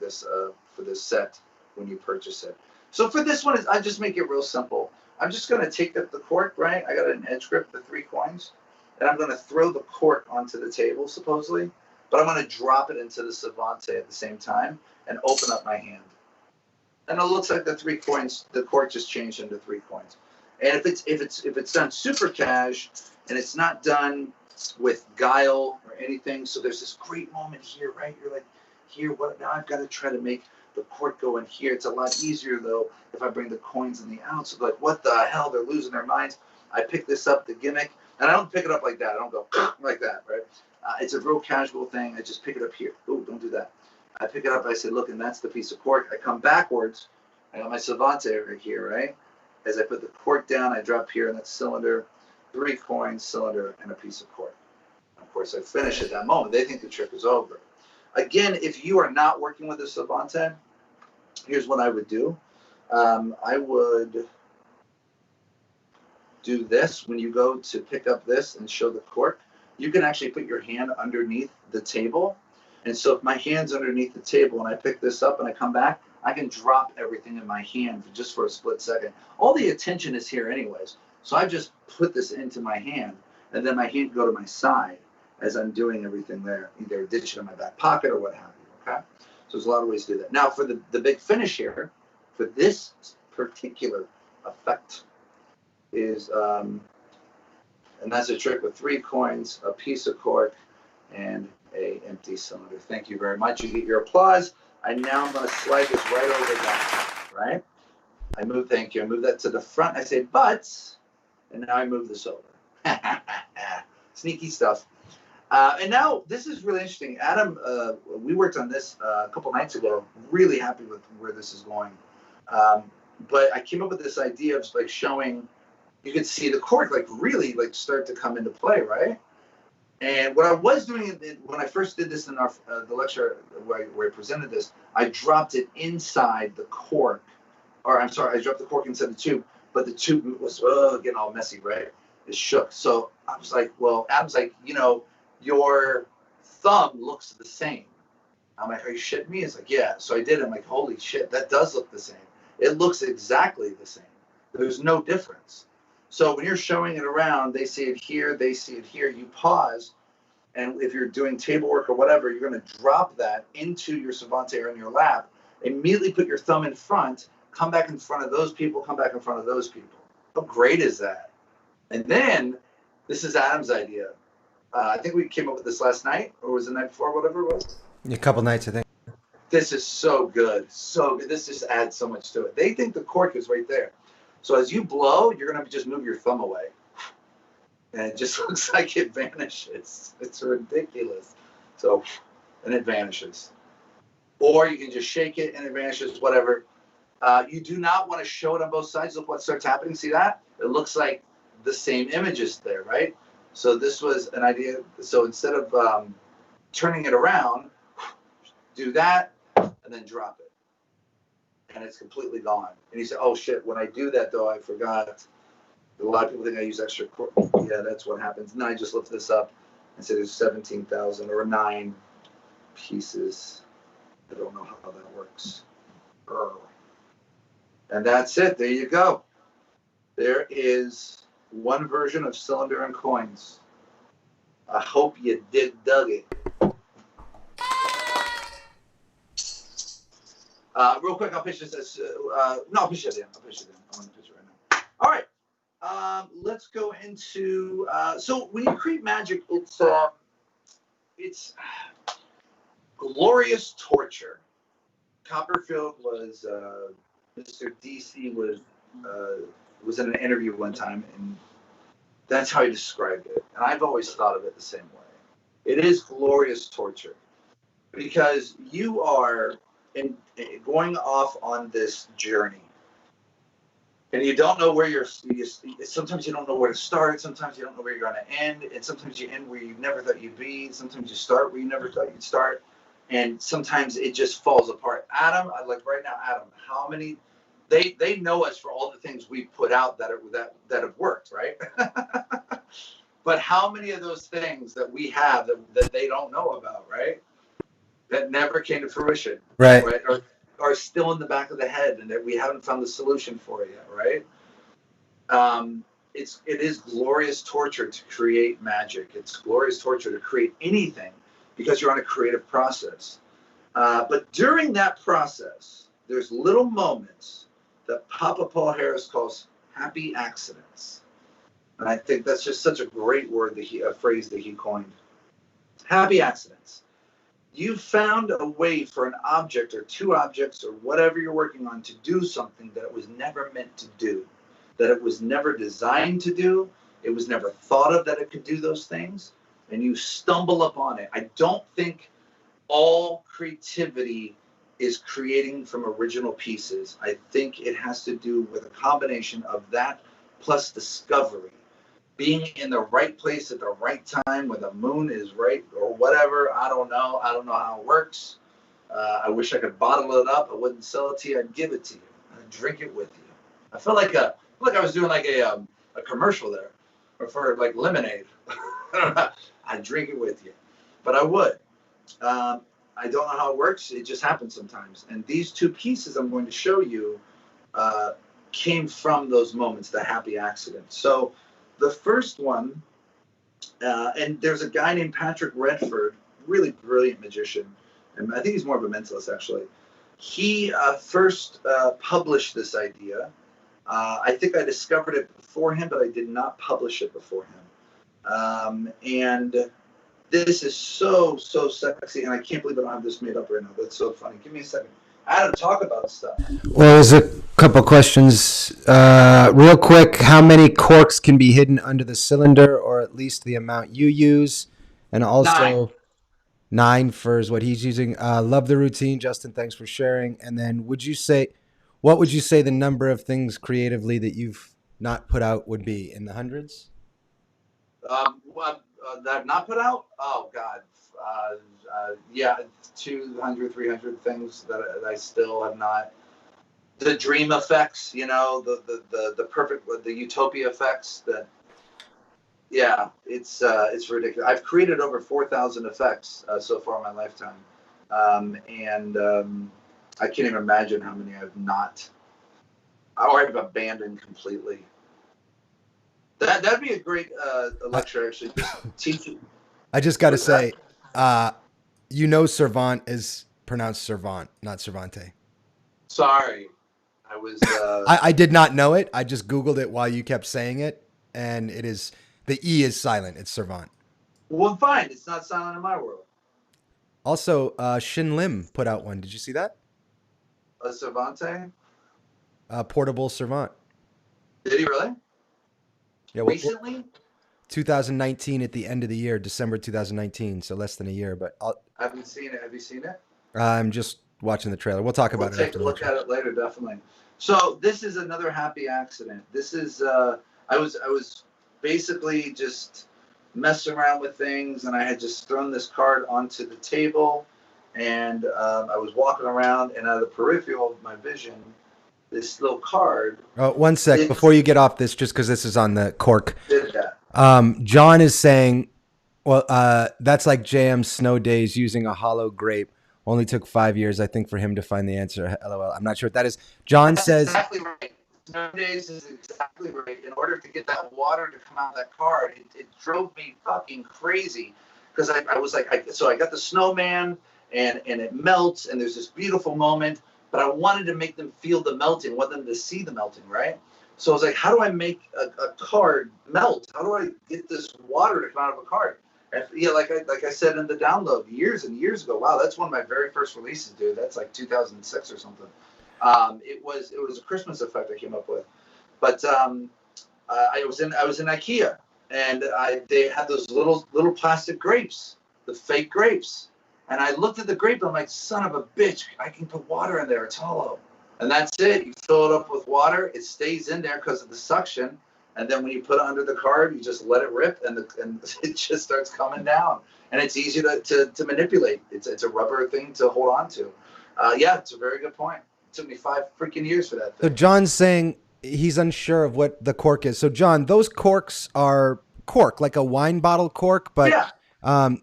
this set when you purchase it. So for this one, I just make it real simple. I'm just going to take the cork, right? I got an edge grip, the 3 coins. And I'm going to throw the cork onto the table, supposedly, but I'm going to drop it into the Savante at the same time and open up my hand. And it looks like the 3 coins, the cork just changed into 3 coins. And if it's done super cash and it's not done with guile or anything, so there's this great moment here, right? You're like, here, what? Now I've got to try to make the cork go in here. It's a lot easier though if I bring the coins in the outs. So like, what the hell? They're losing their minds. I pick this up, the gimmick. And I don't pick it up like that. I don't go like that, right? It's a real casual thing. I just pick it up here. Ooh, don't do that. I pick it up. I say, look, and that's the piece of cork. I come backwards. I got my Savante right here, right? As I put the cork down, I drop here in that cylinder, 3 coins, cylinder, and a piece of cork. Of course, I finish at that moment. They think the trick is over. Again, if you are not working with a Savante, here's what I would do. I would do this when you go to pick up this and show the cork. You can actually put your hand underneath the table. And so if my hand's underneath the table and I pick this up and I come back, I can drop everything in my hand just for a split second. All the attention is here anyways. So I just put this into my hand and then my hand can go to my side as I'm doing everything there, either ditch it in my back pocket or what have you, okay? So there's a lot of ways to do that. Now for the big finish here, for this particular effect, is and that's a trick with 3 coins, a piece of cork, and a empty cylinder. Thank you very much. You get your applause. I'm going to slide this right over that, right? I move that to the front. I say, but, and now I move this over. Sneaky stuff. And now this is really interesting. Adam, we worked on this a couple nights ago. Really happy with where this is going. But I came up with this idea of like showing. You could see the cork like really like start to come into play, right? And what I was doing when I first did this in our the lecture where I presented this, I dropped it inside the cork, or I'm sorry, I dropped the cork inside the tube, but the tube was getting all messy, right? It shook. So I was like, well, Adam's like, you know, your thumb looks the same. I'm like, are you shitting me? It's like, yeah. So I did it. I'm like, holy shit, that does look the same. It looks exactly the same. There's no difference. So when you're showing it around, they see it here, they see it here, you pause, and if you're doing table work or whatever, you're going to drop that into your Savante or in your lap, immediately put your thumb in front, come back in front of those people, come back in front of those people. How great is that? And then, this is Adam's idea. I think we came up with this last night, or was it the night before, whatever it was? A couple nights, I think. This is so good, so good. This just adds so much to it. They think the cork is right there. So as you blow, you're going to just move your thumb away. And it just looks like it vanishes. It's ridiculous. So, and it vanishes. Or you can just shake it and it vanishes, whatever. You do not want to show it on both sides. Look what starts happening. See that? It looks like the same images there, right? So this was an idea. So instead of turning it around, do that and then drop it. And it's completely gone. And you say, oh shit, when I do that though, I forgot. A lot of people think I use extra cork. Yeah, that's what happens. Now I just lift this up and say there's 17,000 or 9 pieces. I don't know how that works. And that's it. There you go. There is one version of cylinder and coins. I hope you dug it. Real quick, I'll pitch this as no, I'll pitch it in. I want to pitch it right now. All right. Let's go into so when you create magic, it's glorious torture. Copperfield was Mr. DC was in an interview one time, and that's how he described it. And I've always thought of it the same way. It is glorious torture because you are going off on this journey, and you don't know where sometimes you don't know where to start. Sometimes you don't know where you're going to end, and sometimes you end where you never thought you'd be. Sometimes you start where you never thought you'd start, and sometimes it just falls apart. Adam, like right now, Adam, how many? They know us for all the things we put out that have worked, right? But how many of those things that we have that they don't know about, right? That never came to fruition, right? Or are still in the back of the head, and that we haven't found the solution for yet, right? It is glorious torture to create magic. It's glorious torture to create anything because you're on a creative process. But during that process, there's little moments that Papa Paul Harris calls happy accidents. And I think that's just such a great word, a phrase that he coined. Happy accidents. You found a way for an object or two objects or whatever you're working on to do something that it was never meant to do, that it was never designed to do. It was never thought of that it could do those things, and you stumble upon it. I don't think all creativity is creating from original pieces. I think it has to do with a combination of that plus discovery. Being in the right place at the right time when the moon is right or whatever. I don't know how it works. I wish I could bottle it up. I wouldn't sell it to you. I'd give it to you. I'd drink it with you. I feel like I was doing like a commercial there, or for like lemonade. I'd drink it with you, but I would. I don't know how it works. It just happens sometimes. And these two pieces I'm going to show you came from those moments, the happy accident. So the first one, and there's a guy named Patrick Redford, really brilliant magician, and I think he's more of a mentalist actually. He first published this idea. I think I discovered it before him, but I did not publish it before him. And this is so sexy, and I can't believe I don't have this made up right now. That's so funny. Give me a second. I had to talk about stuff. Well, there's a couple questions. Real quick, how many corks can be hidden under the cylinder, or at least the amount you use? And also, 9 for is what he's using. Love the routine, Justin. Thanks for sharing. And then what would you say the number of things creatively that you've not put out would be? In the hundreds? That I've not put out? Oh, God. Yeah, 200, 300 things that I still have not. The dream effects, the perfect, the utopia effects. Yeah, it's ridiculous. I've created over 4,000 effects so far in my lifetime, and I can't even imagine how many I've not, or I've abandoned completely. That'd be a great lecture, actually. Just teaching. I just got to say, Servant is pronounced Servant, not Cervante. Sorry, I was. I did not know it. I just Googled it while you kept saying it, and it is the E is silent. It's Servant. Well, fine. It's not silent in my world. Also, Shin Lim put out one. Did you see that? A Cervante? Portable Servant. Did he really? Yeah. Well, recently? 2019 at the end of the year, December 2019, so less than a year. But I haven't seen it. Have you seen it? I'm just watching the trailer. We'll talk about it. We'll take a look at it later, definitely. So this is another happy accident. This is I was basically just messing around with things, and I had just thrown this card onto the table, and I was walking around, and out of the peripheral of my vision, this little card. One sec before you get off this, just because this is on the cork. Did that. John is saying, well, that's like JM Snow Days using a hollow grape. Only took 5 years, I think, for him to find the answer. LOL. I'm not sure what that is. John says. Exactly right. Snow Days is exactly right. In order to get that water to come out of that card, it drove me fucking crazy. Because I was like, so I got the snowman, and it melts, and there's this beautiful moment. but I wanted to make them feel the melting, want them to see the melting, right? So I was like, how do I make a card melt? How do I get this water to come out of a card? And, yeah, like I said in the download years and years ago. Wow, that's one of my very first releases, dude. That's like 2006 or something. It was a Christmas effect I came up with, but I was in IKEA, and they had those little plastic grapes, the fake grapes, and I looked at the grape and I'm like, son of a bitch, I can put water in there. It's hollow, and that's it. You fill it up with water, it stays in there because of the suction, and then when you put it under the card, you just let it rip, and it just starts coming down, and it's easy to manipulate. It's a rubber thing to hold on to. Yeah, it's a very good point. It took me 5 freaking years for that thing. So John's saying he's unsure of what the cork is. So John, those corks are cork, like a wine bottle cork, but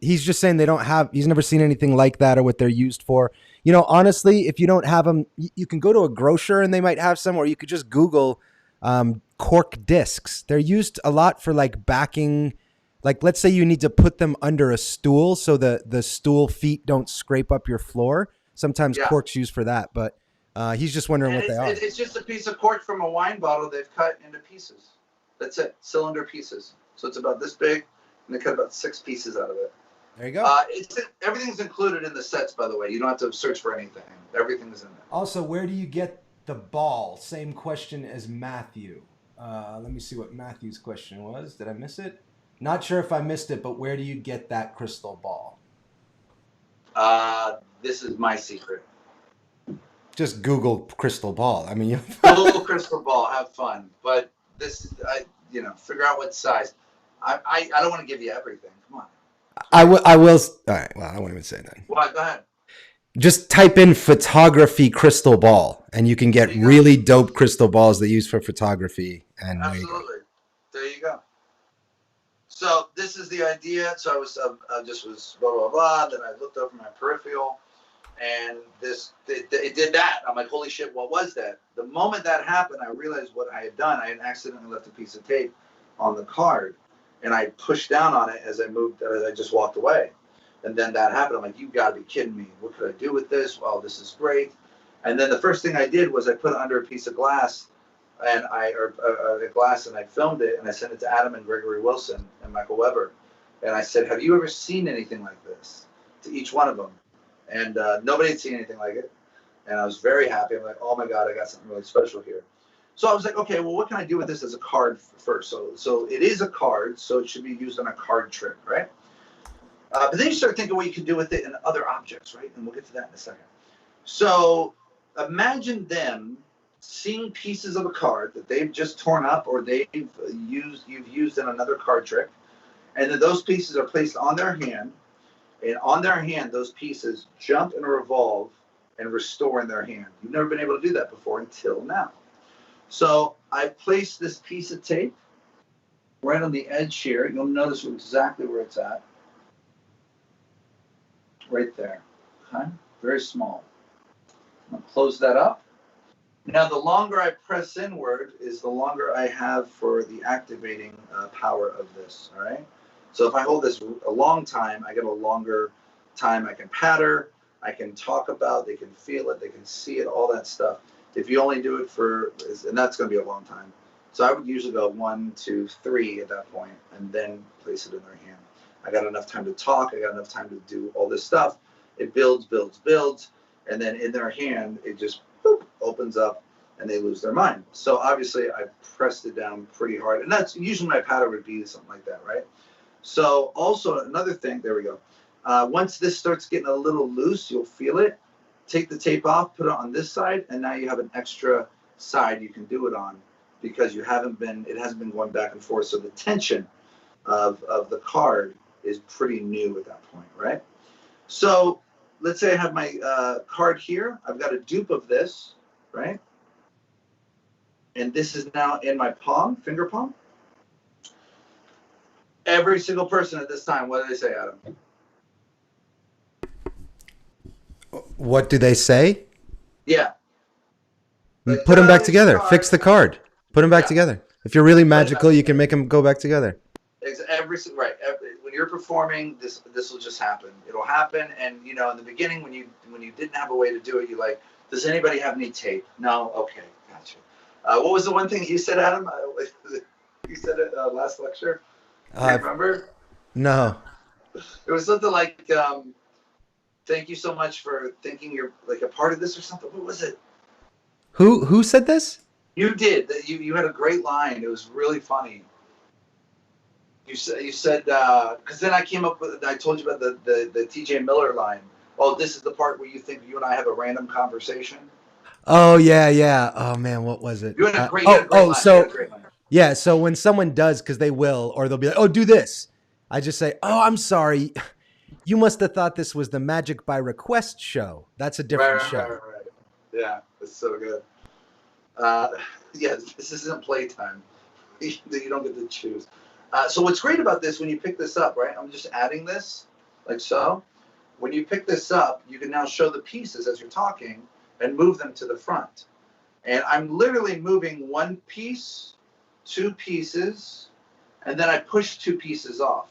he's just saying he's never seen anything like that or what they're used for. You know, honestly, if you don't have them, you can go to a grocer and they might have some, or you could just Google cork discs. They're used a lot for like backing, like let's say you need to put them under a stool so the stool feet don't scrape up your floor. Sometimes cork's used for that, but he's just wondering what they are. It's just a piece of cork from a wine bottle they've cut into pieces. That's it, cylinder pieces. So it's about this big, and they cut about 6 pieces out of it. There you go. Everything's included in the sets, by the way. You don't have to search for anything. Everything's in there. Also, where do you get the ball? Same question as Matthew. Let me see what Matthew's question was. Did I miss it? Not sure if I missed it, but where do you get that crystal ball? This is my secret. Just Google crystal ball. I mean, Google crystal ball. Have fun. But this is, figure out what size. I don't want to give you everything. Come on. I will. All right. Well, I won't even say that. Well, go ahead. Just type in photography crystal ball, and you can get really dope crystal balls they use for photography. And absolutely. There you go. So this is the idea. So I just was blah, blah, blah. Then I looked over my peripheral, and it did that. I'm like, holy shit, what was that? The moment that happened, I realized what I had done. I had accidentally left a piece of tape on the card, and I pushed down on it as I just walked away. And then that happened. I'm like, you got to be kidding me. What could I do with this? Well, this is great. And then the first thing I did was I put it under a piece of glass, and I filmed it, and I sent it to Adam and Gregory Wilson and Michael Weber. And I said, have you ever seen anything like this? To each one of them. And nobody had seen anything like it. And I was very happy. I'm like, oh my God, I got something really special here. So I was like, okay, well, what can I do with this as a card first? So it is a card, so it should be used on a card trick, right? But then you start thinking what you can do with it in other objects, right? And we'll get to that in a second. So imagine them seeing pieces of a card that they've just torn up or you've used in another card trick, and then those pieces are placed on their hand, and on their hand, those pieces jump and revolve and restore in their hand. You've never been able to do that before until now. So I placed this piece of tape right on the edge here. You'll notice exactly where it's at. Right there. Okay? Very small. I'm going to close that up. Now, the longer I press inward is the longer I have for the activating power of this. All right? So if I hold this a long time, I get a longer time. I can patter. I can talk about. They can feel it. They can see it. All that stuff. If you only do it and that's going to be a long time. So I would usually go 1, 2, 3 at that point, and then place it in their hand. I got enough time to talk. I got enough time to do all this stuff. It builds, and then in their hand, it just opens up, and they lose their mind. So obviously, I pressed it down pretty hard, and that's usually my pattern would be something like that, right? So also another thing, there we go. Once this starts getting a little loose, you'll feel it. Take the tape off, put it on this side, and now you have an extra side you can do it on because it hasn't been going back and forth. So the tension of the card is pretty new at that point, right? So let's say I have my card here. I've got a dupe of this, right? And this is now in my palm, finger palm. Every single person at this time, what do they say, Adam? What do they say? Yeah. Put them back together. Fix the card. Put them back together. If you're really magical, you can make them go back together. When you're performing, this will just happen. It'll happen, and in the beginning, when you didn't have a way to do it, you like Does anybody have any tape? No? Okay, gotcha. What was the one thing you said, Adam? You said it last lecture. Do you remember? No. It was something like, thank you so much for thinking you're like a part of this or something. What was it? Who said this? You did. You had a great line. It was really funny. You said because then I came up with, I told you about the TJ Miller line. Oh, this is the part where you think you and I have a random conversation. Oh yeah. Oh man, what was it? You had a great line. You had a great line. Yeah, so when someone does, because they will, or they'll be like, "Oh, do this," I just say, "Oh, I'm sorry, you must have thought this was the Magic by Request show. That's a different show." Right. Yeah, it's so good. Yeah, this isn't playtime. You don't get to choose. So what's great about this, when you pick this up, right? I'm just adding this, like so. When you pick this up, you can now show the pieces as you're talking and move them to the front. And I'm literally moving one piece, two pieces, and then I push two pieces off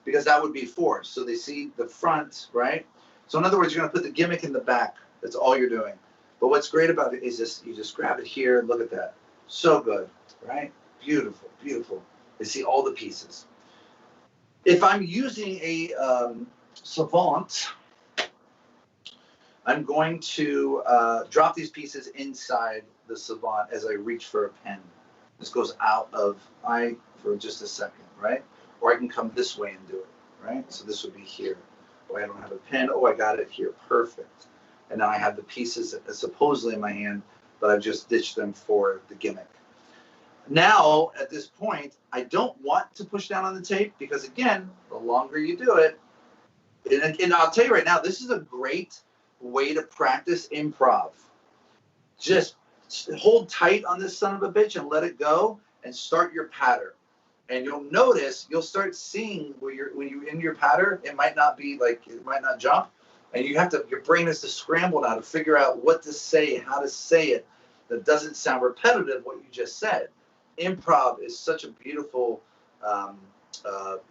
because that would be four. So they see the front, right? So in other words, you're going to put the gimmick in the back. That's all you're doing. But what's great about it is just you just grab it here. Look at that. So good, right? Beautiful, beautiful. They see all the pieces. If I'm using a Savant, I'm going to drop these pieces inside the Savant as I reach for a pen. This goes out of eye for just a second, right? Or I can come this way and do it, right? So this would be here. Oh, I don't have a pen. Oh, I got it here. Perfect. And now I have the pieces supposedly in my hand, but I've just ditched them for the gimmick. Now, at this point, I don't want to push down on the tape because, again, the longer you do it, and I'll tell you right now, this is a great way to practice improv. Just hold tight on this son of a bitch and let it go and start your patter. And you'll notice, you'll start seeing when you're in your patter, it might not jump. And your brain has to scramble now to figure out what to say, how to say it that doesn't sound repetitive, what you just said. Improv is such a beautiful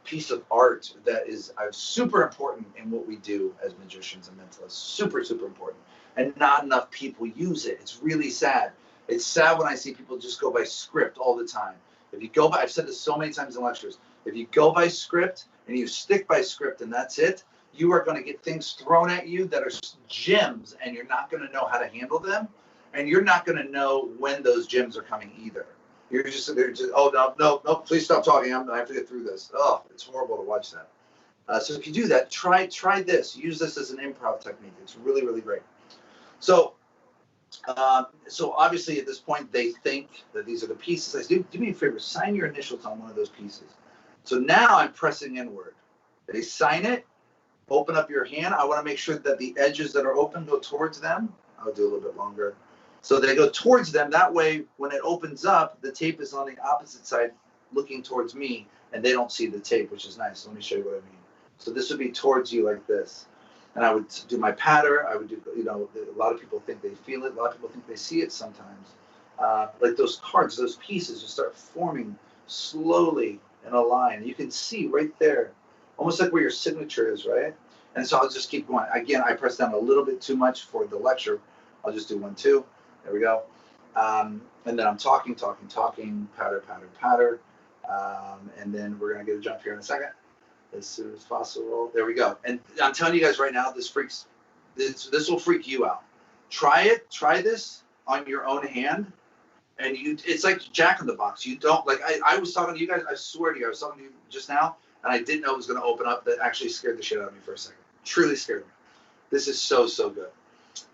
piece of art that is super important in what we do as magicians and mentalists. Super, super important. And not enough people use it. It's really sad. It's sad when I see people just go by script all the time. If you go by, I've said this so many times in lectures, if you go by script and you stick by script and that's it, you are going to get things thrown at you that are gems and you're not going to know how to handle them. And you're not going to know when those gems are coming either. They're just, oh, no, please stop talking. I have to get through this. Oh, it's horrible to watch that. So if you do that, try this. Use this as an improv technique. It's really, really great. So obviously at this point, they think that these are the pieces. I say, do me a favor, sign your initials on one of those pieces. So now I'm pressing inward. They sign it, open up your hand. I want to make sure that the edges that are open go towards them. I'll do a little bit longer. So they go towards them. That way, when it opens up, the tape is on the opposite side looking towards me, and they don't see the tape, which is nice. Let me show you what I mean. So this would be towards you like this. And I would do my patter. I would do, a lot of people think they feel it. A lot of people think they see it sometimes. Like those cards, those pieces just start forming slowly in a line. You can see right there, almost like where your signature is, right? And so I'll just keep going. Again, I press down a little bit too much for the lecture. I'll just do 1, 2. There we go. And then I'm talking, patter. And then we're going to get a jump here in a second. As soon as possible. There we go. And I'm telling you guys right now, this will freak you out. Try it. Try this on your own hand. And it's like Jack in the Box. You don't, like, I was talking to you guys, I swear to you, I was talking to you just now, and I didn't know it was going to open up. That actually scared the shit out of me for a second. Truly scared me. This is so, so good.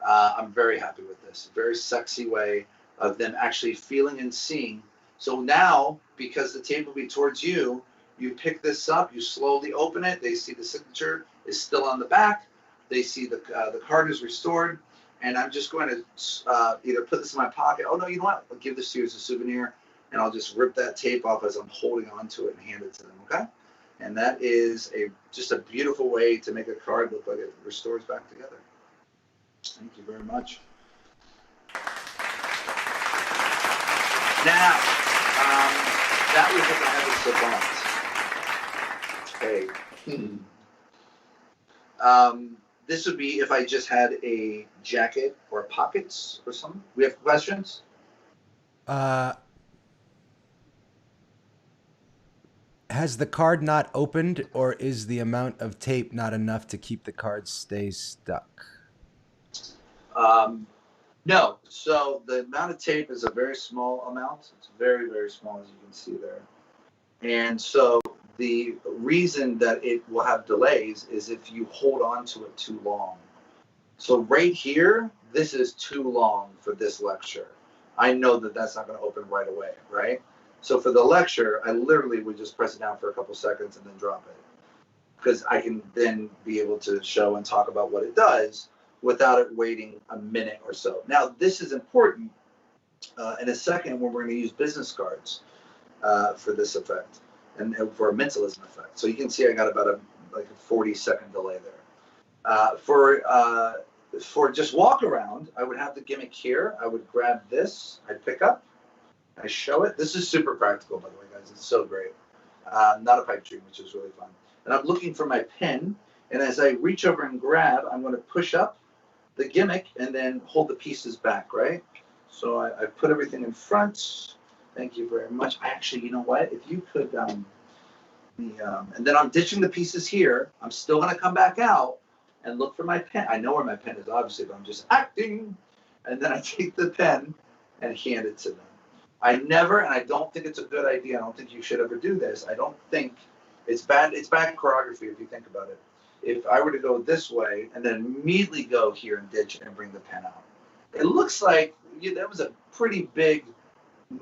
I'm very happy with this. Very sexy way of them actually feeling and seeing. So now, because the tape will be towards you, you pick this up, you slowly open it. They see the signature is still on the back. They see the card is restored. And I'm just going to either put this in my pocket. Oh, no, you know what? I'll give this to you as a souvenir. And I'll just rip that tape off as I'm holding on to it and hand it to them, okay? And that is just a beautiful way to make a card look like it restores back together. Thank you very much. Now, that was what I had with Savant. Okay. This would be if I just had a jacket or pockets or something. We have questions? Has the card not opened, or is the amount of tape not enough to keep the card stay stuck? No. So the amount of tape is a very small amount. It's very, very small, as you can see there. And so the reason that it will have delays is if you hold on to it too long. So right here, this is too long for this lecture. I know that that's not going to open right away, right? So for the lecture, I literally would just press it down for a couple seconds and then drop it, because I can then be able to show and talk about what it does without it waiting a minute or so. Now, this is important in a second when we're going to use business cards for this effect and for a mentalism effect. So you can see I got about a 40-second delay there. For just walk around, I would have the gimmick here. I would grab this, I'd pick up, I show it. This is super practical, by the way, guys. It's so great. Not a pipe dream, which is really fun. And I'm looking for my pen, and as I reach over and grab, I'm going to push up the gimmick and then hold the pieces back, right? So I put everything in front. Thank you very much. I actually, you know what? If you could, and then I'm ditching the pieces here. I'm still going to come back out and look for my pen. I know where my pen is, obviously, but I'm just acting. And then I take the pen and hand it to them. I never, and I don't think it's a good idea. I don't think you should ever do this. I don't think it's bad. It's bad choreography if you think about it. If I were to go this way and then immediately go here and ditch and bring the pen out, it looks like that was a pretty big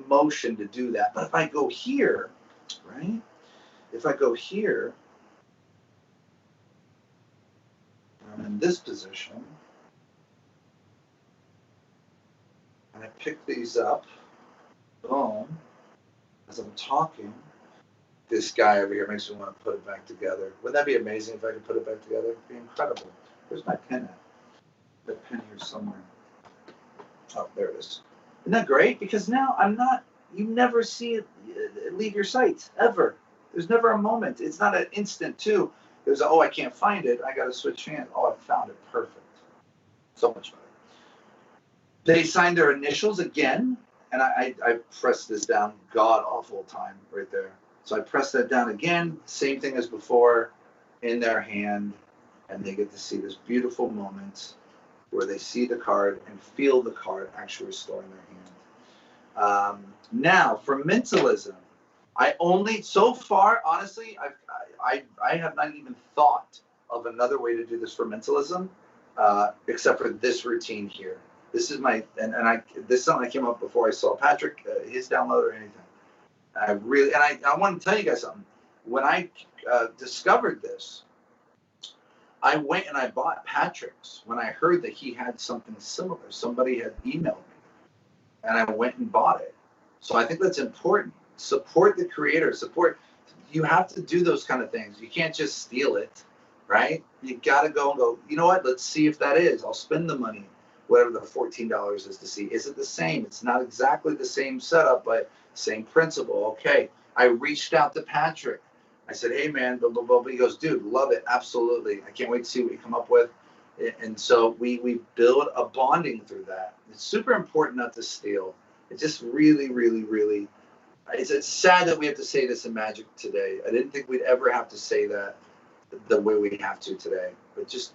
motion to do that. But if I go here, right? If I go here, I'm in this position, and I pick these up, boom, as I'm talking. This guy over here makes me want to put it back together. Wouldn't that be amazing if I could put it back together? It'd be incredible. Where's my pen at? The pen here somewhere. Oh, there it is. Isn't that great? Because now you never see it leave your sight, ever. There's never a moment. It's not an instant, too. There's I can't find it. I got to switch hands. Oh, I found it. Perfect. So much better. They signed their initials again, and I pressed this down god-awful time right there. So I press that down again, same thing as before, in their hand, and they get to see this beautiful moment where they see the card and feel the card actually restoring their hand. Now, for mentalism, so far, honestly, I have not even thought of another way to do this for mentalism, except for this routine here. This is this is something I came up before I saw Patrick, his download or anything. I want to tell you guys something. When I discovered this, I went and I bought Patrick's when I heard that he had something similar. Somebody had emailed me, and I went and bought it. So I think that's important. Support the creator. You have to do those kind of things. You can't just steal it, right? You got to go and go, you know what? Let's see if that is. I'll spend the money, whatever the $14 is, to see. Is it the same? It's not exactly the same setup, but same principle. Okay. I reached out to Patrick. I said, hey, man, blah, blah, blah. He goes, dude, love it. Absolutely. I can't wait to see what you come up with. And so we build a bonding through that. It's super important not to steal. It's just really, really, really, it's sad that we have to say this in Magic today. I didn't think we'd ever have to say that the way we have to today. But just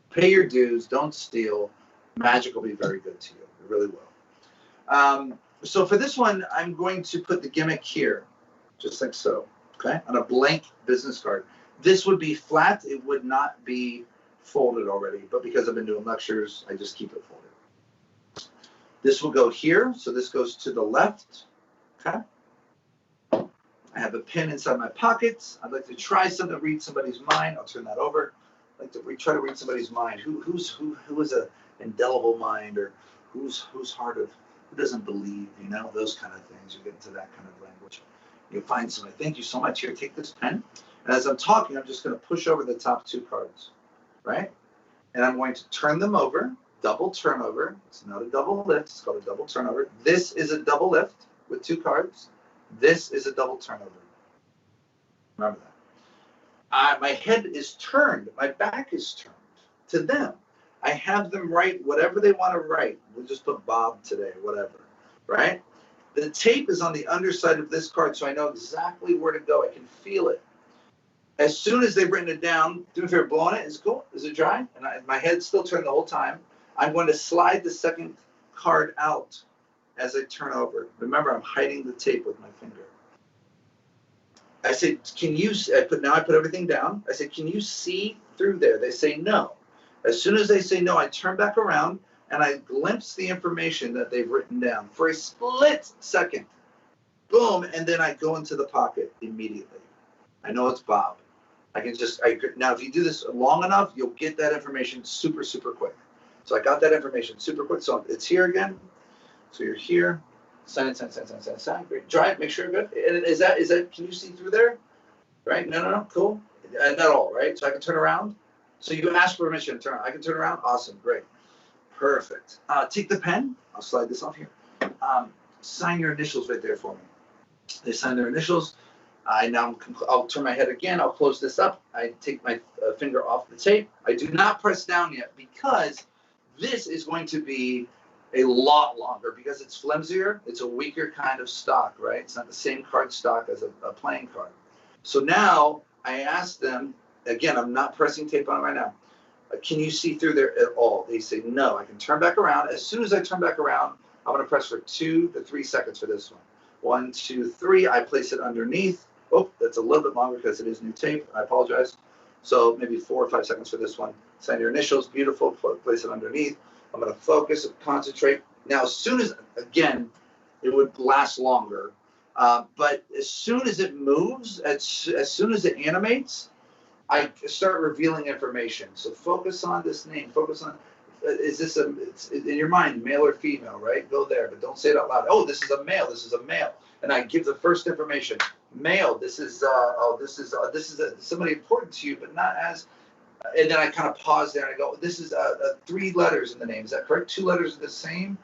pay your dues. Don't steal. Magic will be very good to you. It really will. So for this one, I'm going to put the gimmick here, just like so, okay, on a blank business card. This would be flat. It would not be folded already, but because I've been doing lectures, I just keep it folded. This will go here, so this goes to the left, okay? I have a pen inside my pockets. I'd like to try something to read somebody's mind. I'll turn that over. I'd like to try to read somebody's mind. Who is a indelible mind, or who's heart of, who doesn't believe, those kind of things. You get into that kind of language. You find somebody. Thank you so much. Here, take this pen. And as I'm talking, I'm just going to push over the top two cards, right? And I'm going to turn them over, double turnover. It's not a double lift. It's called a double turnover. This is a double lift with two cards. This is a double turnover. Remember that. My head is turned. My back is turned. to them. I have them write whatever they want to write. We'll just put Bob today, whatever, right? The tape is on the underside of this card, so I know exactly where to go. I can feel it. As soon as they've written it down, do me a favor, blow on it. Is it cool? Is it dry? And my head's still turned the whole time. I'm going to slide the second card out as I turn over. Remember, I'm hiding the tape with my finger. I say, now I put everything down. I say, can you see through there? They say no. As soon as they say no, I turn back around and I glimpse the information that they've written down for a split second. Boom, and then I go into the pocket immediately. I know it's Bob. Now if you do this long enough, you'll get that information super, super quick. So I got that information super quick. So it's here again. So you're here. Sign. Great. Dry it, make sure you're good. And is that, can you see through there? Right? No, cool. Not all, right? So I can turn around. So you ask permission to turn around. I can turn around. Awesome, great. Perfect. Take the pen. I'll slide this off here. Sign your initials right there for me. They sign their initials. I'll turn my head again. I'll close this up. I take my finger off the tape. I do not press down yet because this is going to be a lot longer because it's flimsier. It's a weaker kind of stock, right? It's not the same card stock as a playing card. So now I ask them, again, I'm not pressing tape on it right now. Can you see through there at all? They say no. I can turn back around. As soon as I turn back around, I'm going to press for 2 to 3 seconds for this one. 1, 2, 3. I place it underneath. Oh, that's a little bit longer because it is new tape. I apologize. So maybe 4 or 5 seconds for this one. Sign your initials. Beautiful. Place it underneath. I'm going to focus, concentrate. Now, as soon as, again, it would last longer. But as soon as it moves, as soon as it animates, I start revealing information. So focus on this name. Focus on, is this it's in your mind, male or female, right? Go there, but don't say it out loud. Oh, this is a male. This is a male. And I give the first information. Male. This is somebody important to you, but not as. And then I kind of pause there and I go, this is 3 letters in the name. Is that correct? 2 letters are the same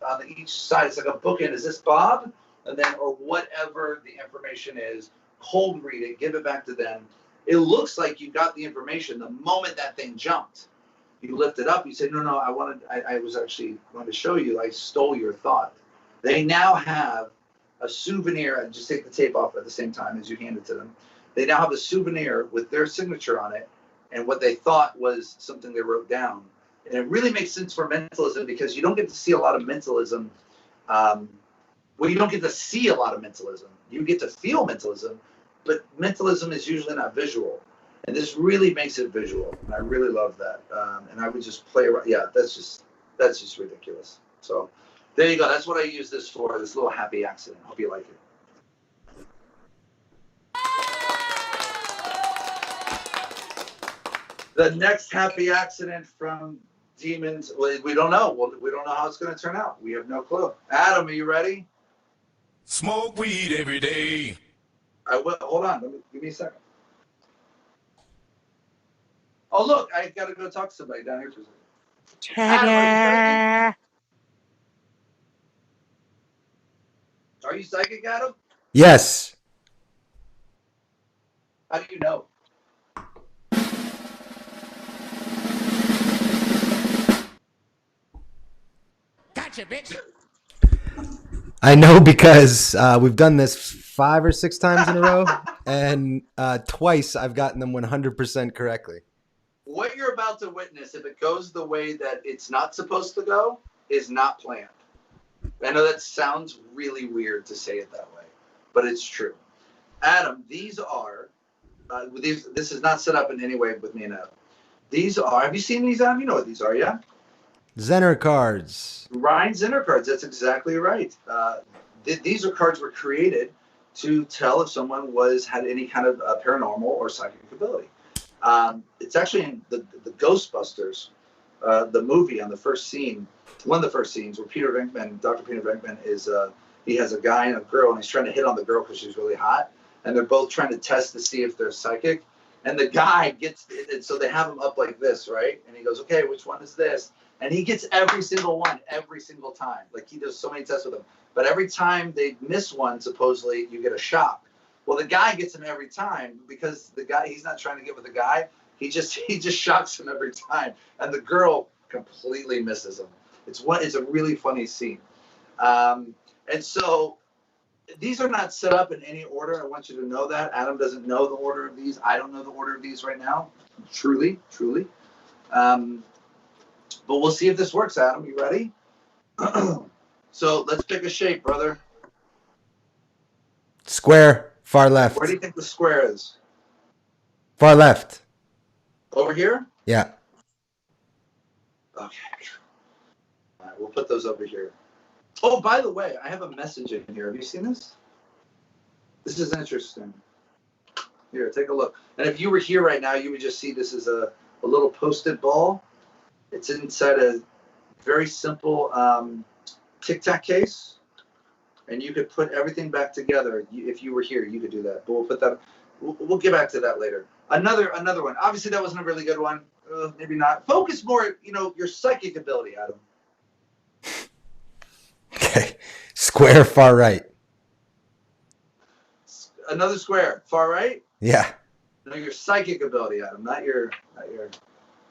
on each side. It's like a bookend. Is this Bob? And then, or whatever the information is, cold read it, give it back to them. It looks like you got the information the moment that thing jumped. You lift it up. You say, no, I was actually going to show you. I stole your thought. They now have a souvenir. And just take the tape off at the same time as you hand it to them. They now have a souvenir with their signature on it and what they thought was something they wrote down. And it really makes sense for mentalism because you don't get to see a lot of mentalism. You don't get to see a lot of mentalism. You get to feel mentalism, but mentalism is usually not visual. And this really makes it visual. And I really love that. And I would just play around. Yeah, that's just ridiculous. So there you go. That's what I use this for, this little happy accident. Hope you like it. The next happy accident from Demons, we don't know. We don't know how it's going to turn out. We have no clue. Adam, are you ready? Smoke weed every day. I will. Hold on. Give me a second. Oh, look. I got to go talk to somebody down here for a second. Adam, are you psychic, Adam? Yes. How do you know? Gotcha, bitch. I know because we've done this 5 or 6 times in a row, and twice I've gotten them 100% correctly. What you're about to witness, if it goes the way that it's not supposed to go, is not planned. I know that sounds really weird to say it that way, but it's true. Adam, these are, this is not set up in any way with me and Adam. These are, have you seen these, Adam? You know what these are, yeah? Zener cards. Ryan Zener cards, that's exactly right. These are cards were created to tell if someone had any kind of paranormal or psychic ability. It's actually in the Ghostbusters, the movie on the first scene, one of the first scenes where Dr. Peter Venkman is, he has a guy and a girl and he's trying to hit on the girl because she's really hot. And they're both trying to test to see if they're psychic. And the guy gets, and so they have him up like this, right? And he goes, okay, which one is this? And he gets every single one, every single time. Like he does so many tests with them. But every time they miss one, supposedly, you get a shock. Well, the guy gets him every time because the guy, he's not trying to get with the guy. he just shocks him every time, and the girl completely misses him. It's a really funny scene. And so these are not set up in any order. I want you to know that. Adam doesn't know the order of these. I don't know the order of these right now. Truly. But we'll see if this works, Adam. You ready? So let's pick a shape, brother. Square, far left. Where do you think the square is? Far left. Over here? Yeah. Okay. All right, we'll put those over here. Oh, by the way, I have a message in here. Have you seen this? This is interesting. Here, take a look. And if you were here right now, you would just see this is a little Post-it ball. It's inside a very simple Tic-Tac case. And you could put everything back together. If you were here, you could do that. But we'll put that. We'll get back to that later. Another one. Obviously, that wasn't a really good one. Maybe not. Focus more, your psychic ability, Adam. Okay. Square, far right. Another square, far right. Yeah. No, your psychic ability, Adam, not your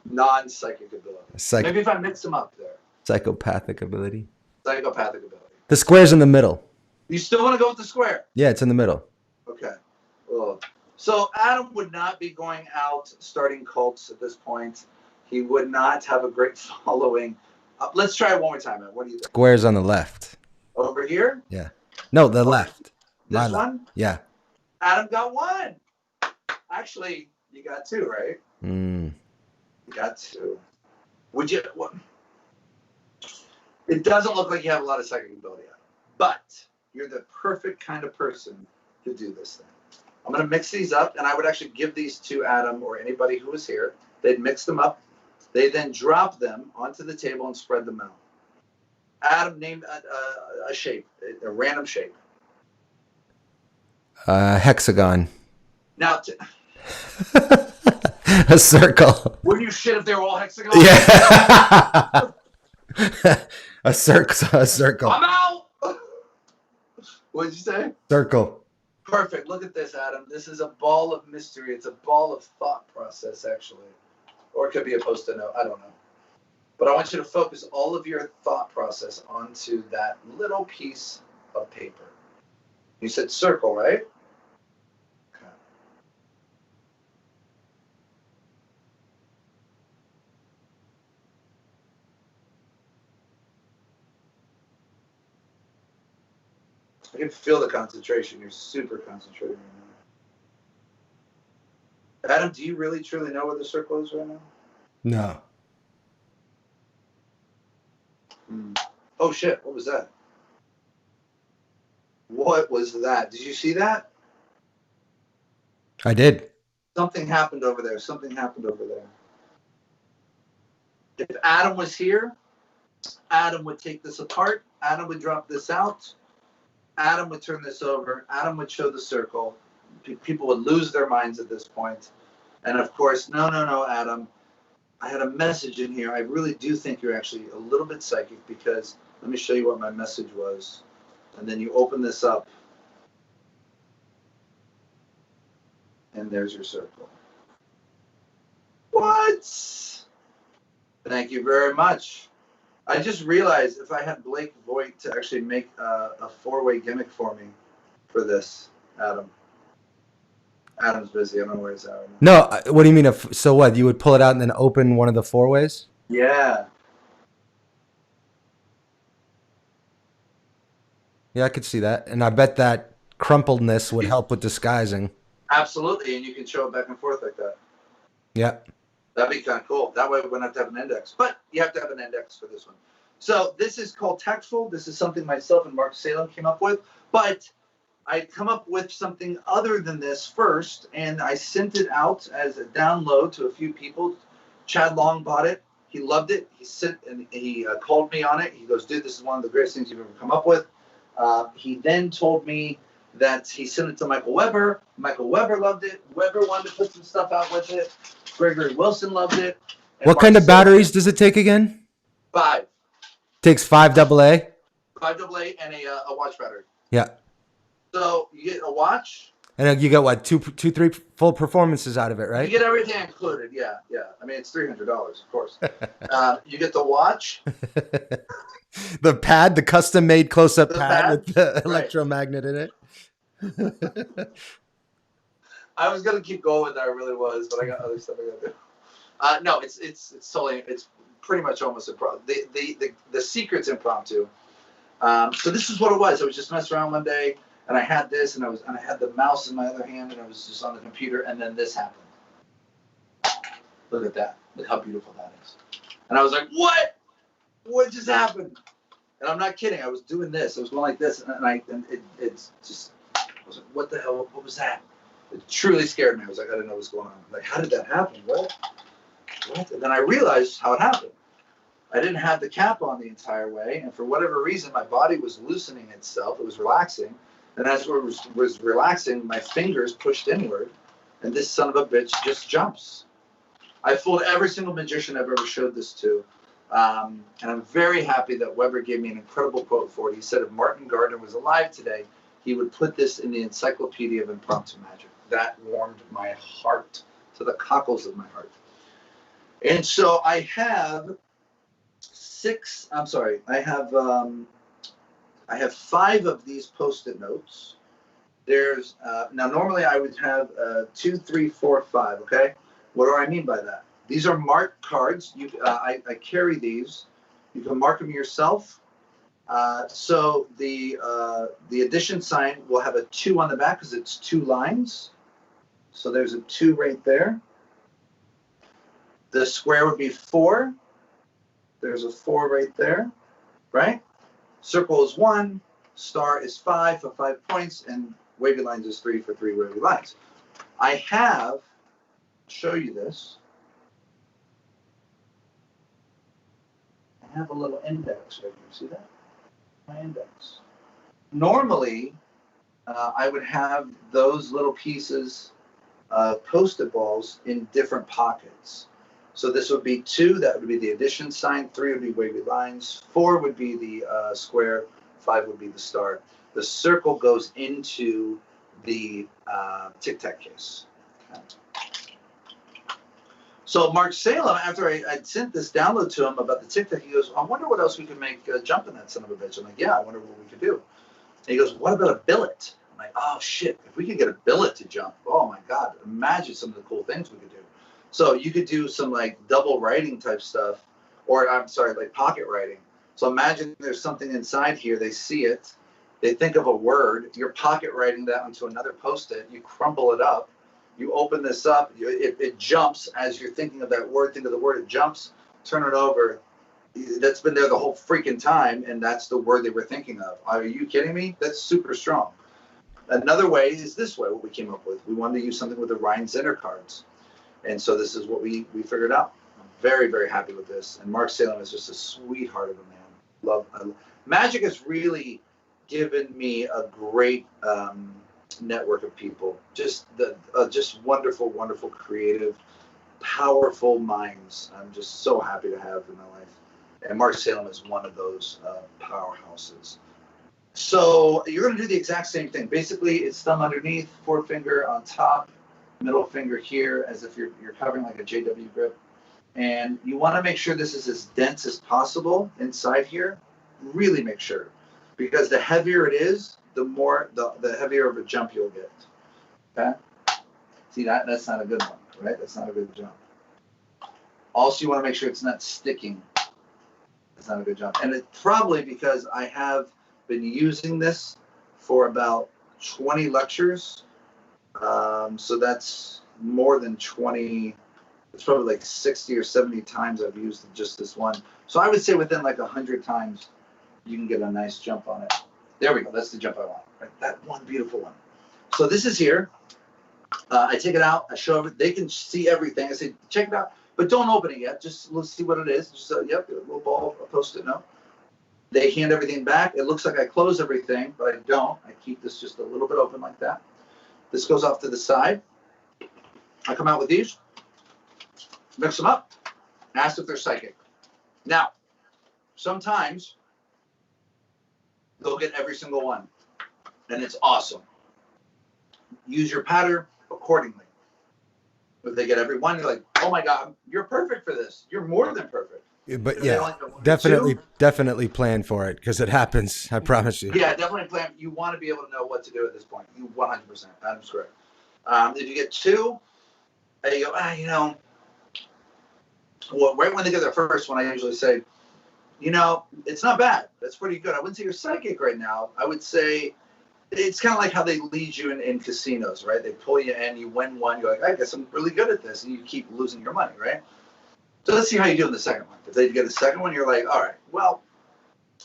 non-psychic ability. Maybe if I mix them up there. Psychopathic ability. Psychopathic ability. The square's in the middle. You still want to go with the square? Yeah, it's in the middle. Okay. Well, so Adam would not be going out starting cults at this point. He would not have a great following. Let's try it one more time, man. What do you think? Square's on the left. Over here? Yeah. No, the left. This one? Yeah. Adam got one. Actually, you got two, right? You got two. Would you? What? It doesn't look like you have a lot of psychic ability, Adam, but you're the perfect kind of person to do this thing. I'm going to mix these up, and I would actually give these to Adam or anybody who was here. They'd mix them up. They then drop them onto the table and spread them out. Adam named a shape, a random shape. Hexagon. Now, A circle. wouldn't you shit if they were all hexagons? Yeah. A circle. I'm out. What did you say? Circle. Perfect. Look at this, Adam. This is a ball of mystery. It's a ball of thought process, actually. Or it could be a post-it note. I don't know. But I want you to focus all of your thought process onto that little piece of paper. You said circle, right? Okay. I can feel the concentration. You're super concentrating right now. Adam, do you really truly know where the circle is right now? No. Oh shit, what was that? What was that? Did you see that? I did. Something happened over there. If Adam was here, Adam would take this apart. Adam would drop this out. Adam would turn this over. Adam would show the circle. People would lose their minds at this point. And of course, no, Adam. I had a message in here. I really do think you're actually a little bit psychic because let me show you what my message was. And then you open this up. And there's your circle. What? Thank you very much. I just realized if I had Blake Voigt to actually make a four-way gimmick for me for this, Adam. Adam's busy. I don't know where he's at right now. No, what do you mean? So what? You would pull it out and then open one of the four ways? Yeah. Yeah, I could see that. And I bet that crumpledness would help with disguising. Absolutely. And you can show it back and forth like that. Yeah. That'd be kind of cool. That way we wouldn't have to have an index. But you have to have an index for this one. So this is called Tactful. This is something myself and Mark Salem came up with. But I come up with something other than this first, and I sent it out as a download to a few people. Chad Long bought it. He loved it. He called me on it. He goes, dude, this is one of the greatest things you've ever come up with. He then told me that he sent it to Michael Weber. Michael Weber loved it. Weber wanted to put some stuff out with it. Gregory Wilson loved it. What kind of batteries does it take again? 5. Takes 5 AA? 5 AA and a watch battery. Yeah. So you get a watch. And you get what, two, three full performances out of it, right? You get everything included. Yeah. I mean, it's $300, of course. You get the watch, The pad, the custom made close up The pad pad? with the Right. electromagnet in it. I was gonna keep going with that, I really was, but I got other stuff I gotta do. No, it's totally, it's pretty much almost impromptu. The secret's impromptu. So this is what it was. I was just messing around one day, and I had this, and I had the mouse in my other hand, and I was just on the computer, and then this happened. Look at that. Look how beautiful that is. And I was like, what? What just happened? And I'm not kidding. I was doing this. I was going like this, and it's just. I was like, what the hell? What was that? It truly scared me. I was like, I didn't know what was going on. Like, how did that happen? What? And then I realized how it happened. I didn't have the cap on the entire way, and for whatever reason, my body was loosening itself. It was relaxing, and as it was relaxing, my fingers pushed inward, and this son of a bitch just jumps. I fooled every single magician I've ever showed this to, and I'm very happy that Weber gave me an incredible quote for it. He said if Martin Gardner was alive today, he would put this in the Encyclopedia of Impromptu Magic. That warmed my heart to the cockles of my heart. And so I have I have 5 of these Post-it notes. There's now normally I would have 2, 3, 4, 5. Okay, what do I mean by that? These are marked cards. I carry these. You can mark them yourself. So the addition sign will have a 2 on the back because it's 2 lines. So there's a 2 right there. The square would be 4. There's a 4 right there, right? Circle is 1, star is 5 for 5 points, and wavy lines is 3 for 3 wavy lines. I have, show you this. I have a little index right here. See that? My index. Normally, I would have those little pieces of Post-it balls in different pockets. So this would be 2, that would be the addition sign, 3 would be wavy lines, 4 would be the square, 5 would be the star. The circle goes into the tic-tac case. Okay. So Mark Salem, after I sent this download to him about the tic-tac, he goes, I wonder what else we could make jump in that son of a bitch. I'm like, yeah, I wonder what we could do. And he goes, what about a billet? I'm like, oh shit, if we could get a billet to jump, oh my God, imagine some of the cool things we could do. So you could do some like double writing type stuff, or I'm sorry, like pocket writing. So imagine there's something inside here, they see it, they think of a word, you're pocket writing that onto another Post-it, you crumble it up, you open this up, it jumps as you're thinking of that word, think of the word, it jumps, turn it over, that's been there the whole freaking time, and that's the word they were thinking of. Are you kidding me? That's super strong. Another way is this way, what we came up with. We wanted to use something with the Ryan Zinner cards. And so this is what we figured out. I'm very, very happy with this. And Mark Salem is just a sweetheart of a man. Magic has really given me a great network of people. Just just wonderful, wonderful, creative, powerful minds. I'm just so happy to have in my life. And Mark Salem is one of those powerhouses. So you're going to do the exact same thing. Basically, it's thumb underneath, forefinger on top, middle finger here, as if you're covering like a JW grip. And you want to make sure this is as dense as possible inside here. Really make sure, because the heavier it is, the more the heavier of a jump you'll get. Okay. See that's not a good one, right? That's not a good jump. Also, you want to make sure it's not sticking. That's not a good jump. And it's probably because I have been using this for about 20 lectures. So that's more than 20. It's probably like 60 or 70 times I've used just this one. So I would say within like 100 times, you can get a nice jump on it. There we go. That's the jump I want. Right? That one beautiful one. So this is here. I take it out. I show them. They can see everything. I say, check it out, but don't open it yet. Just let's see what it is. Just yep, a little ball, a Post-it note. They hand everything back. It looks like I close everything, but I don't. I keep this just a little bit open like that. This goes off to the side. I come out with these, mix them up, ask if they're psychic. Now, sometimes they'll get every single one, and it's awesome. use your pattern accordingly. If they get every one, you're like, oh my God, you're perfect for this. You're more than perfect. But If they yeah, only get one or definitely, two, definitely plan for it because it happens. I promise you. yeah, definitely plan. You want to be able to know what to do at this point. You 100%. Adam's correct. If you get two, you go, you know, well, right when they get their first one, I usually say, you know, it's not bad. That's pretty good. I wouldn't say you're psychic right now. I would say it's kind of like how they lead you in casinos, right? They pull you in, you win one, you're like, I guess I'm really good at this, and you keep losing your money, right? So let's see how you do in the second one. If they get the second one, you're like, all right, well,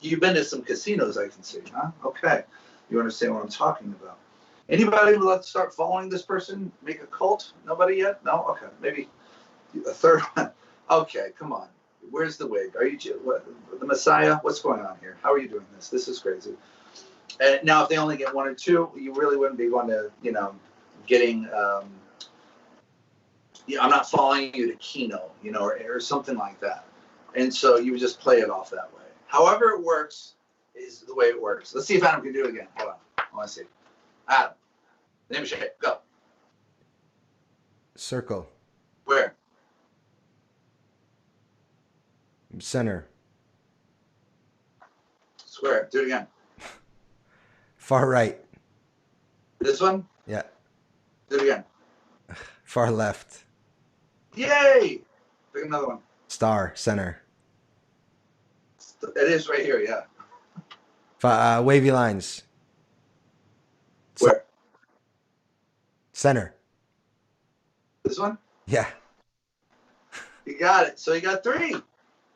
you've been to some casinos, I can see, huh? Okay, you understand what I'm talking about. Anybody let's start following this person, make a cult? Nobody yet? No? Okay, maybe a third one. Okay, come on. Where's the wig? Are you the Messiah? What's going on here? How are you doing this? This is crazy. And now, if they only get one or two, you really wouldn't be going to, you know, getting. I'm not following you to Keno, you know, or something like that. And so you would just play it off that way. However it works is the way it works. Let's see if Adam can do it again. Hold on. I want to see. Adam, name a shape. Go. Circle. Where? Center. Square. Do it again. Far right. This one? Yeah. Do it again. Far left. Yay! Pick another one. Star. Center. It is right here, yeah. Wavy lines. Where? Center. This one? Yeah. You got it. So you got three.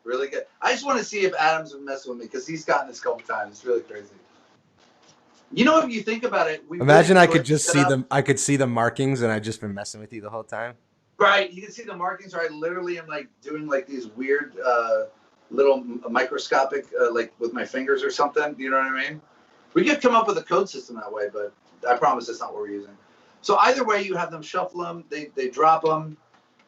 Really good. I just want to see if Adam's been messing with me because he's gotten this a couple times. It's really crazy. You know, if you think about it, imagine I could just see them. I could see the markings, and I'd just been messing with you the whole time. Right. You can see the markings. Or I literally am like doing like these weird little microscopic, like with my fingers or something. Do you know what I mean? We could come up with a code system that way, but I promise that's not what we're using. So either way, you have them shuffle them. They drop them.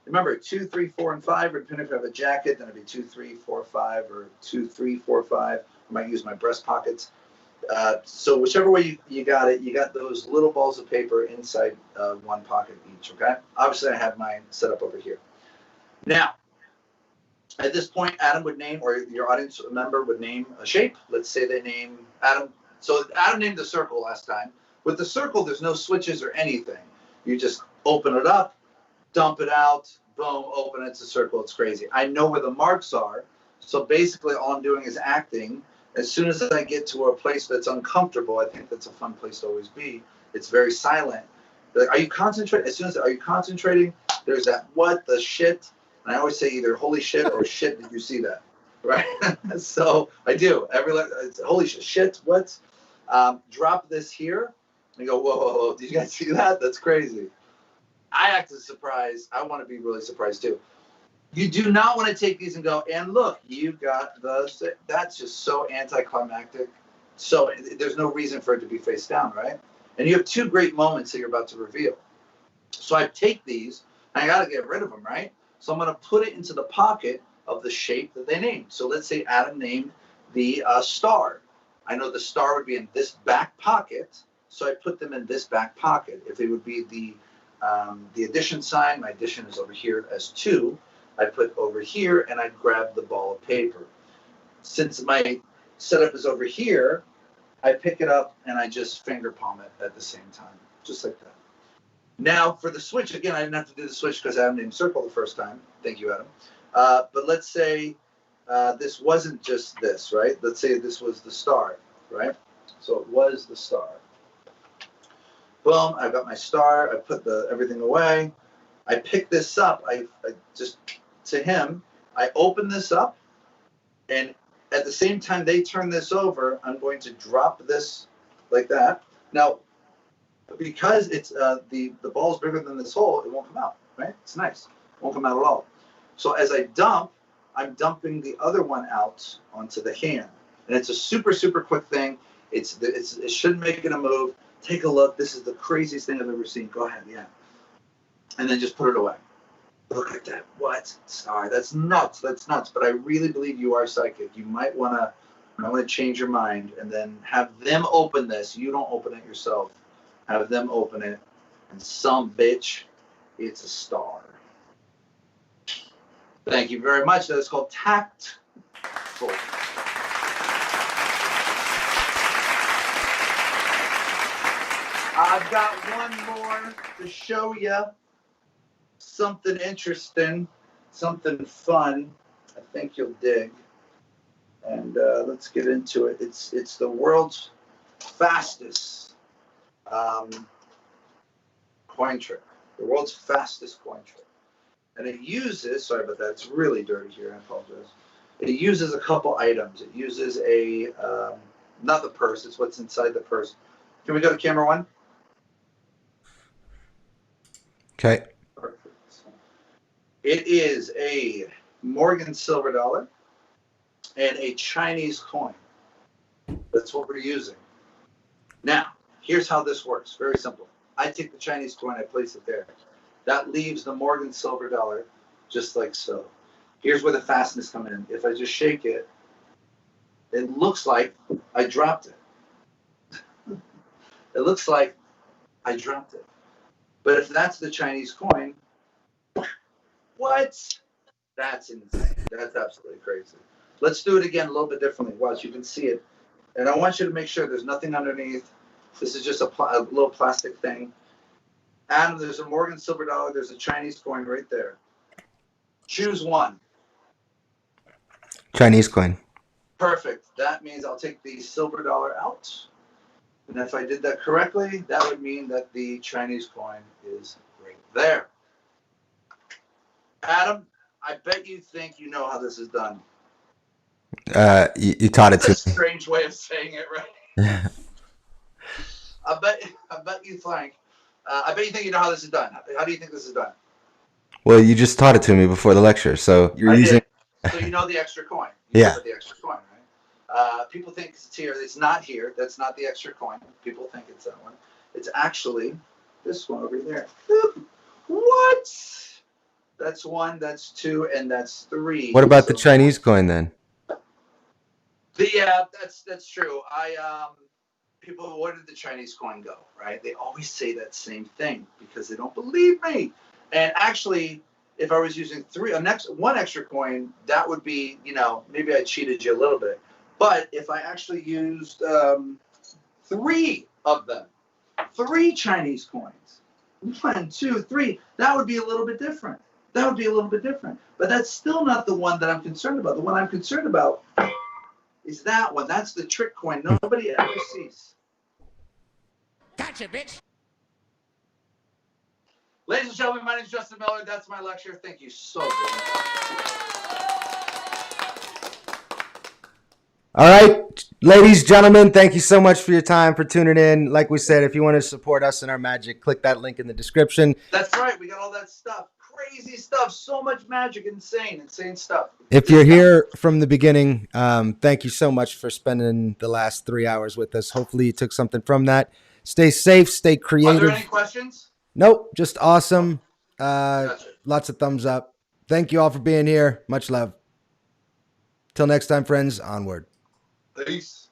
Remember, 2, 3, 4, and 5. Or depending if you have a jacket, then it'd be 2, 3, 4, 5, or 2, 3, 4, 5. I might use my breast pockets. So whichever way you got it, you got those little balls of paper inside one pocket each, okay? Obviously, I have mine set up over here. Now, at this point, Adam would name, or your audience member would name a shape. Let's say they name Adam. So Adam named the circle last time. With the circle, there's no switches or anything. You just open it up, dump it out, boom, open it, it's a circle. It's crazy. I know where the marks are. So basically, all I'm doing is acting. As soon as I get to a place that's uncomfortable, I think that's a fun place to always be. It's very silent. Like, are you concentrating? As soon as are you concentrating? There's that what the shit, and I always say either holy shit or shit. Did you see that? Right. So I do it's holy shit. What? Drop this here and go. Whoa, whoa, whoa! Did you guys see that? That's crazy. I act as surprised. I want to be really surprised too. You do not want to take these and go, and look, you got the, that's just so anticlimactic. So there's no reason for it to be face down, right? And you have two great moments that you're about to reveal. So I take these, and I got to get rid of them, right? So I'm going to put it into the pocket of the shape that they named. So let's say Adam named the star. I know the star would be in this back pocket, so I put them in this back pocket. If it would be the addition sign, my addition is over here as 2. I put over here and I grab the ball of paper. Since my setup is over here, I pick it up and I just finger palm it at the same time, just like that. Now for the switch, again, I didn't have to do the switch because Adam named circle the first time. Thank you, Adam. But let's say this wasn't just this, right? Let's say this was the star, right? So it was the star. Boom, I've got my star. I put everything away. I pick this up. I just, to him, I open this up, and at the same time they turn this over, I'm going to drop this like that. Now, because it's the ball's bigger than this hole, it won't come out, right? It's nice. It won't come out at all. So as I dump, I'm dumping the other one out onto the hand. And it's a super, super quick thing. It shouldn't make it a move. Take a look. This is the craziest thing I've ever seen. Go ahead, yeah. And then just put it away. Look at that. What? Star. That's nuts. That's nuts. But I really believe you are psychic. You might want to change your mind and then have them open this. You don't open it yourself. Have them open it And some bitch, it's a star. Thank you very much. That is called Tactful. I've got one more to show you. Something interesting, something fun. I think you'll dig. And let's get into it. It's the world's fastest coin trick. The world's fastest coin trick. And it uses, sorry about that, it's really dirty here, I apologize. It uses a couple items. It uses not the purse, it's what's inside the purse. Can we go to camera one? Okay. Perfect. It is a Morgan silver dollar and a Chinese coin. That's what we're using. Now, here's how this works. Very simple. I take the Chinese coin, I place it there. That leaves the Morgan silver dollar just like so. Here's where the fastness comes in. If I just shake it, it looks like I dropped it. It looks like I dropped it. But if that's the Chinese coin, what? That's insane. That's absolutely crazy. Let's do it again a little bit differently. Watch, you can see it. And I want you to make sure there's nothing underneath. This is just a little plastic thing. Adam, there's a Morgan silver dollar. There's a Chinese coin right there. Choose one. Chinese coin. Perfect. That means I'll take the silver dollar out. And if I did that correctly, that would mean that the Chinese coin is right there. Adam, I bet you think you know how this is done. You taught it to That's a me. strange way of saying it, right? I bet you think. I bet you think you know how this is done. How do you think this is done? Well, you just taught it to me before the lecture, so you're using. So you know the extra coin. You Yeah. know about the extra coin, right? People think it's here. It's not here. That's not the extra coin. People think it's that one. It's actually this one over there. What? That's one. That's two, and that's three. What about So the Chinese coin then? That's true. People, where did the Chinese coin go? Right? They always say that same thing because they don't believe me. And actually, if I was using one extra coin, that would be, maybe I cheated you a little bit. But if I actually used three of them, three Chinese coins, 1, 2, 3, that would be a little bit different. But that's still not the one that I'm concerned about. The one I'm concerned about is that one. That's the trick coin nobody ever sees. Gotcha, bitch. Ladies and gentlemen, my name is Justin Miller. That's my lecture. Thank you so very much. All right, ladies, gentlemen, thank you so much for your time, for tuning in. Like we said, if you want to support us in our magic, click that link in the description. That's right. We got all that stuff. Crazy stuff. So much magic. Insane stuff. If you're here from the beginning, thank you so much for spending the last 3 hours with us. Hopefully you took something from that. Stay safe, stay Are creative. there any questions? Nope, just awesome. Gotcha. Lots of thumbs up. Thank you all for being here. Much love. Till next time, friends, onward. Peace.